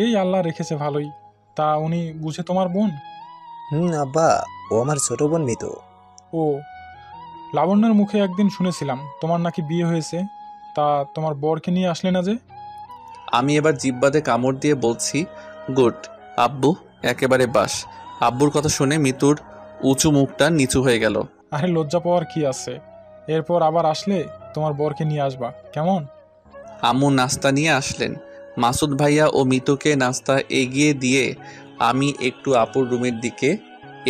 এই আল্লাহ রেখেছে ভালোই। তা উনি বুঝে তোমার বোন? আব্বা, ও আমার ছোট বোন মিতু। ও, লাবণ্যের মুখে একদিন শুনেছিলাম তোমার নাকি বিয়ে হয়েছে। তা তোমার বরকে নিয়ে আসলে না যে? আমি এবার জিব্বাতে কামড় দিয়ে বলছি, গুড আব্বু, একেবারে বাস। আব্বুর কথা শুনে মিতুর উঁচু মুখটা নিচু হয়ে গেল। আরে লজ্জা পাওয়ার কি আছে? এরপর আবার আসলে তোমার বরকে নিয়ে আসবা, কেমন? আম্মু নাস্তা নিয়ে আসলেন। মাসুদ ভাইয়া ও মিতুকে নাস্তা এগিয়ে দিয়ে আমি একটু আপুর রুমের দিকে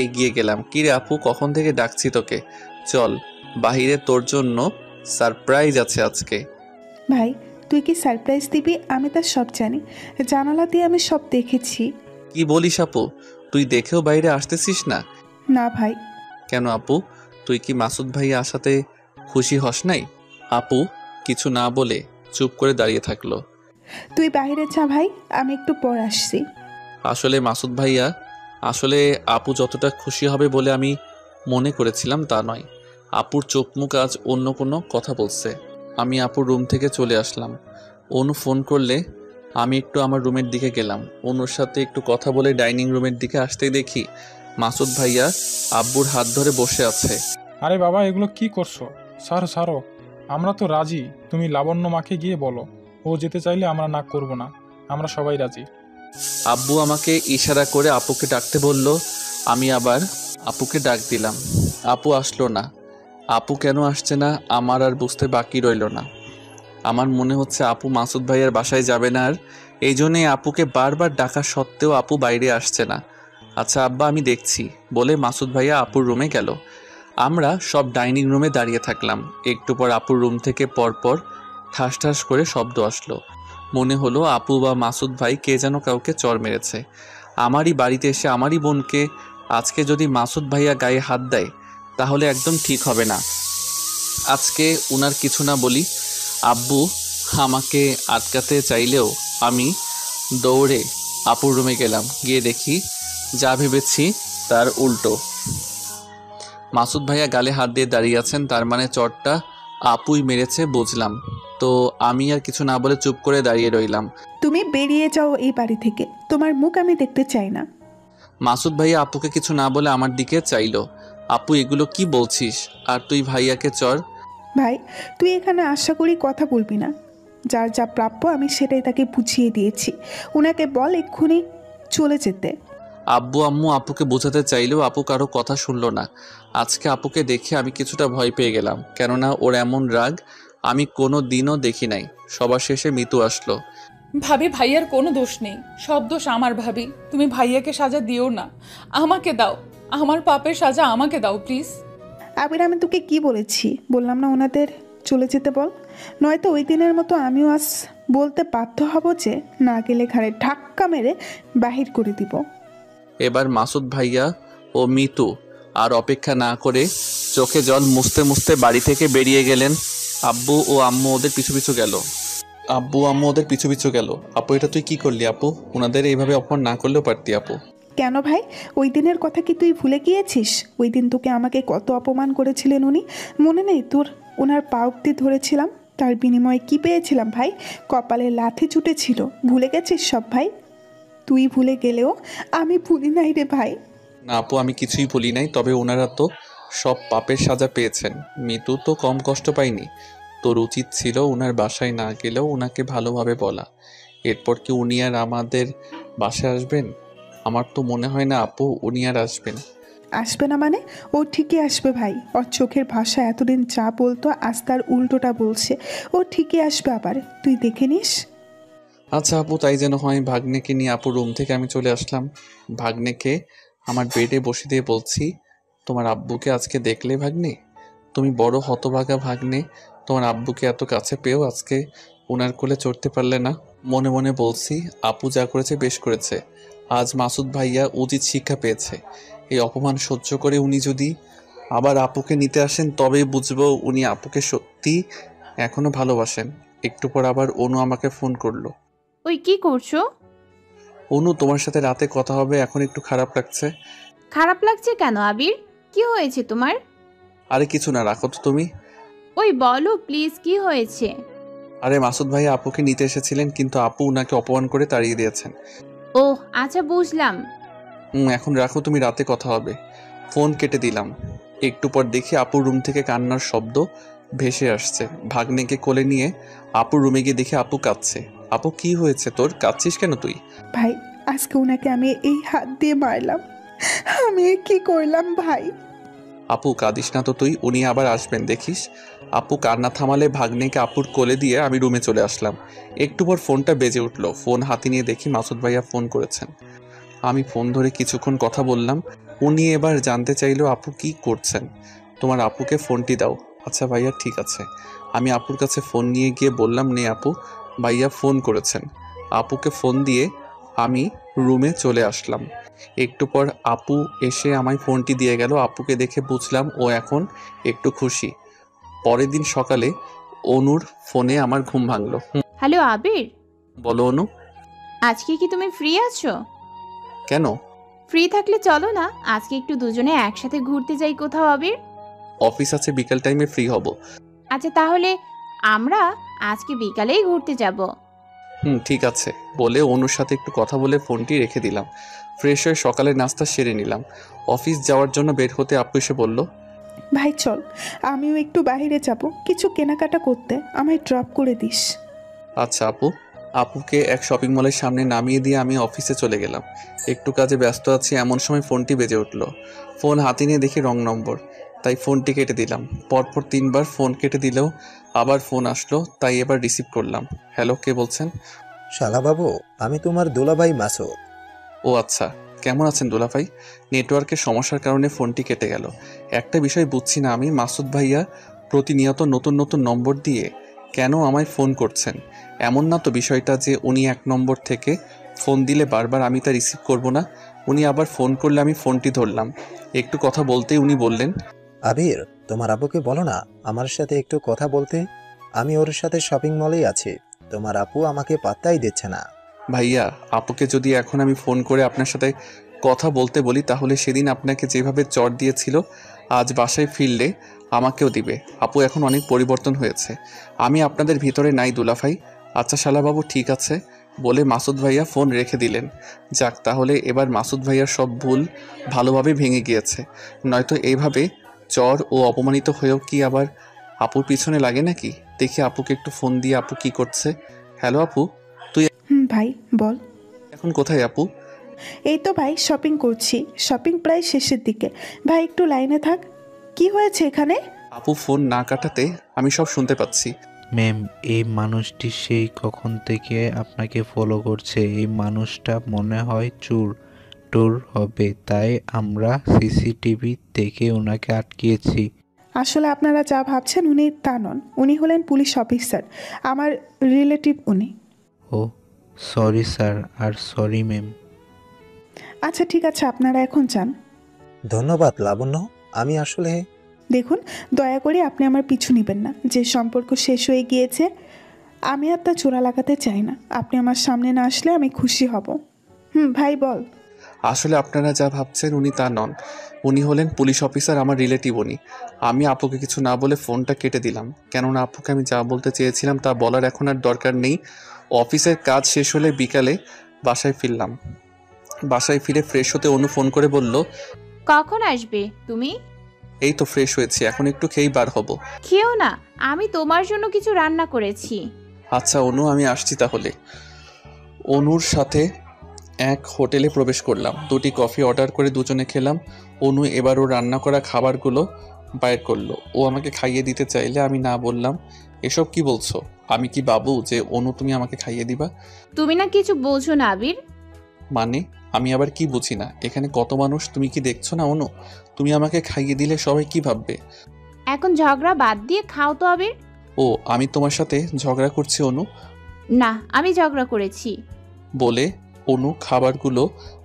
এগিয়ে গেলাম। কিরে আপু, কখন থেকে ডাকছি তোকে, চল বাহিরে, তোর জন্য সারপ্রাইজ আছে আজকে। ভাই তুই কি সারপ্রাইজ দিবি আমি তার সব জানি, জানালা দিয়ে আমি সব দেখেছি। কি বলিস আপু, তুই দেখেও বাইরে আসতেছিস না? না ভাই। কেন আপু, তুই কি মাসুদ ভাইয়া আসাতে খুশি হস নাই? আপু কিছু না বলে চুপ করে দাঁড়িয়ে থাকলো। তুই বাইরে যা ভাই, আমি একটু পর আসছি। আসলে মাসুদ ভাইয়া, আসলে আপু যতটা খুশি হবে বলে আমি মনে করেছিলাম তা নয়। আপুর চোখ মুখ আজ অন্য কোনো কথা বলছে। আমি আপুর রুম থেকে চলে আসলাম। অনু ফোন করলে আমি একটু আমার রুমের দিকে গেলাম। অনুর সাথে একটু কথা বলে ডাইনিং রুমের দিকে আসতেই দেখি মাসুদ ভাইয়া আব্বুর হাত ধরে বসে আছে। আরে বাবা, এগুলো কি করছো? ছাড়ো ছাড়ো, আমরা তো রাজি। তুমি লাবণ্য মাকে গিয়ে বলো, ও যেতে চাইলে আমরা না করব না, আমরা সবাই রাজি। আব্বু আমাকে ইশারা করে আপুকে ডাকতে বলল। আমি আবার আপুকে ডাক দিলাম। আপু আসলো না। আপু কেন আসছে না আমার আর বুঝতে বাকি রইল না। আমার মনে হচ্ছে আপু মাসুদ ভাইয়ার বাসায় যাবে না, আর এই জন্যে আপুকে বারবার ডাকা সত্ত্বেও আপু বাইরে আসছে না। আচ্ছা আব্বা, আমি দেখছি বলে মাসুদ ভাইয়া আপুর রুমে গেল। আমরা সব ডাইনিং রুমে দাঁড়িয়ে থাকলাম। একটু পর আপুর রুম থেকে পরপর ঠাস ঠাস করে শব্দ আসলো। মনে হলো আপু বা মাসুদ ভাই কে যেন কাউকে চর মেরেছে। আমারই বাড়িতে এসে আমারই বোনকে আজকে যদি মাসুদ ভাইয়া গায়ে হাত দেয় তাহলে একদম ঠিক হবে না। আজকে উনার কিছু না বলি আব্বু আমাকে আটকাতে চাইলেও আমি দৌড়ে আপুর রুমে গেলাম। গিয়ে দেখি যা ভেবেছি তার উল্টো। মাসুদ ভাইয়া গালে হাত দিয়ে দাঁড়িয়ে আছেন, তার মানে চরটা আপুই মেরেছে বুঝলাম। তো আমি আর কিছু না বলে চুপ করে দাঁড়িয়ে রইলাম। তুমি বেরিয়ে যাও এই বাড়ি থেকে, তোমার মুখ আমি দেখতে চাই না। মাসুদ ভাইয়া আপুকে কিছু না বলে আমার দিকে চাইলো। আপু এগুলো কি বলছিস? আর তুই ভাইয়াকে চর? ভাই তুই এখানে আশা করি কথা বলবি না। যার যা প্রাপ্য আমি সেটাই তাকে বুঝিয়ে দিয়েছি। ওনাকে বল এক্ষুনি চলে যেতে। আব্বু আম্মু আপুকে বোঝাতে চাইলেও আপু কারো কথা শুনলো না। আজকে আপুকে দেখে আমি কিছুটা ভয় পেয়ে গেলাম, কেননা ওর এমন রাগ আমি কোনো দিনও দেখি নাই। সবার শেষে মিতু আসলো। ভাবি, ভাইয়ার কোনো দোষ নেই, সব দোষ আমার। ভাবি তুমি ভাইয়াকে সাজা দিও না, আমাকে দাও, আমার পাপের সাজা আমাকে দাও প্লিজ। আবির আমি তোকে কি বলেছি, বললাম না ওনাদের চলে যেতে বল, নয়তো ওই দিনের মতো আমিও আজ বলতে বাধ্য হব যে না গেলে ঘাড়ে ধাক্কা মেরে বাহির করে দিব। এবার মাসুদ ভাইয়া ও মিতু আর অপেক্ষা না করে চোখে জল মুছতে মুছতে বাড়ি থেকে বেরিয়ে গেলেন। আব্বু ও আম্মু ওদের পিছু পিছু গেল। আপু এটা তুই কি করলি আপু? ওনাদের এইভাবে অপমান না করলেও পারতি আপু। কেন ভাই, ওই দিনের কথা কি তুই ভুলে গিয়েছিস? ওই দিন তোকে আমাকে কত অপমান করেছিলেন উনি, মনে নেই তোর? ওনার পা অব্দি ধরেছিলাম, তার বিনিময়ে কি পেয়েছিলাম ভাই? কপালে লাথি চুটেছিল, ভুলে গেছিস সব ভাই? তুই ভুলে গেলেও আমি ভুলি নাই রে ভাই। না আপু, আমি কিছুই বলি নাই, তবে ওনারা তো সব পাপের সাজা পেয়েছেন। মিতু তো কম কষ্ট পায়নি। তোর উচিত ছিল ওনার বাসায় না গেলেও ওনাকে ভালোভাবে বলা। এরপর কি উনি আর আমাদের বাসায় আসবেন? আমার তো মনে হয় না আপু উনি আর আসবেন। আসবে না মানে? ও ঠিকই আসবে ভাই। ওর চোখের ভাষা এতদিন যা বলতো আজ তার উল্টোটা বলছে। ও ঠিকই আসবে আবার, তুই দেখে নিস। আচ্ছা আপু, তাই যেন হয়। ভাগ্নেকে নিয়ে আপুর রুম থেকে আমি চলে আসলাম। ভাগ্নেকে আমার বেডে বসে দিয়ে বলছি, তোমার আব্বুকে আজকে দেখলে ভাগ্নে? তুমি বড় হতভাগা ভাগ্নে, তোমার আব্বুকে এত কাছে পেয়েও আজকে ওনার কোলে চড়তে পারলে না। মনে মনে বলছি, আপু যা করেছে বেশ করেছে। আজ মাসুদ ভাইয়া উচিত শিক্ষা পেয়েছে। এই অপমান সহ্য করে উনি যদি আবার আপুকে নিতে আসেন তবেই বুঝবো উনি আপুকে সত্যি এখনো ভালোবাসেন। একটু পর আবার অনু আমাকে ফোন করলো। ওই কি করছো? অনু, তোমার সাথে রাতে কথা হবে, এখন একটু খারাপ লাগছে। খারাপ লাগছে কেন আবির? কি হয়েছে তোমার? আরে কিছু না, রাখো তো তুমি। ওই বলো প্লিজ, কি হয়েছে? আরে মাসুদ ভাই আপুকে নিতে এসেছিলেন, কিন্তু আপু উনাকে অপমান করে তাড়িয়ে দিয়েছেন। ও আচ্ছা, বুঝলাম। এখন রাখো তুমি, রাতে কথা হবে। ফোন কেটে দিলাম। একটু পর দেখি আপুর রুম থেকে কান্নার শব্দ ভেসে আসছে। ভাগ্নেকে কোলে নিয়ে আপুর রুমে গিয়ে দেখি আপু কাঁদছে। আপু কি হয়েছে তোর, কাঁদছিস কেন তুই? ভাই আজকে ওনাকে আমি এই হাত দিয়ে মারলাম, আমি কি করলাম ভাই? আপু কাঁদিস না তো তুই, উনি আবার আসবেন দেখিস। আপু কান্না থামালে ভাগ্নেকে আপুর কোলে দিয়ে আমি রুমে চলে আসলাম। একটু পর ফোনটা বেজে উঠলো। ফোন হাতে নিয়ে দেখি মাসুদ ভাইয়া ফোন করেছেন। আমি ফোন ধরে কিছুক্ষণ কথা বললাম। উনি এবার জানতে চাইলো আপু কি করছেন। তোমার আপুকে ফোনটি দাও। আচ্ছা ভাইয়া, ঠিক আছে। আমি আপুর কাছে ফোন নিয়ে গিয়ে বললাম, নে আপু, ভাইয়া ফোন করেছেন। আপুকে ফোন দিয়ে আমি রুমে চলে আসলাম। একটু পর আপু এসে আমায় ফোনটি দিয়ে গেল। আপুকে দেখে বুঝলাম ও এখন একটু খুশি। পরের দিন সকালে অনুর ফোনে আমার ঘুম ভাঙলো। হ্যালো আবির, বলো অনু। আজকে কি তুমি ফ্রি আছো? কেন? ফ্রি থাকলে চলো না, আজকে একটু দুজনে একসাথে ঘুরতে যাই কোথাও আবির। অফিস আছে, বিকাল টাইমে ফ্রি হব। আচ্ছা তাহলে আমরা আজকে বিকালেই ঘুরতে যাব। ঠিক আছে বলে অনুর সাথে একটু কথা বলে ফোনটি রেখে দিলাম। ফ্রেশ হয়ে সকালে নাস্তা সেরে নিলাম। অফিস যাওয়ার জন্য বের হতে আপু এসে বলল, ভাই চল, আমিও একটু বাইরে যাব কিছু কেনাকাটা করতে, আমায় ড্রপ করে দিস। আচ্ছা আপু। আপুকে এক শপিং মলের সামনে নামিয়ে দিয়ে আমি অফিসে চলে গেলাম। একটু কাজে ব্যস্ত আছি, এমন সময় ফোনটি বেজে উঠল। ফোন হাতে নিয়ে দেখি রং নম্বর, তাই ফোনটি কেটে দিলাম। পরপর 3বার ফোন কেটে দিলেও আবার ফোন আসলো, তাই এবার রিসিভ করলাম। হ্যালো, কে বলছেন? শালা বাবু, আমি তোমার দুলাভাই মাসুদ। ও আচ্ছা, কেমন আছেন দুলাভাই? নেটওয়ার্কের সমস্যার কারণে ফোনটি কেটে গেল। একটা বিষয় বুঝছি না আমি, মাসুদ ভাইয়া প্রতিনিয়ত নতুন নতুন নম্বর দিয়ে কেন আমায় ফোন করছেন? এমন না তো বিষয়টা যে উনি এক নম্বর থেকে ফোন দিলে বারবার আমি তা রিসিভ করব না। উনি আবার ফোন করলে আমি ফোনটি ধরলাম। একটু কথা বলতেই উনি বললেন, আবির, তোমার আব্বুকে বলো না আমার সাথে একটু কথা বলতে। আমি ওর সাথে শপিং মলেই আছি, তোমার আপু আমাকে পাত্তাই দিচ্ছে না। ভাইয়া, আপুকে যদি এখন আমি ফোন করে আপনার সাথে কথা বলতে বলি, তাহলে সেদিন আপনাকে যেভাবে চড় দিয়েছিল আজ বাসায় ফিরলে আমাকেও দিবে। আপু এখন অনেক পরিবর্তন হয়েছে, আমি আপনাদের ভিতরে নাই দুলাভাই। আচ্ছা শালাবাবু, ঠিক আছে বলে মাসুদ ভাইয়া ফোন রেখে দিলেন। যাক, তাহলে এবার মাসুদ ভাইয়ার সব ভুল ভালোভাবে ভেঙে গিয়েছে। নয়তো এইভাবে চড় ও অপমানিত হয়েও কি আবার আপুর পিছনে লাগে নাকি? দেখি আপুকে একটু ফোন দিয়ে আপু কি করছে। হ্যালো আপু, ভাই বল। এখন কোথায় আপু? এই তো ভাই শপিং করছি, শপিং প্রায় শেষের দিকে। ভাই একটু লাইনে থাক। কি হয়েছে এখানে? আপু ফোন না কাটাতে আমি সব শুনতে পাচ্ছি। ম্যাম, এই মানুষটি সেই কখন থেকে আপনাকে ফলো করছে। এই মানুষটা মনে হয় চোর টোর হবে, তাই আমরা সিসিটিভি থেকে ওনাকে আটকিয়েছি। আসলে আপনারা যা ভাবছেন উনি তা নন, উনি হলেন পুলিশ অফিসার, আমার রিলেটিভ উনি। ও সরি স্যার, আর সরি ম্যাম। আচ্ছা ঠিক আছে, আপনারা এখন যান। ধন্যবাদ লাবণ্য। আমি আসলে দেখুন, দয়া করে আপনি আমার পিছু নেবেন না। যে সম্পর্ক শেষ হয়ে গিয়েছে আমি আর তা চোরা লাগাতে চাই না। আপনি আমার সামনে না আসলে আমি খুশি হব। ভাই বল। আসলে আপনারা যা ভাবছেন উনি তা নন, উনি হলেন পুলিশ অফিসার, আমার রিলেটিভ উনি। আমি আপুকে কিছু না বলে ফোনটা কেটে দিলাম, কেননা আপুকে আমি যা বলতে চেয়েছিলাম তা বলার এখন আর দরকার নেই। অফিসের কাজ শেষ হলে বিকালে বাসায় ফিরলাম। বাসায় ফিরে ফ্রেশ হতে অনু ফোন করে বলল, কখন আসবে তুমি? এই তো ফ্রেশ হয়েছি, এখন একটু খেয়েই বার হব। খেও না, আমি তোমার জন্য কিছু রান্না করেছি। আচ্ছা অনু, আমি আসছি তাহলে। অনুর সাথে এক হোটেলে প্রবেশ করলাম। 2টি কফি অর্ডার করে দুজনে খেলাম। অনু এবার ও রান্না করা খাবারগুলো বাইর করলো। ও আমাকে খাইয়ে দিতে চাইলে আমি না বললাম। এসব কি বলছো? আমি কি বাবু যে অনু তুমি আমাকে খাইয়ে দিবা? তুমি না কিছু বোঝো না আবির। মানে আমি আবার কি বুঝি না? এখানে কত মানুষ, তুমি কি দেখছো না অনু? তুমি আমাকে খাইয়ে দিলে সবাই কি ভাববে? এখন ঝগড়া বাদ দিয়ে খাও তো আবির। ও আমি তোমার সাথে ঝগড়া করছি অনু? না, আমি ঝগড়া করেছি। বলে অনু খাবারগুলো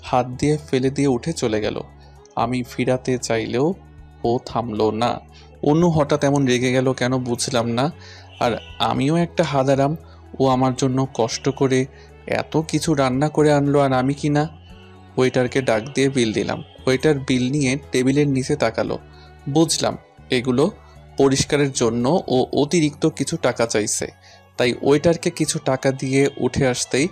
হাত দিয়ে ফেলে দিয়ে উঠে চলে গেল। আমি ফিরাতে চাইলেও ও থামলো না। অনু হঠাৎ এমন রেগে গেল কেন বুঝলাম না। আর আমিও একটা হাদারাম, ও আমার জন্য কষ্ট করে এত কিছু রান্না করে আনলো আর আমি কি না। ওয়েটারকে ডাক দিয়ে বিল দিলাম। ওয়েটার বিল নিয়ে টেবিলের নিচে তাকালো। বুঝলাম এগুলো পরিষ্কারের জন্য ও অতিরিক্ত কিছু টাকা চাইছে। তাই ওয়েটারকে কিছু টাকা দিয়ে উঠে আসতেই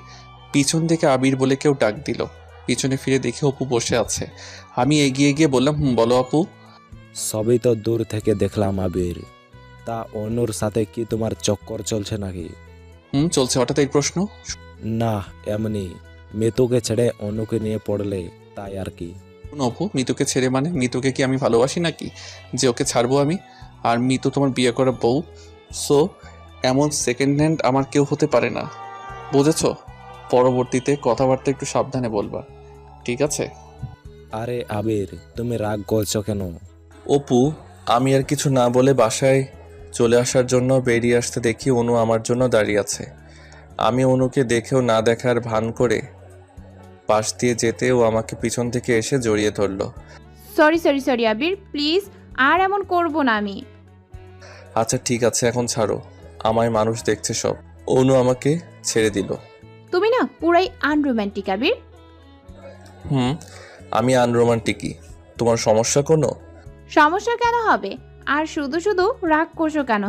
পিছন থেকে আবির বলে কেউ ডাক দিল। পিছনে ফিরে দেখে অপু বসে আছে। আমি এগিয়ে গিয়ে বললাম, বলো আপু। সবই তো দূর থেকে দেখলাম আবির। তা অনুর সাথে কি তোমার চক্কর চলছে নাকি? চলছে। হঠাৎ এই প্রশ্ন? না, এমনি মিতুকে ছেড়ে অনুকে নিয়ে পড়লে তাই আর কি। অপু, মিতুকে ছেড়ে মানে? মিতুকে কি আমি ভালোবাসি নাকি যে ওকে ছাড়বো আমি? আর মিতু তোমার বিয়ে করা বউ। সো এমন সেকেন্ড হ্যান্ড আমার কেউ হতে পারে না, বুঝেছো? পরবর্তীতে কথাবার্তা একটু সাবধানে বলবা। ঠিক আছে? আরে আবির, তুমি রাগ করছো কেন? অপু, আমি আর কিছু না বলে বাসায় চলে আসার জন্য বেরিয়ে আসতে দেখি অনু আমার জন্য দাঁড়িয়ে আছে। আমি অনুকে দেখেও না দেখার ভান করে পাশ দিয়ে যেতে ও আমাকে পিছন থেকে এসে জড়িয়ে ধরলো। Sorry sorry sorry Abir, please আর এমন করব না আমি। আচ্ছা ঠিক আছে, এখন ছাড়ো, আমায় মানুষ দেখছে সব। অনু আমাকে ছেড়ে দিল। তুমি না পুরাই আনরোম্যান্টিক আবির। আমি আনরোমান্টিকই। তোমার সমস্যা কোনো? সমস্যা কেন হবে? আর শুধু শুধু রাগ করছো কেন?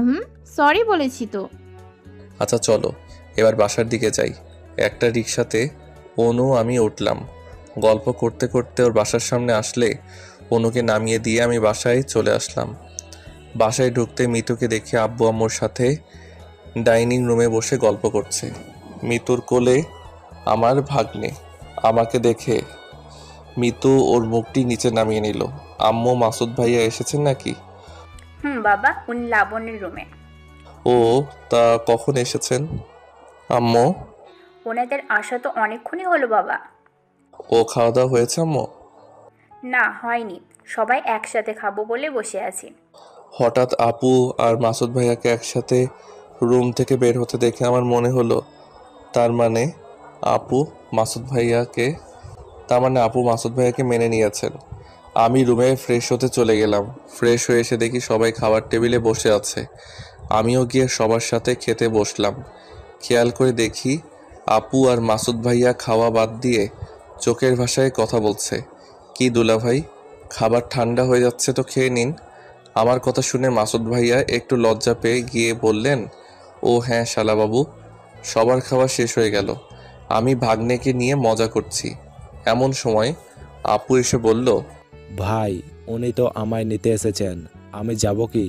সরি বলেছি তো। আচ্ছা চলো এবার বাসার দিকে যাই। একটা রিক্সাতে অনু আমি উঠলাম। গল্প করতে করতে ওর বাসার সামনে আসলে অনুকে নামিয়ে দিয়ে আমি বাসায় চলে আসলাম। বাসায় ঢুকতে মিতুকে দেখে আব্বু আম্মুর সাথে ডাইনিং রুমে বসে গল্প করছে। মিতুর কোলে আমার ভাগ্নে। আমাকে দেখে মিতু ওর মুখটি নিচে নামিয়ে নিল। আম্মু, মাসুদ ভাইয়া এসেছেন নাকি? বাবা, উনি লাবণ্যের রুমে। ও, তা কখন এসেছেন আম্মু? ওনাদের আসা তো অনেকক্ষণই হলো বাবা। ও, খাওয়া দাওয়া হয়েছে আম্মু? না, হয়নি, সবাই একসাথে খাবো বলে বসে আছি। হঠাৎ আপু আর মাসুদ ভাইয়াকে একসাথে রুম থেকে বের হতে দেখে আমার মনে হলো তার মানে আপু মাসুদ ভাইয়াকে মেনে নিয়েছেন। আমি রুমে ফ্রেশ হতে চলে গেলাম। ফ্রেশ হয়ে এসে দেখি সবাই খাবার টেবিলে বসে আছে। আমিও গিয়ে সবার সাথে খেতে বসলাম। খেয়াল করে দেখি আপু আর মাসুদ ভাইয়া খাওয়া বাদ দিয়ে চোখের ভাষায় কথা বলছে। কি দুলাভাই, খাবার ঠান্ডা হয়ে যাচ্ছে তো খেয়ে নিন। আমার কথা শুনে মাসুদ ভাইয়া একটু লজ্জা পেয়ে গিয়ে বললেন, ও হ্যাঁ শালাবাবু। সবার খাওয়া শেষ হয়ে গেল। আমি ভাগ্নেকে নিয়ে মজা করছি, এমন সময় আপু এসে বলল, ভাই, উনি তো আমায় নিতে এসেছেন, আমি যাব কি?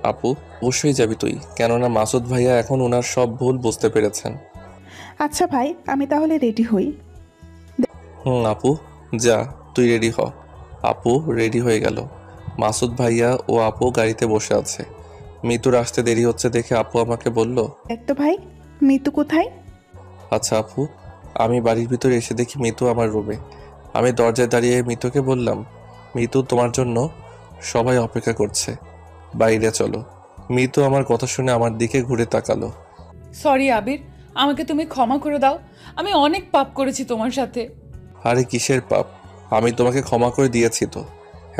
আপু অবশ্যই যাবি তুই, কেননা মাসুদ ভাইয়া এখন ওনার সব ভুল বুঝতে পেরেছেন। আচ্ছা ভাই, আমি তাহলে রেডি হই। আপু যা, তুই রেডি হ। আপু রেডি হয়ে গেল। মাসুদ ভাইয়া ও আপু গাড়িতে বসে আছে। মিতুর আসতে দেরি হচ্ছে দেখে আপু আমাকে বলল, দেখ তো ভাই, মিতু কোথায়? আচ্ছা আপু। আমি বাড়ির ভিতরে এসে দেখি মিতু আমার রুমে। আমি দরজায় দাঁড়িয়ে মিতুকে বললাম, মিতু তোমার জন্য সবাই অপেক্ষা করছে, বাইরে চলো। মিতু আমার কথা শুনে আমার দিকে ঘুরে তাকালো। সরি আবির, আমাকে তুমি ক্ষমা করে দাও, আমি অনেক পাপ করেছি তোমার সাথে। আরে কিসের পাপ, আমি তোমাকে ক্ষমা করে দিয়েছি তো।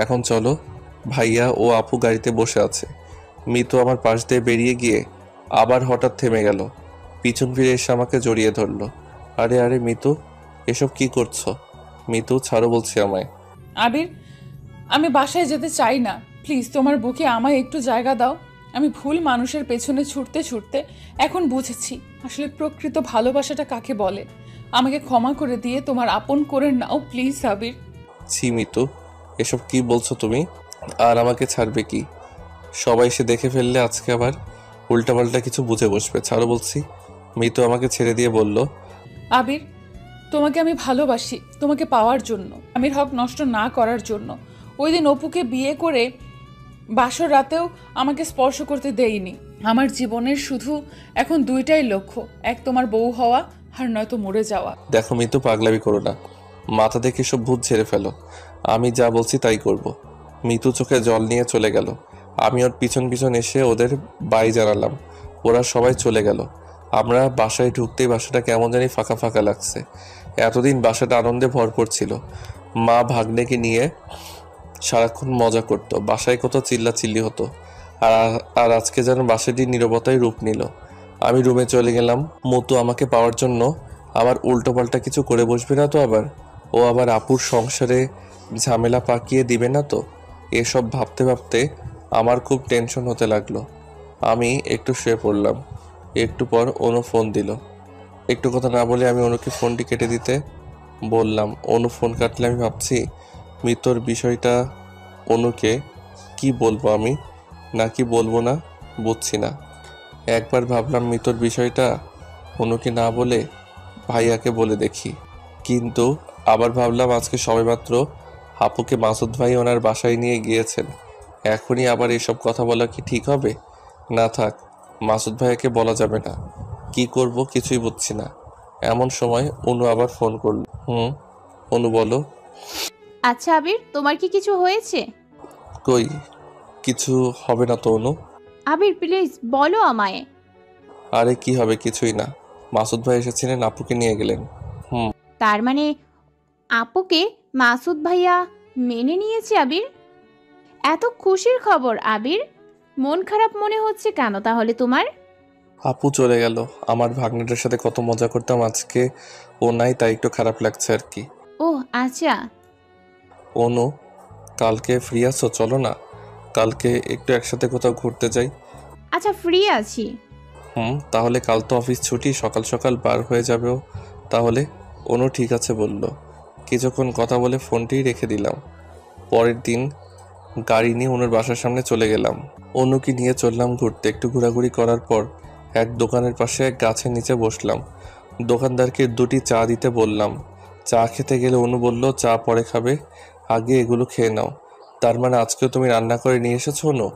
এখন চলো। ভাইয়া ও আপু গাড়িতে বসে আছে। মিতু আমার পাশ দিয়ে বেরিয়ে গিয়ে আবার হঠাৎ থেমে গেল। পিছন ফিরে এসে আমাকে জড়িয়ে ধরলো। আরে আরে মিতু, এসব কি করছো? মিতু ছাড়ো বলছি আমায়। আবির, আমি বাসায় যেতে চাই না, প্লিজ তোমার বুকে আমায় একটু জায়গা দাও। আমি ভুল মানুষের পেছনে ছুটতে ছুটতে এখন বুঝেছি আসলে প্রকৃত ভালোবাসাটা কাকে বলে। আমাকে ক্ষমা করে দিয়ে তোমার আপন করে নাও প্লিজ আবির। ছি মিতু, এসব কি বলছো তুমি? আর আমাকে ছাড়বে কি? সবাই এসে দেখে ফেললে আজকে আবার উল্টাপাল্টা কিছু বুঝে বসবে। ছাড়ো বলছি। মিতু আমাকে ছেড়ে দিয়ে বলল, আবির, তোমাকে আমি ভালোবাসি, তোমাকে পাওয়ার জন্য, আমির হক নষ্ট না করার জন্য। ওই দিন অপুকে বিয়ে করে বাসর রাতেও আমাকে স্পর্শ করতে দেইনি। আমার জীবনের শুধু এখন দুইটাই লক্ষ্য, এক তোমার বউ হওয়া আর নয়তো মরে যাওয়া। দেখো মিতু, পাগলামি করো না, মাথা থেকে সব ভূত ঝেড়ে ফেলো। আমি যা বলছি তাই করব। মিতু চোখে জল নিয়ে চলে গেল। আমি ওর পিছন পিছন এসে ওদের বাই জানালাম। ওরা সবাই চলে গেল। আমরা বাসায় ঢুকতেই বাসাটা কেমন জানি ফাঁকা ফাঁকা লাগছে। এতদিন বাসাটা আনন্দে ভরপুর ছিল। মা ভাগ্নেকে নিয়ে সারাক্ষণ মজা করত, বাসায় কত চিল্লাচিল্লি হতো। আর আজকে যেন বাসাটি নীরবতায় রূপ নিল। আমি রুমে চলে গেলাম। মতু আমাকে পাওয়ার জন্য আবার উল্টোপাল্টা কিছু করে বসবে না তো? ও আবার আপুর সংসারে ঝামেলা পাকিয়ে দিবে না তো? এসব ভাবতে ভাবতে আমার খুব টেনশন হতে লাগলো। আমি একটু শুয়ে পড়লাম। একটু পর অনু ফোন দিল। একটু কথা না বলে আমি অনুকে ফোনটি কেটে দিতে বললাম। অনু ফোন কাটলে আমি ভাবছি মিতর বিষয়টা অনুকে কি বলবো আমি, নাকি বলবো না বুঝছি না। একবার ভাবলাম মিতর বিষয়টা অনুকে না বলে ভাইয়াকে বলে দেখি, কিন্তু আবার ভাবলাম আজকে সবেমাত্র আপুকে মাসুদ ভাই ওনার বাসায় নিয়ে গিয়েছেন, এখনই আবার এসব কথা বলা কি ঠিক হবে? না থাক, মাসুদ ভাইয়াকে বলা যাবে না। কি করব কিছুই বুঝছি না। এমন সময় অনু আবার ফোন করল। অনু বলো। আচ্ছা আবির, তোমার কি কিছু হয়েছে? কই, কিছু হবে না তো অনু। আবির প্লিজ বলো আমায়। আরে কি হবে, কিছুই না। মাসুদ ভাই এসেছিলেন, আপুকে নিয়ে গেলেন। তার মানে আপুকে মাসুদ ভাইয়া মেনে নিয়েছে আবির? এত খুশির খবর আবির, মন খারাপ মনে হচ্ছে কেন তাহলে তোমার? আপু চলে গেল। আমার ভাগ্নেটার সাথে কত মজা করতাম, আজকে ও নাই, তাই একটু খারাপ লাগছে আর কি। ও আচ্ছা। অনু, কালকে ফ্রি আছো? চলো না, কালকে একটু একসাথে কোথাও ঘুরতে যাই। আচ্ছা ফ্রি আছি। তাহলে কাল তো অফিস ছুটি, সকাল সকাল বার হয়ে যাবেও তাহলে। অনু ঠিক আছে বলল। কিছুক্ষণ কথা বলে ফোনটি রেখে দিলাম। পরের দিন গাড়ি নিয়ে অনুর বাসার সামনে চলে গেলাম। অনুকে নিয়ে চললাম ঘুরতে। একটু ঘোরাঘুরি করার পর এক দোকানের পাশে এক গাছের নিচে বসলাম। দোকানদারকে 2টি চা দিতে বললাম। চা খেতে গেলে অনু বলল, চা পরে খাবে, আগে এগুলো খেয়ে নাও। তার মানে আজকেও তুমি রান্না করে নিয়ে এসেছো অনু?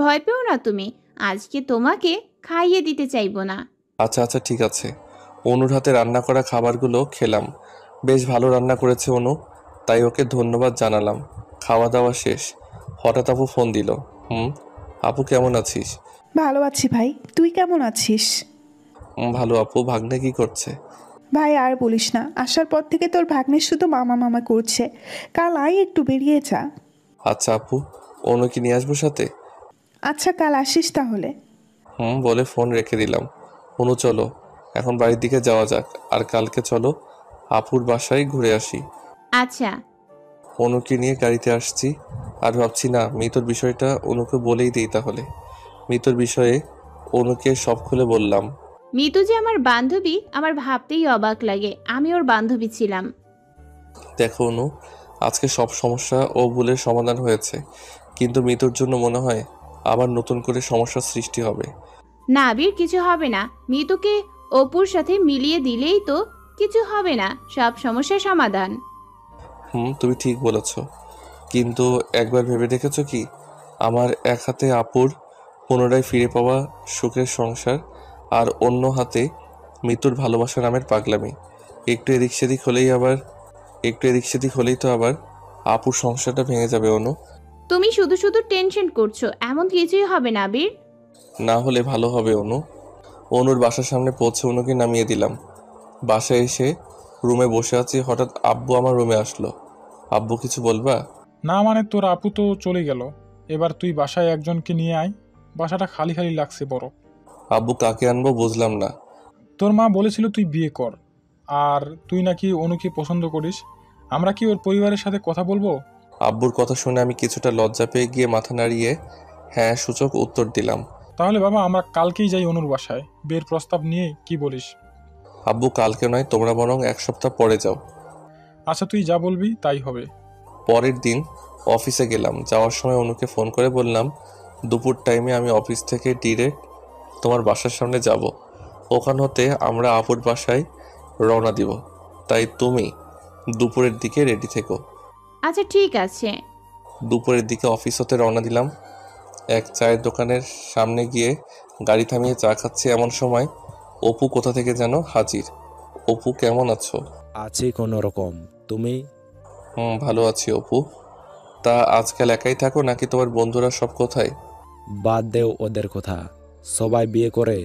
ভয় পেও না তুমি, আজকে তোমাকে খাইয়ে দিতে চাইবো না। আচ্ছা আচ্ছা ঠিক আছে। অনুর হাতে রান্না করা খাবারগুলো খেলাম। বেশ ভালো রান্না করেছে অনু, তাই ওকে ধন্যবাদ জানালাম। খাওয়া দাওয়া শেষ। হঠাৎ আপু ফোন দিল। আপু কেমন আছিস? ভালো আছি ভাই, তুই কেমন আছিস? ভালো আপু। ভাগ্নে কি করছে? ভাই আর বলিস না, আসার পর থেকে তোর ভাগ্নের শুধু মামা মামা করছে। কাল আয় একটু বেরিয়ে যা। আচ্ছা আপু, অনু কি নিয়ে আসবো সাথে? আচ্ছা কাল আসিস তাহলে। বলে ফোন রেখে দিলাম। অনু চলো এখন বাড়ির দিকে যাওয়া যাক, আর কালকে চলো আপুর বাসায় ঘুরে আসি। আচ্ছা। অনুকে নিয়ে গাড়িতে আসছি, আর ভাবছি না মিতুর বিষয়টা অনুকে বলেই দিই তাহলে। মিতুর বিষয়ে অনুকে সব খুলে বললাম। মিতু যে আমার বান্ধবী আমার ভাবতেই অবাক লাগে, আমি ওর বান্ধবী ছিলাম। দেখো অনু, আজকে সব সমস্যা ও ভুলের সমাধান হয়েছে, কিন্তু মিতুর জন্য মনে হয় আবার নতুন করে সমস্যার সৃষ্টি হবে। না আবির, কিছু হবে না। মিতুকে অপুর সাথে মিলিয়ে দিলেই তো কিছু হবে না, সব সমস্যার সমাধান। তুমি ঠিক বলেছ, কিন্তু একবার ভেবে দেখেছো কি, আমার এক হাতে আপুর পুনরায় ফিরে পাওয়া সুখের সংসার, আর অন্য হাতে মৃত্যুর ভালোবাসা নামের পাগলামি। একটু এদিক সেদিক হলেই তো আবার আপুর সংসারটা ভেঙে যাবে অনু। তুমি শুধু শুধু টেনশন করছো, এমন কিছুই হবে না আবির। না হলে ভালো হবে অনু। অনুর বাসার সামনে পৌঁছে অনুকে নামিয়ে দিলাম। বাসায় এসে রুমে বসে আছি, হঠাৎ আব্বু আমার রুমে আসলো। আব্বু কিছু বলবা? না মানে তোর আপু তো চলে গেল, এবার তুই বাসায় একজনকে নিয়ে আয়, বাসাটা খালি খালি লাগছে বড়। আব্বু কাকে আনবো বুঝলাম না। তোর মা বলেছিল তুই বিয়ে কর, আর তুই নাকি অনুকে পছন্দ করিস, আমরা কি ওর পরিবারের সাথে কথা বলবো? আব্বুর কথা শুনে আমি কিছুটা লজ্জা পেয়ে গিয়ে মাথা নাড়িয়ে হ্যাঁ সূচক উত্তর দিলাম। তাহলে বাবা আমরা কালকেই যাই অনুর বাসায়, বিয়ের প্রস্তাব নিয়ে, কি বলিস? আব্বু কালকে নয়, তোমরা বরং 1 সপ্তাহ পরে যাও। আচ্ছা তুই যা বলবি তাই হবে। পরের দিন অফিসে গেলাম। যাওয়ার সময় অনুকে ফোন করে বললাম, দুপুর টাইমে আমি অফিস থেকে ডিরেক্ট তোমার বাসার সামনে যাব। ওখান হতে আমরা আপুর বাসায় রওনা দিব, তাই তুমি দুপুরের দিকে রেডি থেকো। আচ্ছা ঠিক আছে। দুপুরের দিকে অফিস হতে রওনা দিলাম। এক চায়ের দোকানের সামনে গিয়ে গাড়ি থামিয়ে চা খাচ্ছি, এমন সময় অপু কোথা থেকে যেন হাজির। অপু কেমন আছো? আছি কোনো রকম, তুমি? ভালো আছি অপু। তা আজকাল একাই থাকো নাকি তোমার বন্ধুরা সব কোথায়? বাদ দেও ওদের কথা, সবাই বিয়ে করে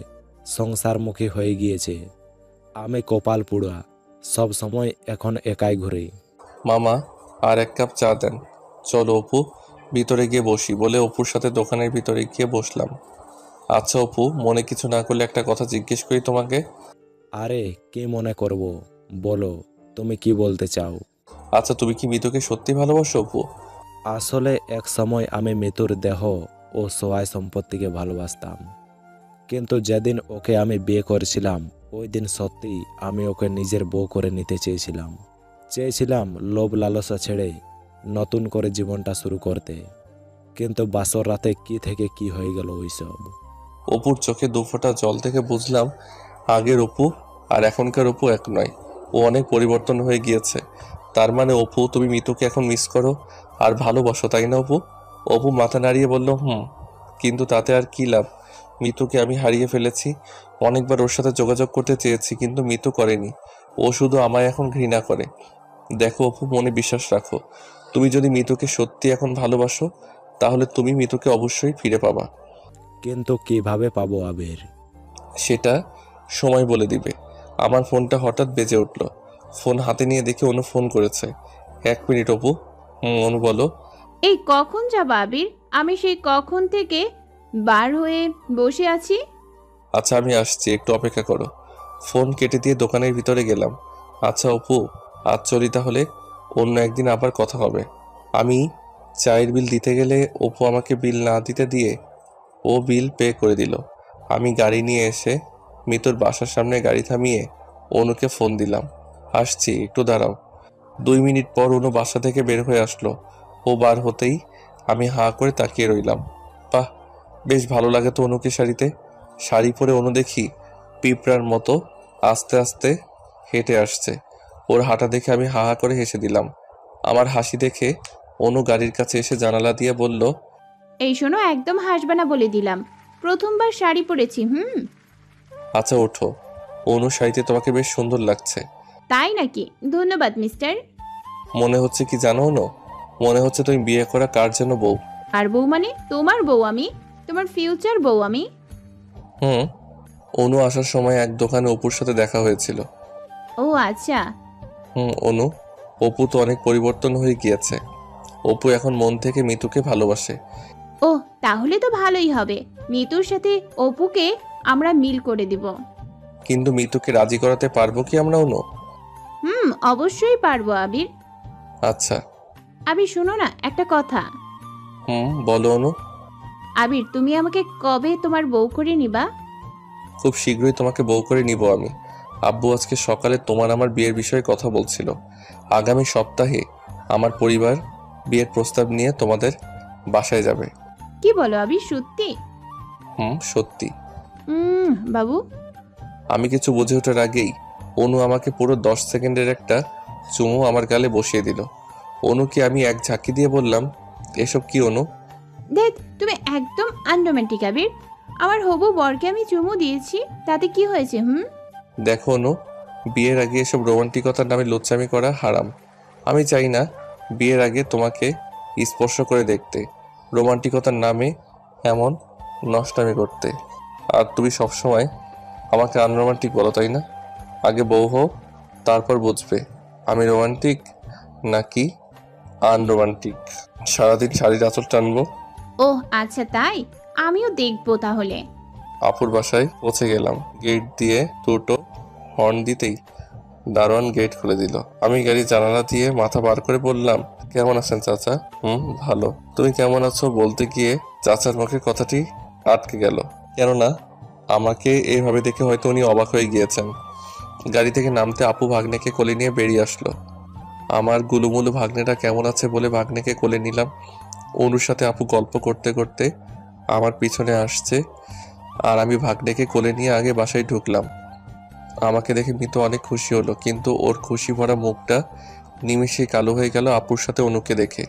সংসারমুখী হয়ে গিয়েছে। আমি কপাল পুড়া, সব সময় এখন একাই ঘুরি। মামা আর 1 কাপ চা দেন। চলো অপু ভিতরে গিয়ে বসি, বলে অপুর সাথে দোকানের ভিতরে গিয়ে বসলাম। আচ্ছা অপু, মনে কিছু না করলে একটা কথা জিজ্ঞেস করি তোমাকে? আরে কি মনে করব, বলো তুমি কি বলতে চাও। আচ্ছা তুমি কি মিতুকে সত্যি ভালোবাসো অপু? আসলে এক সময় আমি মিতুর দেহ ও সহায় সম্পত্তিকে ভালোবাসতাম, কিন্তু যেদিন ওকে আমি বিয়ে করেছিলাম ওই দিন সত্যি আমি ওকে নিজের বউ করে নিতে চেয়েছিলাম লোভ লালসা ছেড়ে নতুন করে জীবনটা শুরু করতে, কিন্তু বাসর রাতে কি থেকে কি হয়ে গেল ওইসব। অপুর চোখে 2 ফোঁটা জল থেকে বুঝলাম আগের অপু আর এখনকার অপু এক নয়, ও অনেক পরিবর্তন হয়ে গিয়েছে। তার মানে অপু তুমি মিতুকে এখন মিস করো আর ভালোবাসো, তাই না অপু? অপু মাথা নাড়িয়ে বলল কিন্তু তাতে আর কি লাভ? মিতুকে আমি হারিয়ে ফেলেছি। অনেকবার ওর সাথে যোগাযোগ করতে চেয়েছি, কিন্তু মিতু করেনি। ও শুধু আমায় এখন ঘৃণা করে। দেখো অপু, মনে বিশ্বাস রাখো। তুমি যদি মিতুকে সত্যি এখন ভালোবাসো, তাহলে তুমি মিতুকে অবশ্যই ফিরে পাবা। কিন্তু কিভাবে পাবো আবির? সেটা সময় বলে দিবে। আমার ফোনটা হঠাৎ বেজে উঠল। ফোন হাতে নিয়ে দেখে অনু ফোন করেছে। 1 মিনিট অপু। অনু বলো। এই কখন যাবা আবির? আমি সেই কখন থেকে বার হয়ে বসে আছি। আচ্ছা আমি আসছি, একটু অপেক্ষা করো। ফোন কেটে দিয়ে দোকানের ভিতরে গেলাম। আচ্ছা অপু, আজ চলি তাহলে, অন্য একদিন আবার কথা হবে। আমি চায়ের বিল দিতে গেলে অপু আমাকে বিল না দিতে দিয়ে ও বিল পে করে দিল। আমি গাড়ি নিয়ে এসে মিতুর বাসার সামনে গাড়ি থামিয়ে অনুকে ফোন দিলাম। আসছি, একটু দাঁড়াও। 2 মিনিট পর অনু বাসা থেকে বের হয়ে আসলো। ও বার হতেই আমি হাঁ করে তাকিয়ে রইলাম। বাহ, বেশ ভালো লাগে তো অনুকে শাড়িতে। শাড়ি পরে অনু দেখি পিঁপড়ার মতো আস্তে আস্তে হেঁটে আসছে। ওর হাঁটা দেখে আমি হা হা করে হেসে দিলাম। আমার হাসি দেখে অনু গাড়ির কাছে এসে জানালা দিয়ে বলল, এই শোনো, একদম হাসবে না বলে দিলাম। প্রথমবার শাড়ি পরেছি। আচ্ছা ওঠো। অনু শাড়িতে তোমাকে বেশ সুন্দর লাগছে। তাই নাকি? ধন্যবাদ মিস্টার। মনে হচ্ছে কি জানো অনু, মনে হচ্ছে তুমি বিয়ে করা কার যেন বউ। আর বউ মানে? তোমার বউ আমি, তোমার ফিউচার বউ আমি। অনু আসার সময় এক দোকানে অপুর সাথে দেখা হয়েছিল। ও আচ্ছা। অনু, অপু তো অনেক পরিবর্তন হয়ে গিয়েছে। অপু এখন মন থেকে মিতুকে ভালোবাসে। ও তাহলে তো ভালোই হবে। মিতুর সাথে অপুকে আমরা মিল করে দিব। কিন্তু মিতুকে রাজি করাতে পারবো কি আমরা অনু? অবশ্যই পারবো আবির। আচ্ছা। আবির শোনো না, একটা কথা। বলো অনু। আবির, তুমি আমাকে কবে তোমার বউ করে নিবা? খুব শীঘ্রই তোমাকে বউ করে নিব আমি। আব্বু আজকে সকালে তোমার আমার বিয়ের বিষয়ে কথা বলছিল। আগামী সপ্তাহে আমার পরিবার বিয়ের প্রস্তাব নিয়ে তোমাদের বাসায় যাবে। কি বলো আবির, সত্যি? সত্যি। বাবু। আমি কিছু বুঝে ওঠার আগেই অনু আমাকে পুরো 10 সেকেন্ডের একটা চুমু আমার গালে বসিয়ে দিল। অনুকে আমি এক ঝাঁকি দিয়ে বললাম, এসব কি অনু? দেখ, তুমি একদম আনরোম্যান্টিক আবির। আমার হবু বরকে আমি চুমু দিয়েছি, তাতে কি হয়েছে? দেখো অনু, বিয়ের আগে এসব রোমান্টিকতার নামে লুচ্চামি করা হারাম। আমি চাই না বিয়ের আগে তোমাকে স্পর্শ করে দেখতে, রোমান্টিকতার নামে এমন নষ্টামি করতে। আর তুমি সবসময় আমাকে আনরোমান্টিক বলো, তাই না? আগে বউ হও, তারপর বুঝবে আমি রোমান্টিক নাকি আনরোমান্টিক। সারাদিন শাড়ির আঁচল টানবো। ও আচ্ছা, তাই? আমিও দেখবো তাহলে। আপুর বাসায় পৌঁছে গেলাম। গেট দিয়ে দুটো হর্ন দিতেই দারোয়ান গেট খুলে দিল। আমি গাড়ির জানালা দিয়ে মাথা বার করে বললাম, কেমন আছেন চাচা? ভালো। তুমি কেমন আছো বলতে গিয়ে চাচার মুখে কথাটি আটকে গেল। কেননা আমাকে এইভাবে দেখে হয়তো উনি অবাক হয়ে গিয়েছেন। গাড়ি থেকে নামতে আপু ভাগ্নেকে কোলে নিয়ে বেরিয়ে আসলো। আমার গুলুমুলু ভাগ্নেটা কেমন আছে বলে ভাগ্নেকে কোলে নিলাম। অনুর সাথে আপু গল্প করতে করতে আমার পিছনে আসছে, আর আমি ভাগ্নেকে কোলে নিয়ে আগে বাসায় ঢুকলাম। আমাকে দেখে মিতু অনেক খুশি হলো, কিন্তু ওর খুশি ভরা মুখটা নিমেষেই কালো হয়ে গেল আপুর সাথে অনুকে দেখে।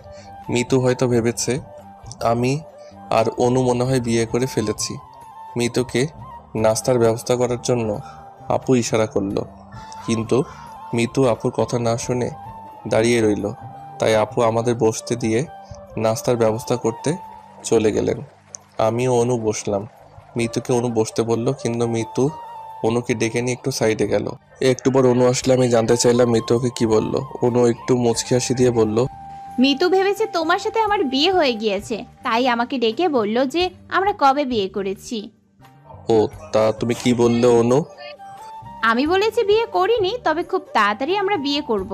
মিতু হয়তো ভেবেছে আমি আর অনু মনে হয় বিয়ে করে ফেলেছি। মিতুকে নাস্তার ব্যবস্থা করার জন্য আপু ইশারা করলো, কিন্তু মিতু আপুর কথা না শুনে দাঁড়িয়ে রইল। তাই আপু আমাদের বসতে দিয়ে নাস্তার ব্যবস্থা করতে চলে গেলেন। আমিও অনু বসলাম। মিতুকে অনু বসতে বলল, কিন্তু মিতু অনুকে ডেকে নিয়ে একটু সাইডে গেল। একটু পর অনু আসলে আমি জানতে চাইলাম মিতু ওকে কি বলল। অনু একটু মুচকি হাসি দিয়ে বলল, মিতু ভেবেছে তোমার সাথে আমার বিয়ে হয়ে গিয়েছে, তাই আমাকে ডেকে বলল যে আমরা কবে বিয়ে করেছি। ও তা তুমি কি বললে অনু? আমি বলেছি বিয়ে করিনি, তবে খুব তাড়াতাড়ি আমরা বিয়ে করব।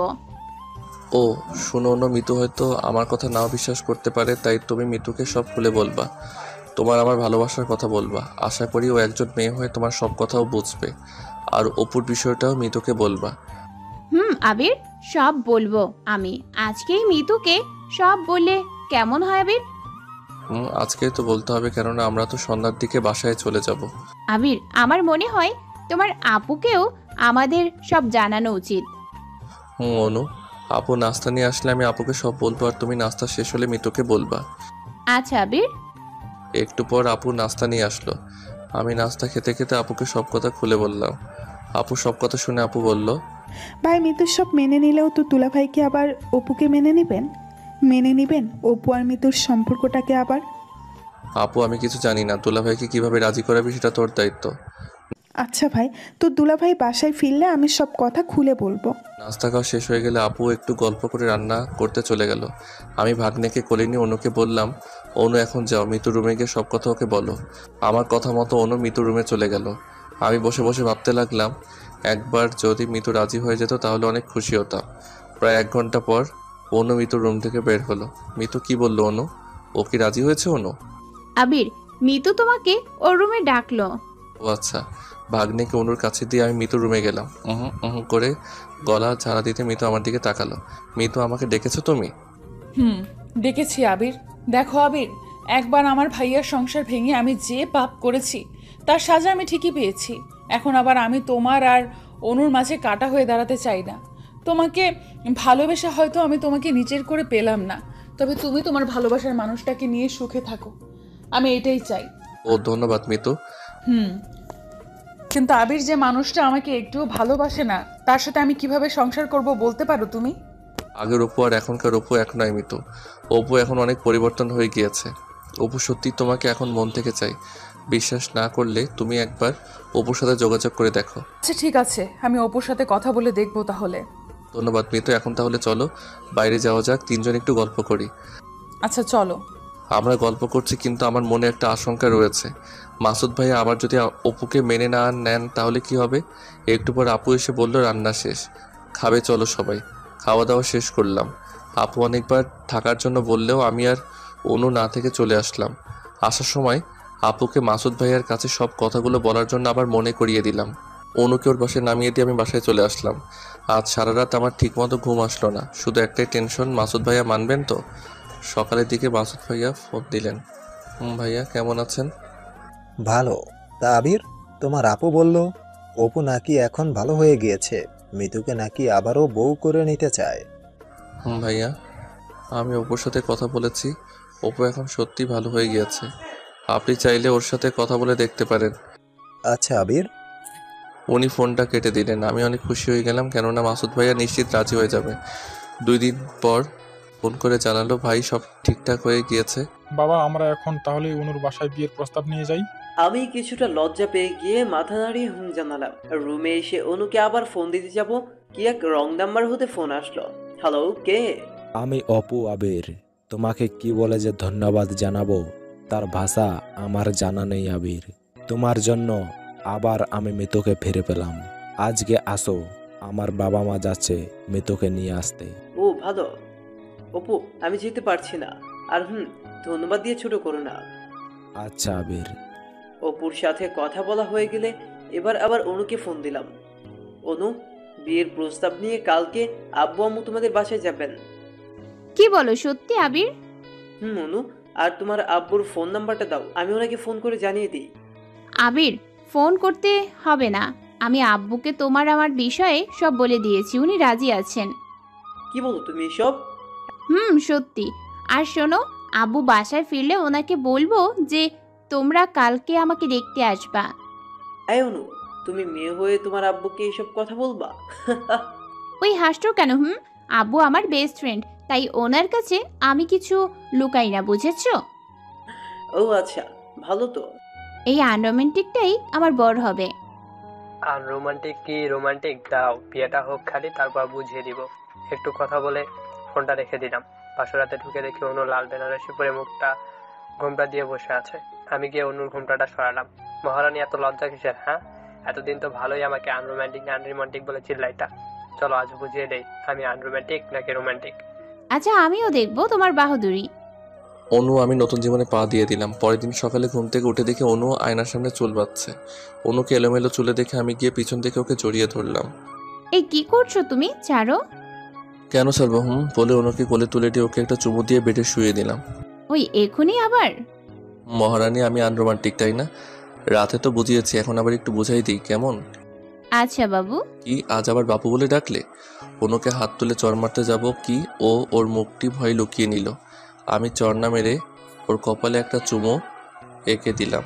ও শুনো অনু, মিতু হয়তো আমার কথা নাও বিশ্বাস করতে পারে, তাই তুমি মিতুকে সব খুলে বলবা। তোমার আমার ভালোবাসার কথা বলবা। আশা করি ও একজন মেয়ে হয়ে তোমার সব কথাও বুঝবে। আর অপুর বিষয়টাও মিতুকে বলবা। আবির, সব বলবো আমি আজকেই মিতুকে। সব বললে কেমন হয় আবির? আজকে তো বলতে হবে, কেননা আমরা তো সন্ধ্যার দিকে বাসায় চলে যাব। আবির, আমার মনে হয় তোমার আপুকেও আমাদের সব জানানো উচিত। অনু, আপু নাস্তা নিয়ে আসলে আমি আপুকে সব বলবো, আর তুমি নাস্তা শেষ হলে মিতুকে বলবা। আচ্ছা আবির। একটু পর আপু নাস্তা নিয়ে আসলো। আমি নাস্তা খেতে খেতে আপুকে সব কথা খুলে বললাম। আপু সব কথা শুনে আপু বলল, ভাই মিতুর সব মেনে নিলেও তো দুলাভাইকে আবার অপুকে মেনে নেবেন অপু আর মিতুর সম্পর্কটাকে আবার? আপু আমি কিছু জানি না, দুলাভাইকে কিভাবে রাজি করাবি সেটা তোর দায়িত্ব। আচ্ছা ভাই, তো দুলাভাই বাসায় ফিরলে আমি সব কথা খুলে বলবো। নাস্তা খাওয়া শেষ হয়ে গেলে আপু একটু গল্প করে রান্না করতে চলে গেল। আমি ভাগ্নেকে কোলে নিয়ে অনুকে বললাম, অনু এখন যাও, মিতুর রুমে গিয়ে সব কথা ওকে বলো। আমার কথা মতো অনু মিতুর রুমে চলে গেল। আমি বসে বসে ভাবতে লাগলাম, একবার যদি মিতু রাজি হয়ে যেত তাহলে অনেক খুশি হতাম। প্রায় 1 ঘন্টা পর অনু মিতুর রুম থেকে বের হলো। মিতু কি বললো অনু? ও কি রাজি হয়েছে অনু? আবির, মিতু তোমাকে ওর রুমে ডাকলো। ও আচ্ছা। ভাগ্নেকে অনুর কাছে দিয়ে আমি মিতুর রুমে গেলাম। করে গলা ঝাড়া দিতে মিতু আমার দিকে তাকালো। মিতু, আমাকে ডেকেছো তুমি? ডেকেছি আবির। দেখো আবির, একবার আমার ভাইয়ার সংসার ভেঙে আমি যে পাপ করেছি তার সাজা আমি ঠিকই পেয়েছি। এখন আবার আমি তোমার আর অনুর মাঝে কাটা হয়ে দাঁড়াতে চাই না। তোমাকে ভালোবেসে হয়তো আমি তোমাকে নিজের করে পেলাম না, তবে তুমি তোমার ভালোবাসার মানুষটাকে নিয়ে সুখে থাকো, আমি এটাই চাই। ও ধন্যবাদ মিতু। কিন্তু আবির, যে মানুষটা আমাকে একটুও ভালোবাসে না তার সাথে আমি কিভাবে সংসার করব বলতে পারো তুমি? আগের অপু আর এখনকার অপু এক নয় মিতু। অপু এখন অনেক পরিবর্তন হয়ে গিয়েছে। অপু সত্যি তোমাকে এখন মন থেকে চাই। বিশ্বাস না করলে তুমি একবার অপুর সাথে যোগাযোগ করে দেখো। আচ্ছা ঠিক আছে, আমি অপুর সাথে কথা বলে দেখবো তাহলে। ধন্যবাদ মিতু। এখন তাহলে চলো বাইরে যাওয়া যাক, 3 জন একটু গল্প করি। আচ্ছা চলো। আমরা গল্প করছি কিন্তু আমার মনে একটা আশঙ্কা রয়েছে। মাসুদ ভাইয়া আবার যদি অপুকে মেনে না নেন তাহলে কি হবে? একটু পর আপু এসে বলল রান্না শেষ, খাবে চলো সবাই। খাওয়া দাওয়া শেষ করলাম। আপু অনেকবার থাকার জন্য বললেও আমি আর অনু না থেকে চলে আসলাম। আসার সময় আপুকে মাসুদ ভাইয়ার কাছে সব কথাগুলো বলার জন্য আবার মনে করিয়ে দিলাম। অনুকে ওর বাসায় নামিয়ে দিয়ে আমি বাসায় চলে আসলাম। আজ সারা রাত আমার ঠিকমতো ঘুম আসলো না, শুধু একটাই টেনশন, মাসুদ ভাইয়া মানবেন তো? সকালের দিকে মাসুদ ভাইয়া ফোন দিলেন। ভাইয়া কেমন আছেন? ভালো। তা আবির, তোমার আপু বলল অপু নাকি এখন ভালো হয়ে গিয়েছে, মিতুকে নাকি আবারও বউ করে নিতে চায়। ভাইয়া, আমি অপুর সাথে কথা বলেছি। অপু এখন সত্যি ভালো হয়ে গিয়েছে। আপনি চাইলে ওর সাথে কথা বলে দেখতে পারেন। আচ্ছা আবির। উনি ফোনটা কেটে দিলেন। আমি অনেক খুশি হয়ে গেলাম, কেননা মাসুদ ভাইয়া নিশ্চিত রাজি হয়ে যাবে। 2 দিন পর ফোন করে জানালো ভাই সব ঠিকঠাক হয়ে গিয়েছে। বাবা, আমরা এখন তাহলে অনুর বাসায় বিয়ের প্রস্তাব নিয়ে যাই। আমি কিছুটা লজ্জা পেয়ে গিয়ে মাথা নাড়িয়ে জানালাম। রুমে এসে অনুকে আবার ফোন দিতে যাব, কি এক রং নাম্বার হতে ফোন আসলো। হ্যালো, কে? আমি অপু। আবির, তোমাকে কি বলে যে ধন্যবাদ জানাবো তার ভাষা আমার জানা নেই আবির। তোমার জন্য আবার আমি মিতুকে ফিরে পেলাম। আজকে আসো, আমার বাবা মা যাচ্ছে মিতুকে নিয়ে আসতে। ও ভালো। অপু, আমি যেতে পারছি না। আর ধন্যবাদ দিয়ে ছোট করো না। আচ্ছা আবির। অপুর সাথে কথা বলা হয়ে গেলে এবার আবার অনুকে ফোন দিলাম। অনু, বিয়ের প্রস্তাব নিয়ে কালকে আব্বু আম্মু তোমাদের বাসায় যাবেন। কি বলো সত্যি আবির? অনু, আর তোমার আব্বুর ফোন নাম্বারটা দাও, আমি ওনাকে ফোন করে জানিয়ে দিই। আবির, ফোন করতে হবে না, আমি আব্বুকে তোমার আমার বিষয়ে সব বলে দিয়েছি, উনি রাজি আছেন। কি বলো তুমি এসব? সত্যি। আর শোনো, আব্বু বাসায় ফিরলে ওনাকে বলবো যে তোমরা কালকে আমাকে দেখতে আসবা। অনু, তুমি মেয়ে হয়ে তোমার আব্বুকে এসব কথা বলবা? ওই হাসছো কেন? আব্বু আমার বেস্ট ফ্রেন্ড, তাই ওনার কাছে আমি কিছু লুকাই না, বুঝেছো? ও আচ্ছা, ভালো তো। এই আনরোমান্টিকটাই আমার বর হবে। আর রোমান্টিক কি রোমান্টিক, দাও বিয়েটা হোক খালি, তারপর বুঝিয়ে দিব। একটু কথা বলে ফোনটা রেখে দিলাম। বাসরাতে ঢুকে দেখি অনু লাল বেনারসি পরে মুখটা ঘোমটা দিয়ে বসে আছে। আমি গিয়ে অনুর ঘোমটাটা সরালাম। মহারানী, এত লজ্জা কিসের? এতদিন তো ভালোই আমাকে আনরোমান্টিক আনরোমান্টিক বলে চিল্লাইটা। চলো আজ বুঝিয়ে দেই আমি আনরোমান্টিক নাকি রোমান্টিক। আচ্ছা, আমিও দেখবো তোমার বাহাদুরি। অনু, আমি নতুন জীবনে পা দিয়ে দিলাম। পরের দিন সকালে ঘুম থেকে উঠে দেখি অনু আয়নার সামনে চুল বাঁধছে। অনুকে এলোমেলো চুলে দেখে আমি গিয়ে পিছন থেকে ওকে জড়িয়ে ধরলাম। এই কি করছো তুমি? ছাড়ো। কেন ছাড়বো? বলে অনুকে কোলে তুলে দিয়ে ওকে একটা চুমু দিয়ে বেডে শুয়ে দিলাম। ওই এখনই আবার? মহারানী, আমি আনরোমান্টিক তাই না? রাতে তো বুঝিয়েছি, এখন আবার একটু বুঝাই দিই কেমন? আচ্ছা বাবু। কি আজ আবার বাবু বলে ডাকলে? অনুকে হাত তুলে চড় মারতে যাব কি ও ওর মুখটি ভয় লুকিয়ে নিল। আমি চড় না মেরে ওর কপালে একটা চুমো এঁকে দিলাম।